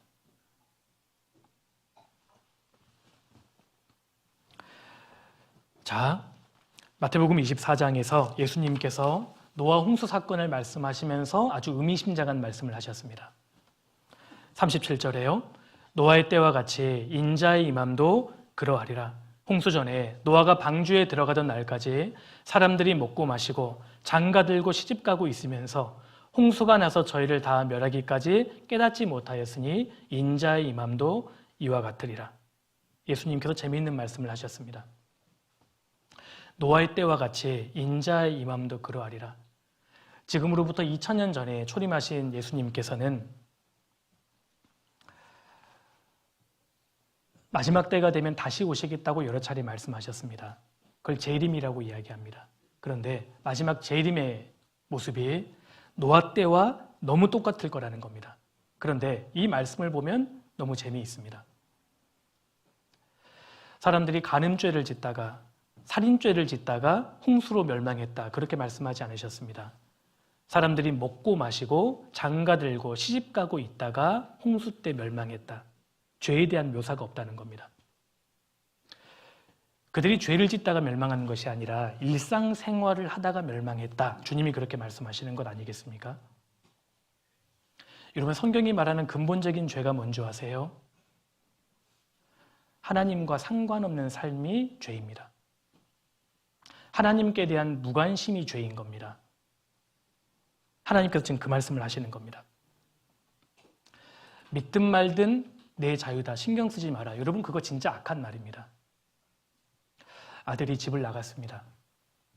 자, 마태복음 24장에서 예수님께서 노아 홍수 사건을 말씀하시면서 아주 의미심장한 말씀을 하셨습니다. 37절에요. 노아의 때와 같이 인자의 임함도 그러하리라. 홍수 전에 노아가 방주에 들어가던 날까지 사람들이 먹고 마시고 장가들고 시집가고 있으면서 홍수가 나서 저희를 다 멸하기까지 깨닫지 못하였으니 인자의 임함도 이와 같으리라. 예수님께서 재미있는 말씀을 하셨습니다. 노아의 때와 같이 인자의 임함도 그러하리라. 지금으로부터 2000년 전에 초림하신 예수님께서는 마지막 때가 되면 다시 오시겠다고 여러 차례 말씀하셨습니다. 그걸 재림이라고 이야기합니다. 그런데 마지막 재림의 모습이 노아 때와 너무 똑같을 거라는 겁니다. 그런데 이 말씀을 보면 너무 재미있습니다. 사람들이 간음죄를 짓다가 살인죄를 짓다가 홍수로 멸망했다. 그렇게 말씀하지 않으셨습니다. 사람들이 먹고 마시고 장가들고 시집가고 있다가 홍수 때 멸망했다. 죄에 대한 묘사가 없다는 겁니다. 그들이 죄를 짓다가 멸망하는 것이 아니라 일상생활을 하다가 멸망했다. 주님이 그렇게 말씀하시는 것 아니겠습니까? 여러분, 성경이 말하는 근본적인 죄가 뭔지 아세요? 하나님과 상관없는 삶이 죄입니다. 하나님께 대한 무관심이 죄인 겁니다. 하나님께서 지금 그 말씀을 하시는 겁니다. 믿든 말든 내 자유다. 신경 쓰지 마라. 여러분, 그거 진짜 악한 말입니다. 아들이 집을 나갔습니다.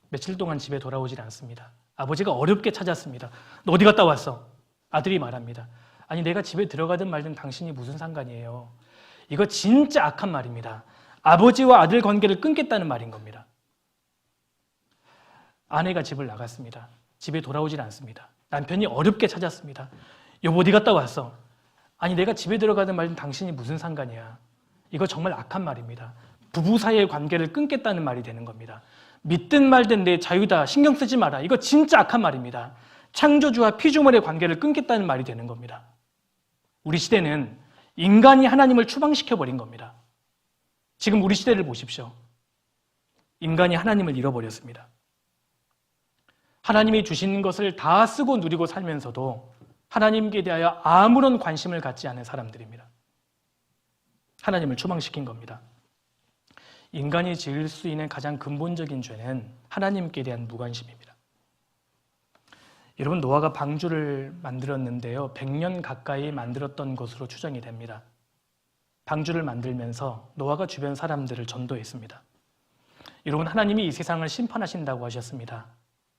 며칠 동안 집에 돌아오질 않습니다. 아버지가 어렵게 찾았습니다. 너 어디 갔다 왔어? 아들이 말합니다. 아니, 내가 집에 들어가든 말든 당신이 무슨 상관이에요? 이거 진짜 악한 말입니다. 아버지와 아들 관계를 끊겠다는 말인 겁니다. 아내가 집을 나갔습니다. 집에 돌아오질 않습니다. 남편이 어렵게 찾았습니다. 여보, 어디 갔다 왔어? 아니, 내가 집에 들어가든 말든 당신이 무슨 상관이야? 이거 정말 악한 말입니다. 부부 사이의 관계를 끊겠다는 말이 되는 겁니다. 믿든 말든 내 자유다. 신경 쓰지 마라. 이거 진짜 악한 말입니다. 창조주와 피조물의 관계를 끊겠다는 말이 되는 겁니다. 우리 시대는 인간이 하나님을 추방시켜버린 겁니다. 지금 우리 시대를 보십시오. 인간이 하나님을 잃어버렸습니다. 하나님이 주신 것을 다 쓰고 누리고 살면서도 하나님께 대하여 아무런 관심을 갖지 않은 사람들입니다. 하나님을 추방시킨 겁니다. 인간이 지을 수 있는 가장 근본적인 죄는 하나님께 대한 무관심입니다. 여러분, 노아가 방주를 만들었는데요. 100년 가까이 만들었던 것으로 추정이 됩니다. 방주를 만들면서 노아가 주변 사람들을 전도했습니다. 여러분, 하나님이 이 세상을 심판하신다고 하셨습니다.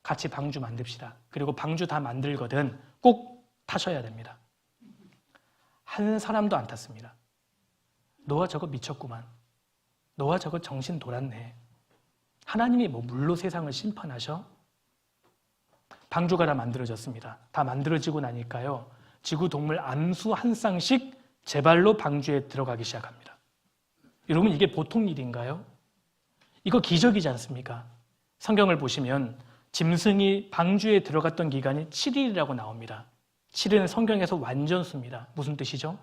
같이 방주 만듭시다. 그리고 방주 다 만들거든 꼭 타셔야 됩니다. 한 사람도 안 탔습니다. 노아 저거 미쳤구만. 노아 저거 정신 돌았네. 하나님이 뭐 물로 세상을 심판하셔? 방주가 다 만들어졌습니다. 다 만들어지고 나니까요. 지구 동물 암수 한 쌍씩 제 발로 방주에 들어가기 시작합니다. 여러분, 이게 보통 일인가요? 이거 기적이지 않습니까? 성경을 보시면 짐승이 방주에 들어갔던 기간이 7일이라고 나옵니다. 7일은 성경에서 완전수입니다. 무슨 뜻이죠?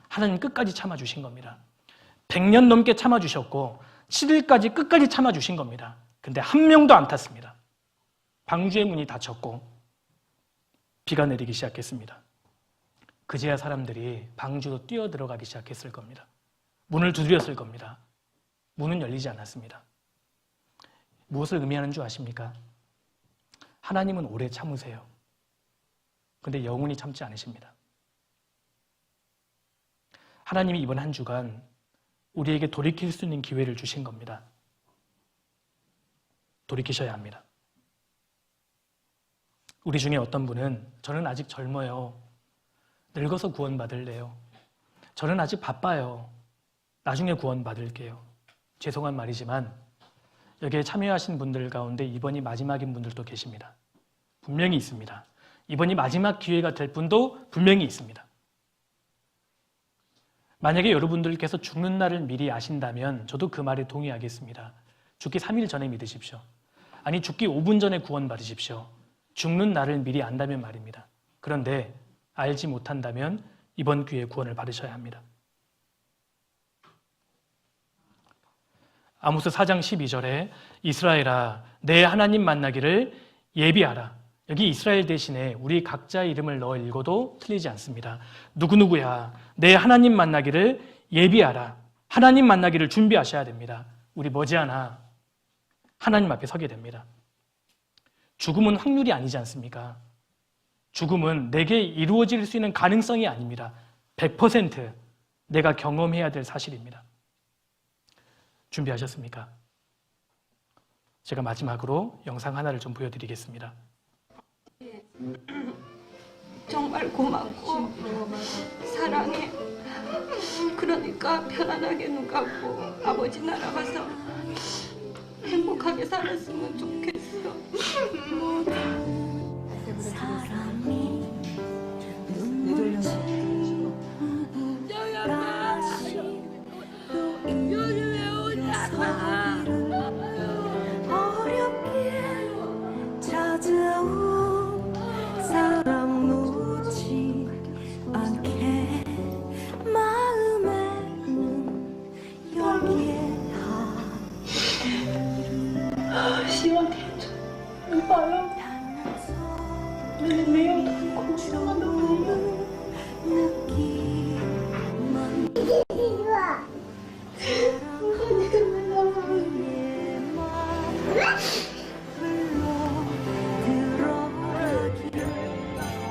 하나님 끝까지 참아주신 겁니다. 100년 넘게 참아주셨고 7일까지 끝까지 참아주신 겁니다. 근데 한 명도 안 탔습니다. 방주의 문이 닫혔고 비가 내리기 시작했습니다. 그제야 사람들이 방주로 뛰어들어가기 시작했을 겁니다. 문을 두드렸을 겁니다. 문은 열리지 않았습니다. 무엇을 의미하는 줄 아십니까? 하나님은 오래 참으세요. 근데 영원히 참지 않으십니다. 하나님이 이번 한 주간 우리에게 돌이킬 수 있는 기회를 주신 겁니다. 돌이키셔야 합니다. 우리 중에 어떤 분은 저는 아직 젊어요. 늙어서 구원받을래요. 저는 아직 바빠요. 나중에 구원받을게요. 죄송한 말이지만 여기에 참여하신 분들 가운데 이번이 마지막인 분들도 계십니다. 분명히 있습니다. 이번이 마지막 기회가 될 분도 분명히 있습니다. 만약에 여러분들께서 죽는 날을 미리 아신다면 저도 그 말에 동의하겠습니다. 죽기 3일 전에 믿으십시오. 아니, 죽기 5분 전에 구원받으십시오. 죽는 날을 미리 안다면 말입니다. 그런데 알지 못한다면 이번 기회에 구원을 받으셔야 합니다. 아모스 4장 12절에 이스라엘아, 내 하나님 만나기를 예비하라. 여기 이스라엘 대신에 우리 각자의 이름을 넣어 읽어도 틀리지 않습니다. 누구누구야, 내 하나님 만나기를 예비하라. 하나님 만나기를 준비하셔야 됩니다. 우리 머지않아 하나님 앞에 서게 됩니다. 죽음은 확률이 아니지 않습니까? 죽음은 내게 이루어질 수 있는 가능성이 아닙니다. 100% 내가 경험해야 될 사실입니다. 준비하셨습니까? 제가 마지막으로 영상 하나를 좀 보여드리겠습니다. 정말 고맙고 사랑해. 그러니까 편안하게 눈 감고 아버지 나라 가서 행복하게 살았으면 좋겠어. 사람이 눈물을 다시 요즘에 오잖아. 어렵게 찾아온 사랑 놓지 않게 마음에는 열게 시원해져. 이봐요. 매우 고생하는 느끼만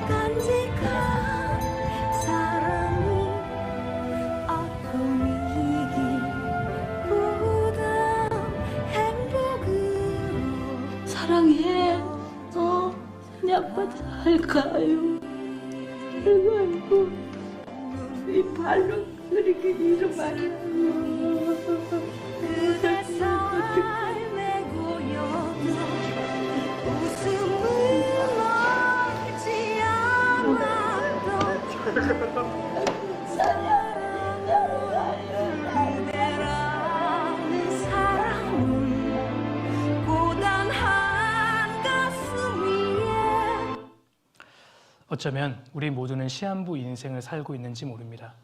간직한 사랑이 아픔이기보다 행복으로 사랑해. 내 아빠 잘 가요. 아이고, 이 발로 그렇게 이름 말이야. 그대 삶에 고여도 웃음은 없지 않아도 그대라는 사랑은 고단한 가슴 위에 어쩌면 우리 모두는 시한부 인생을 살고 있는지 모릅니다.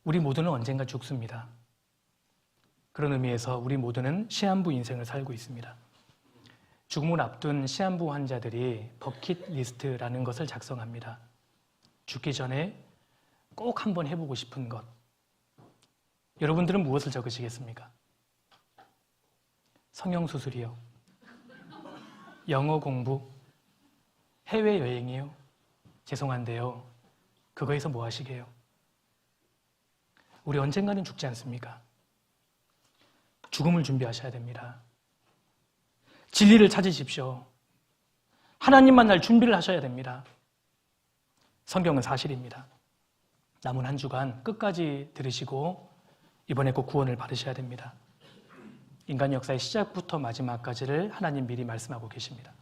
우리 모두는 언젠가 죽습니다. 그런 의미에서 우리 모두는 시한부 인생을 살고 있습니다. 죽음을 앞둔 시한부 환자들이 버킷리스트라는 것을 작성합니다. 죽기 전에 꼭 한번 해보고 싶은 것. 여러분들은 무엇을 적으시겠습니까? 성형수술이요? 영어 공부? 해외여행이요? 죄송한데요. 그거에서 뭐 하시게요? 우리 언젠가는 죽지 않습니까? 죽음을 준비하셔야 됩니다. 진리를 찾으십시오. 하나님 만날 준비를 하셔야 됩니다. 성경은 사실입니다. 남은 한 주간 끝까지 들으시고 이번에 꼭 구원을 받으셔야 됩니다. 인간 역사의 시작부터 마지막까지를 하나님 미리 말씀하고 계십니다.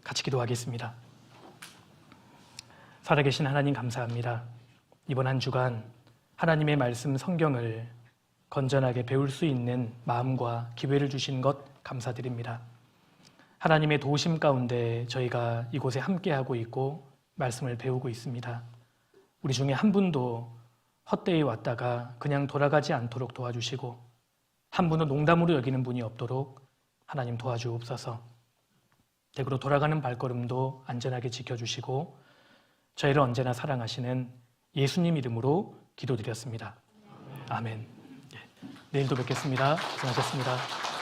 같이 기도하겠습니다. 살아계신 하나님 감사합니다. 이번 한 주간 하나님의 말씀 성경을 건전하게 배울 수 있는 마음과 기회를 주신 것 감사드립니다. 하나님의 도우심 가운데 저희가 이곳에 함께하고 있고 말씀을 배우고 있습니다. 우리 중에 한 분도 헛되이 왔다가 그냥 돌아가지 않도록 도와주시고 한 분은 농담으로 여기는 분이 없도록 하나님 도와주옵소서. 댁으로 돌아가는 발걸음도 안전하게 지켜주시고 저희를 언제나 사랑하시는 예수님 이름으로 기도드렸습니다. 아멘. 내일도 뵙겠습니다. 고생하셨습니다.